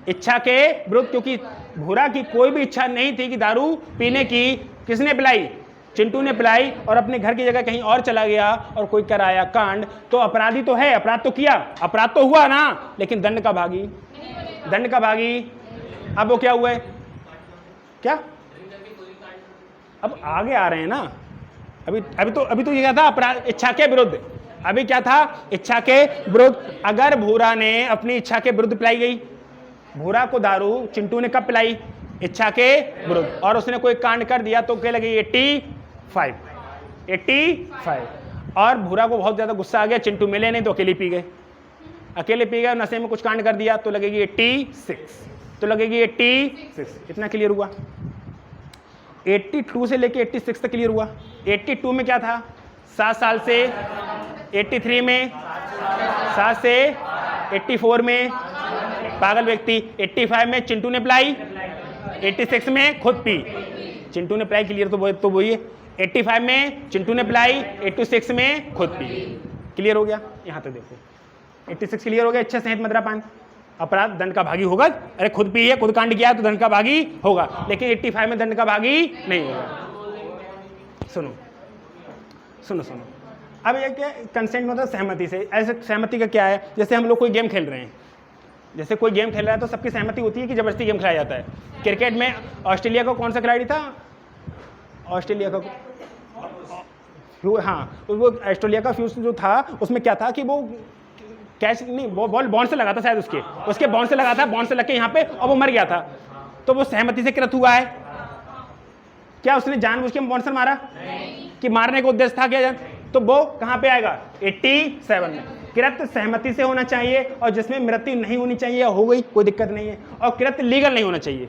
इच्छा के विरुद्ध, क्योंकि भूरा की कोई भी इच्छा नहीं थी कि दारू पीने की। किसने पिलाई? चिंटू ने पिलाई, और अपने घर की जगह कहीं और चला गया और कोई कराया कांड, तो अपराधी तो है, अपराध तो किया, अपराध तो हुआ ना, लेकिन दंड का भागी। अब वो क्या हुआ है, क्या अब आगे आ रहे हैं ना, अभी तो ये क्या था, अपराध इच्छा के विरुद्ध। अभी क्या था, इच्छा के विरुद्ध। अगर भूरा ने अपनी इच्छा के विरुद्ध पिलाई गई, भूरा को दारू चिंटू ने कब पिलाई? इच्छा के विरुद्ध, और उसने कोई कांड कर दिया तो क्या लगेगी? 85। और भूरा को बहुत ज्यादा गुस्सा आ गया, चिंटू मिले नहीं तो अकेले पी गए, और नशे में कुछ कांड कर दिया तो लगेगी 86। इतना क्लियर हुआ। 82 से लेके 86 तक क्लियर हुआ। 82 में क्या था, 7 साल से, 83 में 7 से, 84 में पागल व्यक्ति, 85 में चिंटू ने पिलाई, 86 में खुद पी। चिंटू ने पिलाई क्लियर, तो वही है। 85 में चिंटू ने पिलाई, 86 में खुद पी। क्लियर हो गया? यहाँ तक देखो, 86 क्लियर हो गया। इच्छा सहित मदिरापान अपराध दंड का भागी होगा। अरे खुद पी है, खुद कांड किया तो दंड का भागी होगा, लेकिन 85 में दंड का भागी नहीं होगा। सुनो, अब ये क्या, कंसेंट मतलब सहमति से। ऐसे सहमति का क्या है, जैसे हम लोग कोई गेम खेल रहे हैं, कोई गेम खेल रहा है तो सबकी सहमति होती है कि जबरदस्ती गेम खेला जाता है। क्रिकेट में ऑस्ट्रेलिया का कौन सा खिलाड़ी था, ऑस्ट्रेलिया का, हाँ, वो ऑस्ट्रेलिया का फ्यूज जो था उसमें क्या था कि वो कैच नहीं, वो बॉल बॉन्ड से लगा था शायद, उसके बॉन्ड से लगा था, बॉन्ड से लग के यहाँ पे, और वो मर गया था। तो वो सहमति से कृत हुआ है। क्या उसने जानबूझ के बॉन्ड से मारा? कि मारने का उद्देश्य था क्या? तो वो कहाँ पे आएगा? 87 में। कृत सहमति से होना चाहिए, और जिसमें मृत्यु नहीं होनी चाहिए, हो गई कोई दिक्कत नहीं है। और कृत लीगल नहीं होना चाहिए,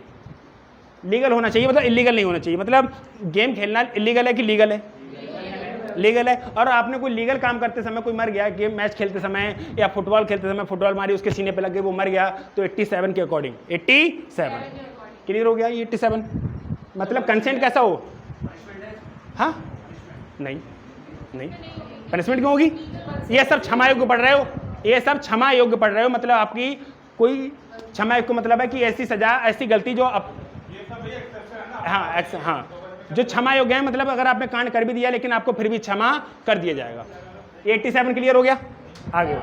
लीगल होना चाहिए, मतलब इलीगल नहीं होना चाहिए। मतलब गेम खेलना इलीगल है कि लीगल है? लीगल है। और आपने कोई लीगल काम करते समय कोई मर गया, गेम मैच खेलते समय या फुटबॉल खेलते समय फुटबॉल मारी, उसके सीने पे लग गई, वो मर गया, तो 87 के अकॉर्डिंग 87 क्लियर हो गया। ये 87 मतलब कंसेंट कैसा हो? हाँ, नहीं, पनिशमेंट क्यों होगी? ये सब क्षमा योग्य पढ़ रहे हो, मतलब आपकी कोई क्षमा योग्य मतलब है कि ऐसी सजा, ऐसी गलती जो हाँ, जो क्षमा योग्य है, मतलब अगर आपने कांड कर भी दिया लेकिन आपको फिर भी क्षमा कर दिया जाएगा। 87 क्लियर हो गया। आगे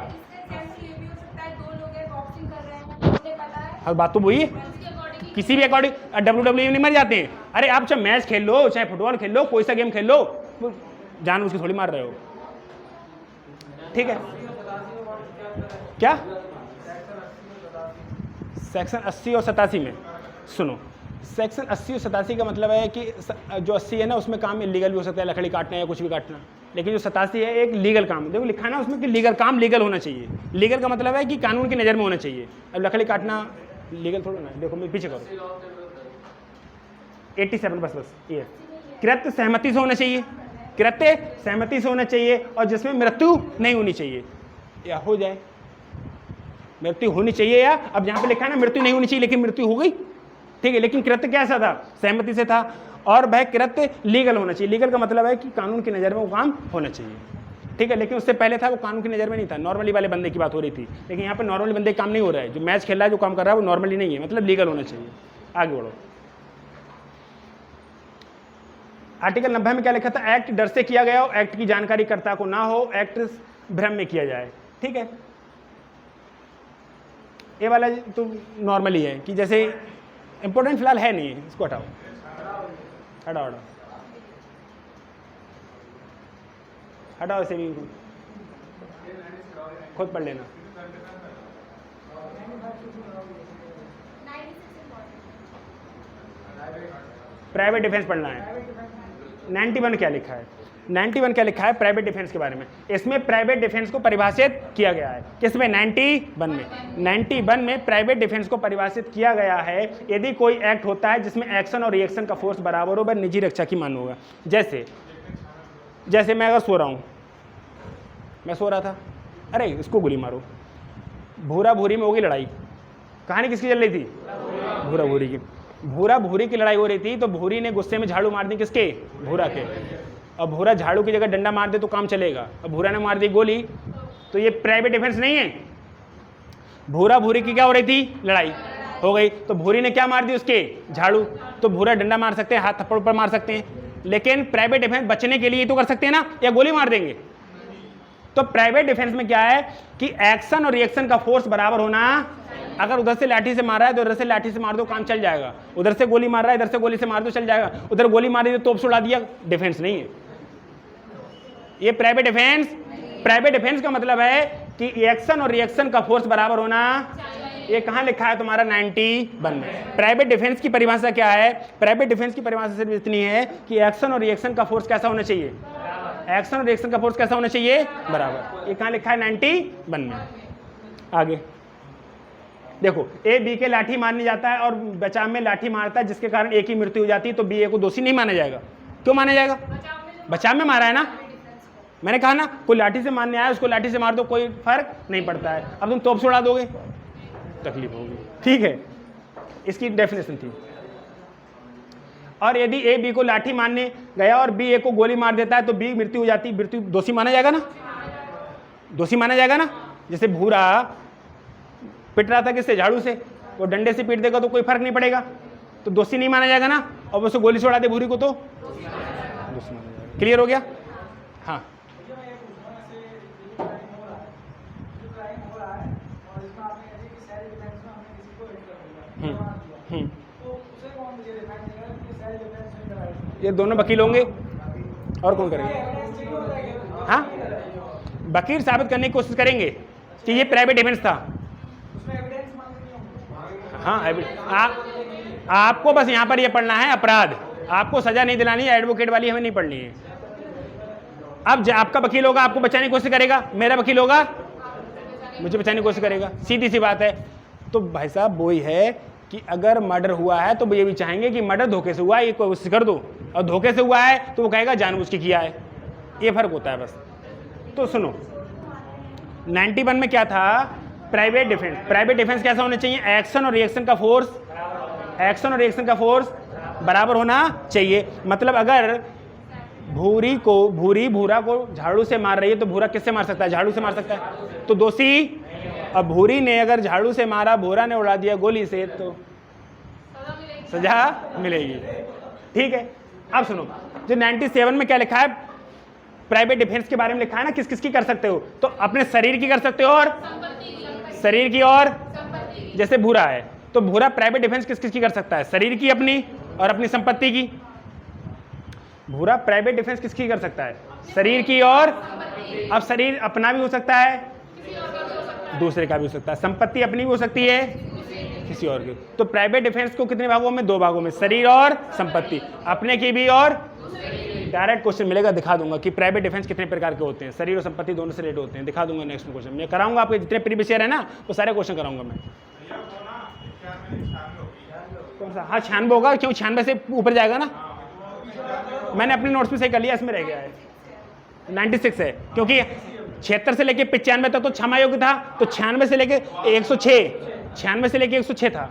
हाँ, बात तो वही है, किसी भी अकॉर्डिंग WWE नहीं मर जाते हैं। अरे आप चाहे मैच खेल लो, चाहे फुटबॉल खेल लो, कोई सा गेम खेल लो, जानबूझ के थोड़ी मार रहे हो, ठीक है। क्या सेक्शन 80 और 87 में, सुनो, सेक्शन 80 और 87 का मतलब है कि जो 80 है ना उसमें काम इलीगल भी हो सकता है, लकड़ी काटना या कुछ भी काटना, लेकिन जो 87 है एक लीगल काम, देखो लिखा है ना उसमें कि लीगल काम लीगल होना चाहिए। लीगल का मतलब है कि कानून की नज़र में होना चाहिए। अब लकड़ी काटना लीगल थोड़ा ना, देखो मैं पीछे करो 87 बस ये कृत्य सहमति से होना चाहिए, कृत्य सहमति से होना चाहिए और जिसमें मृत्यु नहीं होनी चाहिए या हो जाए, मृत्यु होनी चाहिए या अब यहाँ पे लिखा है ना मृत्यु नहीं होनी चाहिए लेकिन मृत्यु हो गई, ठीक है, लेकिन कृत्य कैसा था, सहमति से था और वह कृत्य लीगल होना चाहिए। लीगल का मतलब है कि कानून की नज़र में वो काम होना चाहिए, ठीक है, लेकिन उससे पहले था वो कानून की नज़र में नहीं था, नॉर्मली वाले बंदे की बात हो रही थी, लेकिन यहाँ पे नॉर्मली बंदे काम नहीं हो रहा है, जो मैच खेल रहा है जो काम कर रहा है वो नॉर्मली नहीं है, मतलब लीगल होना चाहिए। आगे बढ़ो, आर्टिकल 90 में क्या लिखा था, एक्ट डर से किया गया हो, एक्ट की जानकारी कर्ता को ना हो, एक्ट भ्रम में किया जाए, ठीक है। ये वाला तो नॉर्मली है कि जैसे इंपॉर्टेंट फिलहाल है नहीं, इसको हटाओ, हटाओ हटाओ, इसे भी खुद पढ़ लेना। प्राइवेट डिफेंस पढ़ना है। 91 क्या लिखा है, 91 क्या लिखा है प्राइवेट डिफेंस के बारे में। इसमें प्राइवेट डिफेंस को परिभाषित किया गया है, किसमें 91 में, 91 में प्राइवेट डिफेंस को परिभाषित किया गया है। यदि कोई एक्ट होता है जिसमें एक्शन और रिएक्शन का फोर्स बराबर हो, वह निजी रक्षा की मान्य होगा। जैसे मैं अगर सो रहा हूँ, मैं सो रहा था, अरे इसको गोली मारो, भूरा भूरी में होगी लड़ाई, कहानी किसकी चल रही थी, भूरा भूरी की, भूरा भूरी की लड़ाई हो रही थी, तो भूरी ने गुस्से में झाड़ू मार दी किसके, भूरा के, अब भूरा झाड़ू की जगह डंडा मार दे तो काम चलेगा, अब भूरा ने मार दी गोली, तो ये प्राइवेट डिफेंस नहीं है। भूरा भूरी की क्या हो रही थी, लड़ाई हो गई, तो भूरी ने क्या मार दी उसके, झाड़ू, तो भूरा डंडा मार सकते हैं, हाथ थप्पड़ पर मार सकते हैं, लेकिन प्राइवेट डिफेंस बचने के लिए तो कर सकते हैं ना, या गोली मार देंगे। तो प्राइवेट डिफेंस में क्या है कि एक्शन और रिएक्शन का फोर्स बराबर होना, अगर उधर से लाठी से मारा है तो उधर से लाठी से मार दो काम चल जाएगा, उधर से गोली मार रहा है इधर से गोली से मार दो चल जाएगा, उधर गोली मारी तो तोप उड़ा दिया, डिफेंस नहीं है ये प्राइवेट डिफेंस। प्राइवेट डिफेंस का मतलब है कि एक्शन और रिएक्शन का फोर्स बराबर होना, ये कहाँ लिखा है तुम्हारा 91 में। प्राइवेट डिफेंस की परिभाषा क्या है, प्राइवेट डिफेंस की परिभाषा सिर्फ इतनी है कि एक्शन और रिएक्शन का फोर्स कैसा होना चाहिए, एक्शन और रिएक्शन का फोर्स कैसा होना चाहिए, बराबर। ये कहाँ लिखा है 91 में। आगे देखो, ए बी के लाठी मारने जाता है और बचाव में लाठी मारता है जिसके कारण ए की मृत्यु हो जाती है, तो बी ए को दोषी नहीं माना जाएगा। क्यों माना जाएगा, बचाव में मारा है ना, मैंने कहा ना कोई लाठी से मारने आया उसको लाठी से मार दो कोई फर्क नहीं पड़ता है, अब तुम तोप से उड़ा दोगे तकलीफ होगी, ठीक है, इसकी डेफिनेशन थी। और यदि ए बी को लाठी मारने गया और बी ए को गोली मार देता है तो बी मृत्यु हो जाती है, मृत्यु दोषी माना जाएगा ना, दोषी माना जाएगा ना। जैसे भूरा पिट रहा था किससे, झाड़ू से, वो डंडे से पीट देगा तो कोई फर्क नहीं पड़ेगा, तो दोषी नहीं माना जाएगा ना, और उसे गोली से उड़ा दे भूरी को तो दोषी माना जाएगा। क्लियर हो गया, हाँ। ये दोनों वकील होंगे और कौन करेंगे, हाँ वकील साबित करने की कोशिश करेंगे कि ये प्राइवेट डिफेंस था। हाँ आपको बस यहाँ पर ये पढ़ना है अपराध, आपको सजा नहीं दिलानी है, एडवोकेट वाली हमें नहीं पढ़नी है। अब आपका वकील होगा आपको बचाने की कोशिश करेगा, मेरा वकील होगा मुझे बचाने की कोशिश करेगा, सीधी सी बात है। तो भाई साहब वही है कि अगर मर्डर हुआ है तो वो ये भी चाहेंगे कि मर्डर धोखे से हुआ है ये कोशिश कर दो, और धोखे से हुआ है तो वो कहेगा जानबूझ के किया है, ये फर्क होता है बस। तो सुनो 91 में क्या था, प्राइवेट डिफेंस। प्राइवेट डिफेंस कैसा होना चाहिए, एक्शन और रिएक्शन का फोर्स, एक्शन और रिएक्शन का फोर्स बराबर होना चाहिए। मतलब अगर भूरी भूरा को झाड़ू से मार रही है तो भूरा किससे मार सकता है, झाड़ू से मार सकता है, तो दोषी। अब भूरी ने अगर झाड़ू से मारा, भूरा ने उड़ा दिया गोली से, तो सजा मिलेगी, ठीक है। अब सुनो जो 97 में क्या लिखा है, प्राइवेट डिफेंस के बारे में लिखा है ना, किस किस की कर सकते हो, तो अपने शरीर की कर सकते हो और शरीर की, और जैसे भूरा है तो भूरा प्राइवेट डिफेंस किस किस की कर सकता है? शरीर की अपनी और अपनी संपत्ति की। भूरा प्राइवेट डिफेंस किसकी कर सकता है? शरीर की और अब शरीर अपना भी हो सकता है, दूसरे का भी हो सकता है, संपत्ति अपनी भी हो सकती है, किसी और की। तो प्राइवेट डिफेंस को कितने भागों में? 2 भागों में, शरीर और संपत्ति, अपने की भी और डायरेक्ट क्वेश्चन मिलेगा, दिखा दूंगा कि प्राइवेट डिफेंस कितने प्रकार के होते हैं, शरीर और संपत्ति दोनों से रिलेटेड होते हैं, दिखा दूंगा नेक्स्ट क्वेश्चन मैं कराऊंगा। आपके जितने प्रीवियस ईयर है ना वो सारे क्वेश्चन कराऊंगा मैं। कौन सा? हाँ 96 होगा, क्यों 96 से ऊपर जाएगा ना, मैंने अपने नोट्स में सही कर लिया, इसमें रह गया है 96 है, क्योंकि 76 से लेके 95 तक तो क्षमा योग्य था, तो 96 से लेके 106, 96 से लेके 106 था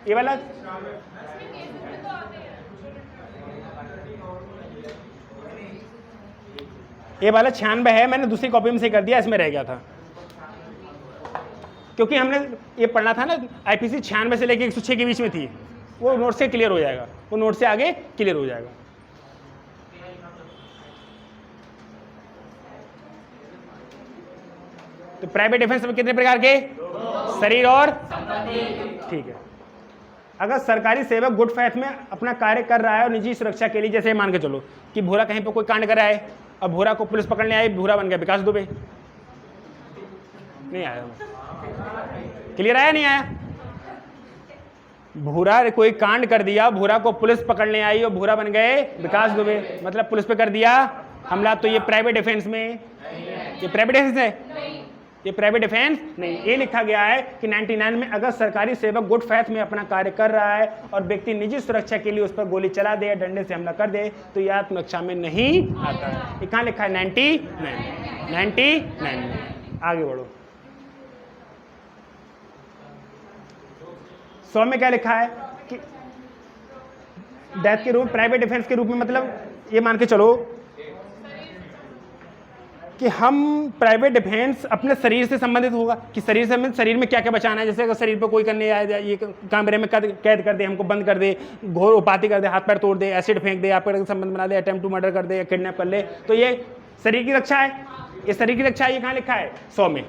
ये वाला। ये वाला 96 है, मैंने दूसरी कॉपी में सही कर दिया, इसमें रह गया था, क्योंकि हमने ये पढ़ना था ना आईपीसी 96 से लेके 106 के बीच में थी, वो नोट से क्लियर हो जाएगा, वो नोट से आगे क्लियर हो जाएगा। तो प्राइवेट डिफेंस में कितने प्रकार के? शरीर और ठीक है। अगर सरकारी सेवक गुड फेथ में अपना कार्य कर रहा है और निजी सुरक्षा के लिए, जैसे मान के चलो कि भूरा कहीं पर कोई कांड कर रहा है, अब भूरा को पुलिस पकड़ने आई, भूरा बन गया विकास दुबे, नहीं आया, क्लियर आया नहीं आया? भूरा कोई कांड कर दिया, भूरा को पुलिस पकड़ने आई और भूरा बन गए विकास दुबे, मतलब पुलिस पे कर दिया हमला, तो ये प्राइवेट डिफेंस में, ये प्राइवेट डिफेंस है, ये प्राइवेट डिफेंस नहीं। ये लिखा गया है कि 99 में अगर सरकारी सेवक गुड फेथ में अपना कार्य कर रहा है और व्यक्ति निजी सुरक्षा के लिए उस पर गोली चला दे या डंडे से हमला कर दे तो यह आत्मरक्षा में नहीं आता है। ये कहाँ लिखा है? 99 में। आगे बढ़ो, 100 में क्या लिखा है कि डेथ के रूप, प्राइवेट डिफेंस के रूप में, मतलब ये मान के चलो कि हम प्राइवेट डिफेंस अपने शरीर से संबंधित होगा कि शरीर से शरीर में क्या क्या बचाना है। जैसे अगर शरीर पर कोई करने आए, ये कमरे में कैद कर दे, हमको बंद कर दे, घोर उपाधि कर दे, हाथ पैर तोड़ दे, एसिड फेंक दे, आपका संबंध बना दे, अटेम्प्ट टू मर्डर कर दे, किडनैप कर ले, तो ये शरीर की रक्षा है, ये शरीर की रक्षा है। ये कहाँ लिखा है? 100 में।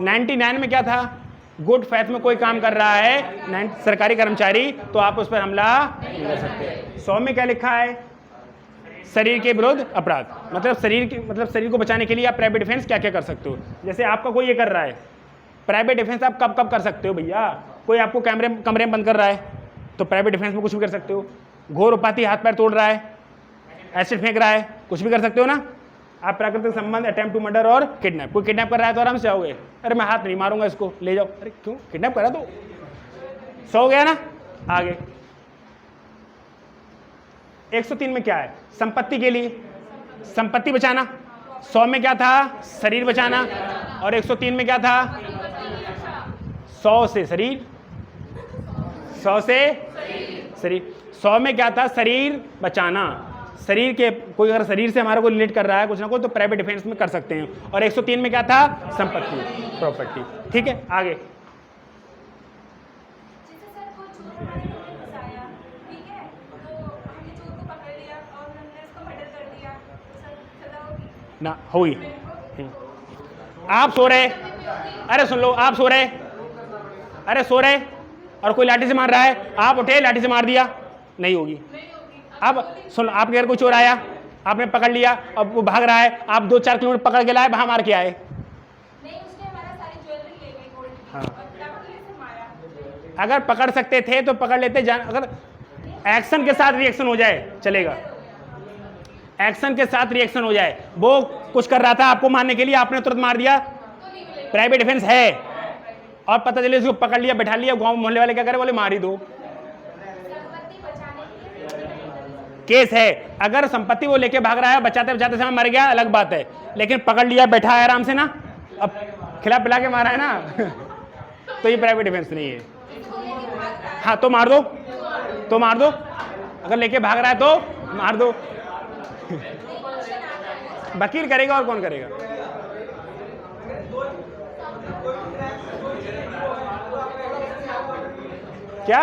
99 में क्या था? गुड फेथ में कोई काम कर रहा है सरकारी कर्मचारी, तो आप उस पर हमला नहीं कर सकते। 100 में क्या लिखा है? शरीर के विरुद्ध अपराध, मतलब शरीर को बचाने के लिए आप प्राइवेट डिफेंस क्या क्या कर सकते हो। जैसे आपका कोई ये कर रहा है, प्राइवेट डिफेंस आप कब कब कर सकते हो भैया? कोई आपको कमरे में बंद कर रहा है तो प्राइवेट डिफेंस में कुछ भी कर सकते हो। घोर उपाधि, हाथ पैर तोड़ रहा है, एसिड फेंक रहा है, कुछ भी कर सकते हो ना आप। प्राकृतिक संबंध, अटेम्प्ट टू मर्डर और किडनैप, कोई किडनैप कर रहा है तो आराम से आओगे, अरे मैं हाथ नहीं मारूंगा इसको, ले जाओ, अरे क्यों किडनैप करा तो 100 हो गया ना। आगे 103 में क्या है? संपत्ति के लिए, संपत्ति बचाना। 100 में क्या था? शरीर बचाना। और 103 में क्या था? 100 से शरीर, 100 से शरीर। 100 में क्या था? शरीर बचाना। शरीर के कोई अगर शरीर से हमारा कोई रिलेट कर रहा है कुछ ना कुछ तो प्राइवेट डिफेंस में कर सकते हैं। और 103 में क्या था? संपत्ति, प्रॉपर्टी। ठीक है, आगे ना होगी। आप सो रहे, अरे सुन लो, आप सो रहे, अरे सो रहे और कोई लाठी से मार रहा है, आप उठे लाठी से मार दिया, नहीं होगी। अब सुन, आपके घर कोई चोर आया, आपने पकड़ लिया, अब वो भाग रहा है, आप 2-4 किलोमीटर पकड़ के लाए, वहां मार के आए, हाँ। अगर पकड़ सकते थे तो पकड़ लेते, अगर एक्शन के साथ रिएक्शन हो जाए चलेगा, एक्शन के साथ रिएक्शन हो जाए। वो कुछ कर रहा था आपको मारने के लिए, आपने तुरंत मार दिया, प्राइवेट डिफेंस है। और पता चले उसको पकड़ लिया, बैठा लिया, गांव मोहल्ले वाले क्या करे, बोले मार ही दो, केस है। अगर संपत्ति वो लेके भाग रहा है, बचाते बचाते समय मर गया, अलग बात है, लेकिन पकड़ लिया, बैठा है आराम से ना, अब खिला पिला के मारा है ना तो ये प्राइवेट डिफेंस नहीं है। हाँ तो मार दो, तो मार दो, अगर लेके भाग रहा है तो मार दो वकील करेगा और कौन करेगा? क्या?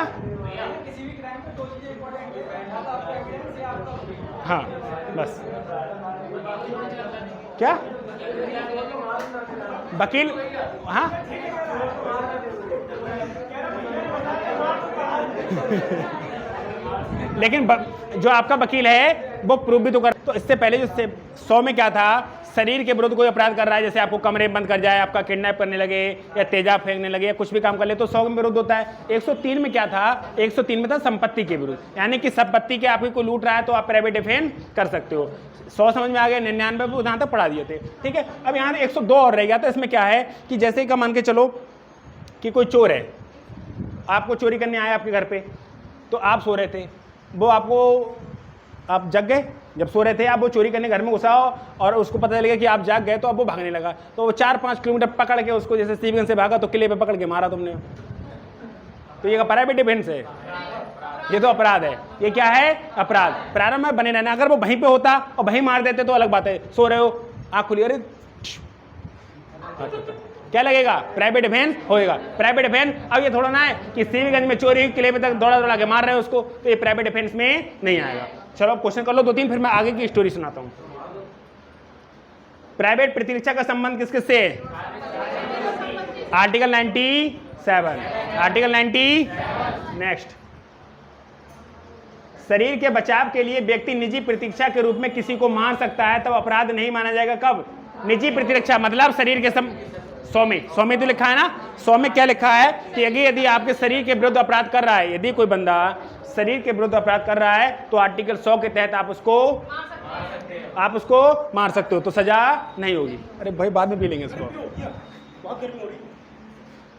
हाँ बस, क्या वकील? हाँ लेकिन जो आपका वकील है वो प्रूफ भी तो कर। तो इससे पहले जो 100 में क्या था, शरीर के विरुद्ध कोई अपराध कर रहा है, जैसे आपको कमरे बंद कर जाए, आपका किडनैप करने लगे या तेजाब फेंकने लगे या कुछ भी काम कर ले, तो 100 में विरुद्ध होता है। 103 में क्या था, 103 में था संपत्ति के विरुद्ध, यानी कि संपत्ति के आपकी कोई लूट रहा है तो आप प्राइवेट डिफेंस कर सकते हो। 100 समझ में आ गया, 99 भी यहाँ तक पढ़ा दिए थे, ठीक है। अब यहाँ 102 और रह गया। तो इसमें क्या है कि जैसे कि मान के चलो कि कोई चोर है, आपको चोरी करने आया आपके घर पे, तो आप सो रहे थे, वो आप जग गए, जब सो रहे थे आप, वो चोरी करने घर में घुसा और उसको पता चल गया कि आप जाग गए, तो अब वो भागने लगा, तो वो 4-5 किलोमीटर पकड़ के उसको, जैसे सीबीगंज से भागा तो किले पे पकड़ के मारा तुमने, तो ये प्राइवेट डिफेंस है, ये तो अपराध है। ये क्या है, अपराध। प्रारंभ में बने रहना। अगर वो वहीं पे होता और वहीं मार देते तो अलग बात है। सो रहे हो, आँख खुली, अरे क्या लगेगा, प्राइवेट डिफेंस होएगा, प्राइवेट डिफेंस। अब ये थोड़ा ना है कि सीबीगंज में चोरी किले पे तक दौड़ा के मार रहे हो उसको, तो ये प्राइवेट डिफेंस में नहीं आएगा। चलो अब क्वेश्चन कर लो 2-3, फिर मैं आगे की स्टोरी सुनाता हूं। प्राइवेट प्रतिरक्षा का संबंध किस किस से है? Article 97, article 90। नेक्स्ट, शरीर के बचाव के लिए व्यक्ति निजी प्रतिरक्षा के रूप में किसी को मार सकता है, तब अपराध नहीं माना जाएगा। कब? निजी प्रतिरक्षा मतलब शरीर के 100 में तो लिखा है ना, 100 में क्या लिखा है कि यदि आपके शरीर के विरुद्ध अपराध कर रहा है, यदि कोई बंदा शरीर के विरुद्ध अपराध कर रहा है तो आर्टिकल 100 के तहत आप उसको मार सकते हो, तो सजा नहीं होगी। अरे भाई बाद में पी लेंगे इसको,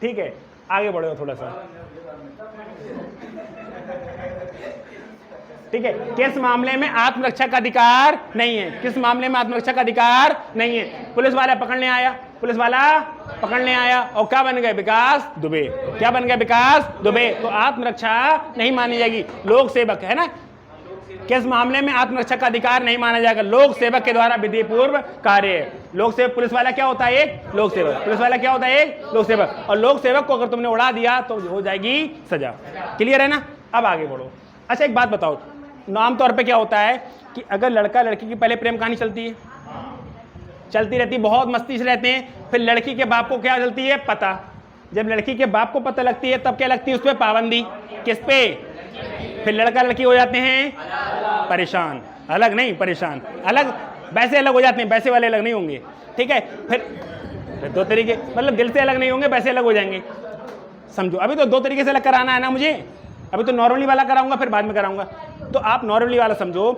ठीक है। आगे बढ़ो थोड़ा सा, ठीक है। किस मामले में आत्मरक्षा का अधिकार नहीं है? किस मामले में आत्मरक्षा का अधिकार नहीं है? पुलिस वाला पकड़ने आया, पुलिस वाला पकड़ने आया और क्या बन गए, विकास दुबे। क्या बन गए, विकास दुबे। तो आत्मरक्षा नहीं मानी जाएगी। लोक सेवक है ना, किस मामले में आत्मरक्षा का अधिकार नहीं माना जाएगा? लोक सेवक के द्वारा विधिपूर्व कार्य। लोक सेवक, पुलिस वाला क्या होता है, एक लोक सेवक। पुलिस वाला क्या होता है, एक लोक सेवक। और लोक सेवक को अगर तुमने उड़ा दिया तो हो जाएगी सजा। क्लियर है ना? अब आगे बढ़ो। अच्छा एक बात बताओ, आमतौर पे क्या होता है कि अगर लड़का लड़की की पहले प्रेम कहानी चलती रहती, बहुत मस्ती से रहते हैं, फिर लड़की के बाप को क्या चलती है, पता। जब लड़की के बाप को पता लगती है तब क्या लगती है, उस पर पाबंदी। किस पे? फिर लड़का लड़की हो जाते हैं परेशान। अलग नहीं, परेशान। अलग, वैसे अलग हो जाते हैं, वैसे वाले अलग नहीं होंगे, ठीक है। फिर 2 तरीके, मतलब दिल से अलग नहीं होंगे, वैसे अलग हो जाएंगे। समझो, अभी तो 2 तरीके से अलग कराना है ना मुझे। अभी तो नॉर्मली वाला कराऊंगा, फिर बाद में कराऊंगा। तो आप नॉर्मली वाला समझो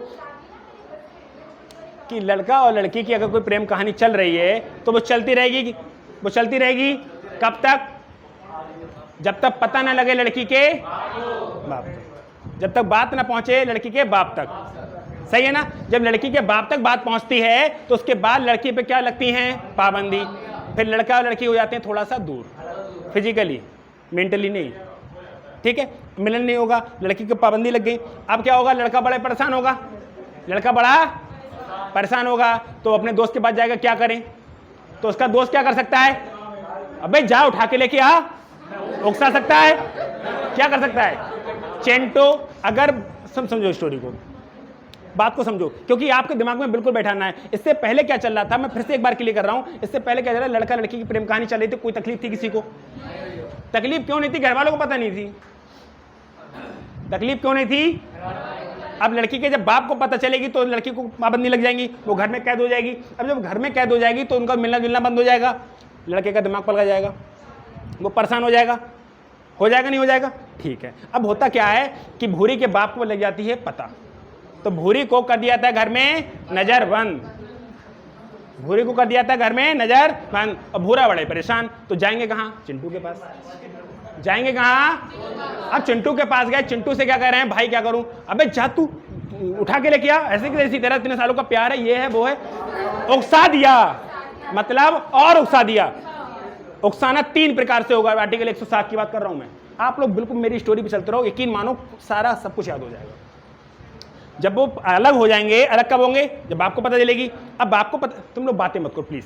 कि लड़का और लड़की की अगर कोई प्रेम कहानी चल रही है तो वो चलती रहेगी। वो चलती रहेगी कब तक? जब तक पता ना लगे लड़की के बाप तक, जब तक बात ना पहुंचे लड़की के बाप तक। सही है ना? जब लड़की के बाप तक बात पहुंचती है तो उसके बाद लड़की पे क्या लगती है, पाबंदी। फिर लड़का और लड़की हो जाते हैं थोड़ा सा दूर, फिजिकली, मेंटली नहीं, ठीक है। मिलन नहीं होगा, लड़की को पाबंदी लग गई। अब क्या होगा, लड़का बड़ा परेशान होगा, लड़का बड़ा परेशान होगा तो अपने दोस्त के पास जाएगा, क्या करें? तो उसका दोस्त क्या कर सकता है, अबे जा उठा के लेके आ, उकसा सकता है, क्या कर सकता है, चेंटो। अगर समझो स्टोरी को, बात को समझो, क्योंकि आपके दिमाग में बिल्कुल बैठाना है। इससे पहले क्या चल रहा था, मैं फिर से एक बार क्लियर कर रहा हूं। इससे पहले क्या चल रहा है, लड़का लड़की की प्रेम कहानी चल रही थी, कोई तकलीफ थी किसी को? तकलीफ क्यों नहीं थी? घर वालों को पता नहीं थी। तकलीफ क्यों नहीं थी? अब लड़की के जब बाप को पता चलेगी तो लड़की को पाबंदी लग जाएंगी, वो घर में कैद हो जाएगी। अब जब घर में कैद हो जाएगी तो उनका मिलना जुलना बंद हो जाएगा, लड़के का दिमाग पलट जाएगा, वो परेशान हो जाएगा नहीं हो जाएगा? ठीक है। अब होता क्या है कि भूरी के बाप को लग जाती है पता, तो भूरी को कर दिया था घर में नजर बंद, भूरी को कर दिया था घर में नजर बंद। और भूरा बड़े परेशान, तो जाएंगे कहाँ, चिंटू के पास। जाएंगे कहाँ? अब चिंटू के पास गए, चिंटू से क्या कह रहे हैं, भाई क्या करूं? अबे जा तू उठा के लेके आ, ऐसे कि तेरा 3 सालों का प्यार है, ये है वो है। उकसा दिया, मतलब और उकसा दिया। उकसाना 3 प्रकार से होगा, आर्टिकल 107 की बात कर रहा हूं मैं। आप लोग बिल्कुल मेरी स्टोरी पे चलते रहो, यकीन मानो सारा सब कुछ याद हो जाएगा। जब वो अलग हो जाएंगे, अलग कब होंगे, जब आपको पता चलेगी। अब आपको पता, तुम लोग बातें मत करो प्लीज,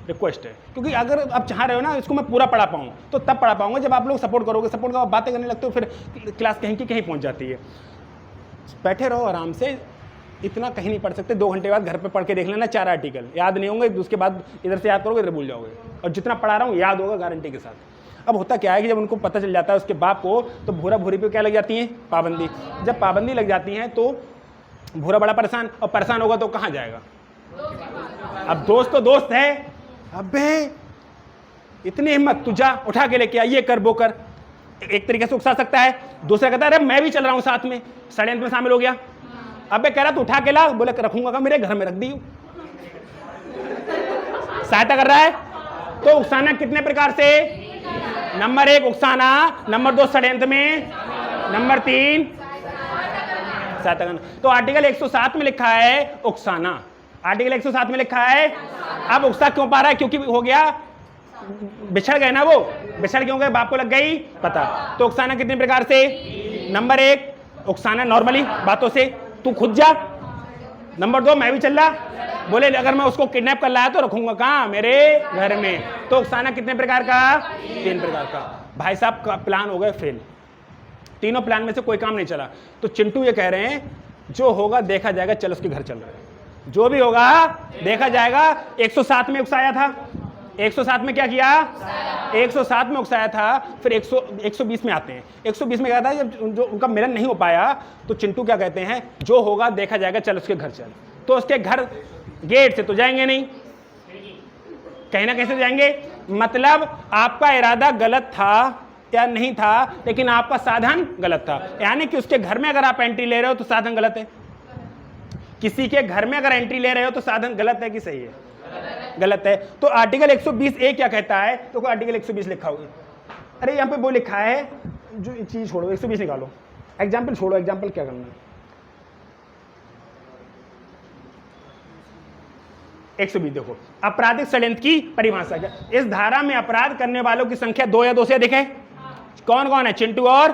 रिक्वेस्ट है, क्योंकि अगर आप चाह रहे हो ना इसको मैं पूरा पढ़ा पाऊँ तो तब पढ़ा पाऊंगा जब आप लोग सपोर्ट करोगे। सपोर्ट का बातें करने लगते हो फिर क्लास कहीं की कहीं पहुंच जाती है। बैठे रहो आराम से, इतना कहीं नहीं पढ़ सकते। 2 घंटे बाद घर पे पढ़ के देख लेना, 4 आर्टिकल याद नहीं होंगे, उसके बाद इधर से याद करोगे, इधर भूल जाओगे। और जितना पढ़ा रहा हूँ याद होगा गारंटी के साथ। अब होता क्या है कि जब उनको पता चल जाता है उसके बाप को, तो भूरा भूरी पे क्या लग जाती है, पाबंदी। जब पाबंदी लग जाती है तो भूरा बड़ा परेशान, और परेशान होगा तो कहाँ जाएगा। अब दोस्त तो दोस्त है, अबे इतनी हिम्मत, तू जा उठा के लेके आ, ये कर वो कर, एक तरीके से उकसा सकता है। दूसरा कहता है अरे मैं भी चल रहा हूँ साथ में, षड्यंत्र में शामिल हो गया। अबे कह रहा तू उठा के ला, बोले रखूंगा का मेरे घर में रख दी, सहायता कर रहा है। तो उकसाना कितने प्रकार से, नंबर 1 उकसाना, नंबर 2 षड्यंत्र में, नंबर 3 सहायता करना। तो आर्टिकल 107 में लिखा है उकसाना, आर्टिकल 107 में लिखा है। अब उकसा क्यों पा रहा है, क्योंकि हो गया, बिछड़ गए ना, वो बिछड़ क्यों गए, बाप को लग गई पता। तो उकसाना कितने प्रकार से, नंबर 1 उकसाना नॉर्मली बातों से, तू खुद जा। नंबर 2 मैं भी चल रहा, बोले अगर मैं उसको किडनैप कर लाया तो रखूंगा कहाँ, मेरे घर में। तो उकसाना कितने प्रकार का, 3 प्रकार का। भाई साहब का प्लान हो गए फेल, तीनों प्लान में से कोई काम नहीं चला। तो चिंटू ये कह रहे हैं जो होगा देखा जाएगा, चल उसके घर चल रहे हैं, जो भी होगा देखा जाएगा। 107 में उकसाया था, 107 में क्या किया, 107 में उकसाया था। फिर 120 में आते हैं। 120 में क्या था, जब जो उनका मिलन नहीं हो पाया तो चिंटू क्या कहते हैं, जो होगा देखा जाएगा, चल उसके घर चल। तो उसके घर गेट से तो जाएंगे नहीं, कहीं ना कैसे जाएंगे, मतलब आपका इरादा गलत था या नहीं था, लेकिन आपका साधन गलत था। यानी कि उसके घर में अगर आप एंट्री ले रहे हो तो साधन गलत है, किसी के घर में अगर एंट्री ले रहे हो तो साधन गलत है कि सही है, गलत है। तो आर्टिकल 120A क्या कहता है, तो कोई आर्टिकल 120 लिखा होगा, अरे यहाँ पे वो लिखा है, जो चीज छोड़ो 120 निकालो, एग्जाम्पल छोड़ो, एग्जाम्पल क्या करना है, 120 देखो, आपराधिक षड्यंत्र की परिभाषा क्या, इस धारा में अपराध करने वालों की संख्या 2 या 2 से अधिक है। कौन कौन है, चिंटू और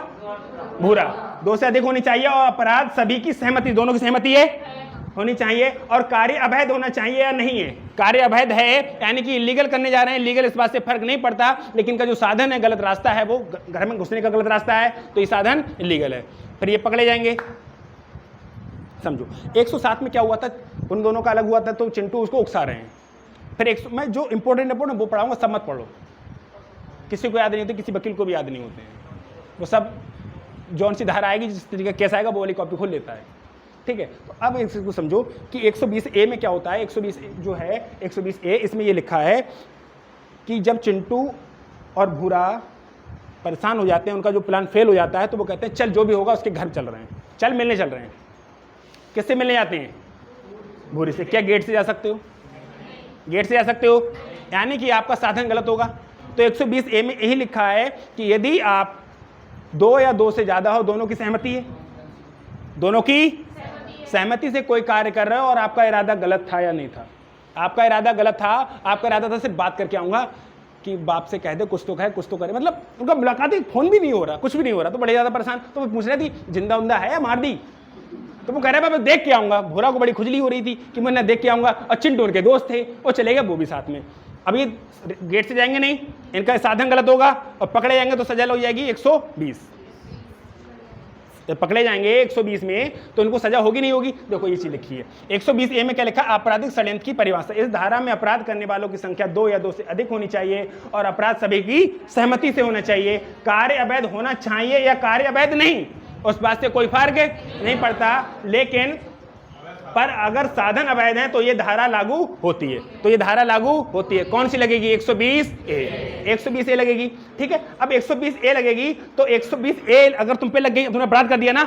भूरा, 2 से अधिक होनी चाहिए, और अपराध सभी की सहमति, दोनों की सहमति है होनी चाहिए, और कार्य अवैध होना चाहिए या नहीं है। कार्य अवैध है यानी कि इलीगल करने जा रहे हैं, लीगल इस बात से फर्क नहीं पड़ता, लेकिन का जो साधन है गलत रास्ता है, वो घर में घुसने का गलत रास्ता है, तो ये साधन इलीगल है, फिर ये पकड़े जाएंगे। समझो 107 में क्या हुआ था, उन दोनों का अलग हुआ था, तो चिंटू उसको उकसा रहे हैं। फिर मैं जो इंपॉर्टेंट है वो पढ़ाऊंगा, सब मत पढ़ो, किसी को याद नहीं होते, किसी वकील को भी याद नहीं होते हैं, वो सब जौन सी धारा आएगी, जिस तरीके केस आएगा वो वाली कॉपी खोल लेता है, ठीक है। तो अब इसको समझो कि 120A में क्या होता है। 120 जो है 120A, इसमें ये लिखा है कि जब चिंटू और भूरा परेशान हो जाते हैं, उनका जो प्लान फेल हो जाता है, तो वो कहते हैं चल जो भी होगा उसके घर चल रहे हैं, चल मिलने चल रहे हैं। किससे मिलने जाते हैं, भूरी से। क्या गेट से जा सकते हो, गेट से जा सकते हो, यानी कि आपका साधन गलत होगा। तो 120A में यही लिखा है कि यदि आप 2 या 2 से ज्यादा हो, दोनों की सहमति है, दोनों की सहमति से कोई कार्य कर रहे हो, और आपका इरादा गलत था या नहीं था, आपका इरादा गलत था, आपका इरादा था सिर्फ बात करके आऊंगा कि बाप से कह दे कुछ तो कहे, कुछ तो करे, मतलब उनका मुलाकात, फोन भी नहीं हो रहा, कुछ भी नहीं हो रहा, तो बड़े ज्यादा परेशान। तो वो पूछ रही थी जिंदा उंदा है या मार दी, तो वो कह रहे मैं देख के आऊंगा। भूरा को बड़ी खुजली हो रही थी कि मैं देख के आऊंगा, और चिंटू उनके दोस्त थे, वो चले गए वो भी साथ में। अब ये गेट से जाएंगे नहीं, इनका साधन गलत होगा, और पकड़े जाएंगे तो सजा लग जाएगी 120। पकड़े जाएंगे 120 में तो उनको सजा होगी नहीं होगी। देखो ये चीज लिखी है 120A में क्या लिखा, आपराधिक षड्यंत्र की परिभाषा, इस धारा में अपराध करने वालों की संख्या 2 या 2 से अधिक होनी चाहिए, और अपराध सभी की सहमति से होना चाहिए। कार्य अवैध होना चाहिए या कार्य अवैध नहीं, उस बात से कोई फर्क नहीं पड़ता, लेकिन पर अगर साधन अवैध है तो ये धारा लागू होती है। तो ये धारा लागू होती है, कौन सी लगेगी, 120A, 120A लगेगी, ठीक है। अब 120A लगेगी तो 120A अगर तुम पे लग गई, तुमने अपराध कर दिया ना।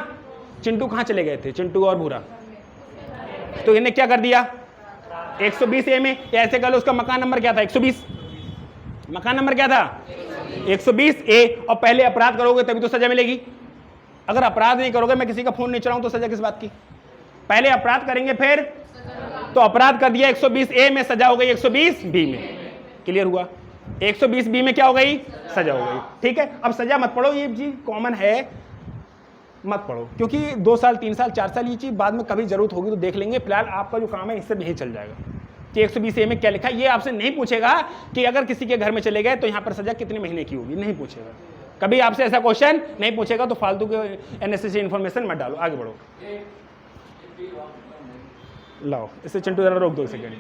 चिंटू कहाँ चले गए थे, चिंटू और भूरा, तो इन्हें क्या कर दिया 120A में, ऐसे कह लो उसका मकान नंबर क्या था 120, मकान नंबर क्या था 120A, और पहले अपराध करोगे तभी तो सजा मिलेगी। अगर अपराध नहीं करोगे, मैं किसी का फोन नहीं चलाऊं तो सजा किस बात की, पहले अपराध करेंगे फिर, तो अपराध कर दिया 120A में, सजा हो गई 120B में। क्लियर हुआ, 120B में क्या हो गई, सजा हो गई, ठीक है। अब सजा मत पढ़ो, ये चीज कॉमन है, मत पढ़ो, क्योंकि 2 साल 3 साल 4 साल ये चीज बाद में कभी जरूरत होगी तो देख लेंगे। फिलहाल आपका जो काम है इससे नहीं चल जाएगा कि 120A में क्या लिखा है। ये आपसे नहीं पूछेगा कि अगर किसी के घर में चले गए तो यहाँ पर सजा कितने महीने की होगी, नहीं पूछेगा कभी, आपसे ऐसा क्वेश्चन नहीं पूछेगा। तो फालतू के अननेसेसरी इन्फॉर्मेशन मत डालो, आगे बढ़ो। लाओ इसे चिंटू जरा रोक दो 1 सेकंड।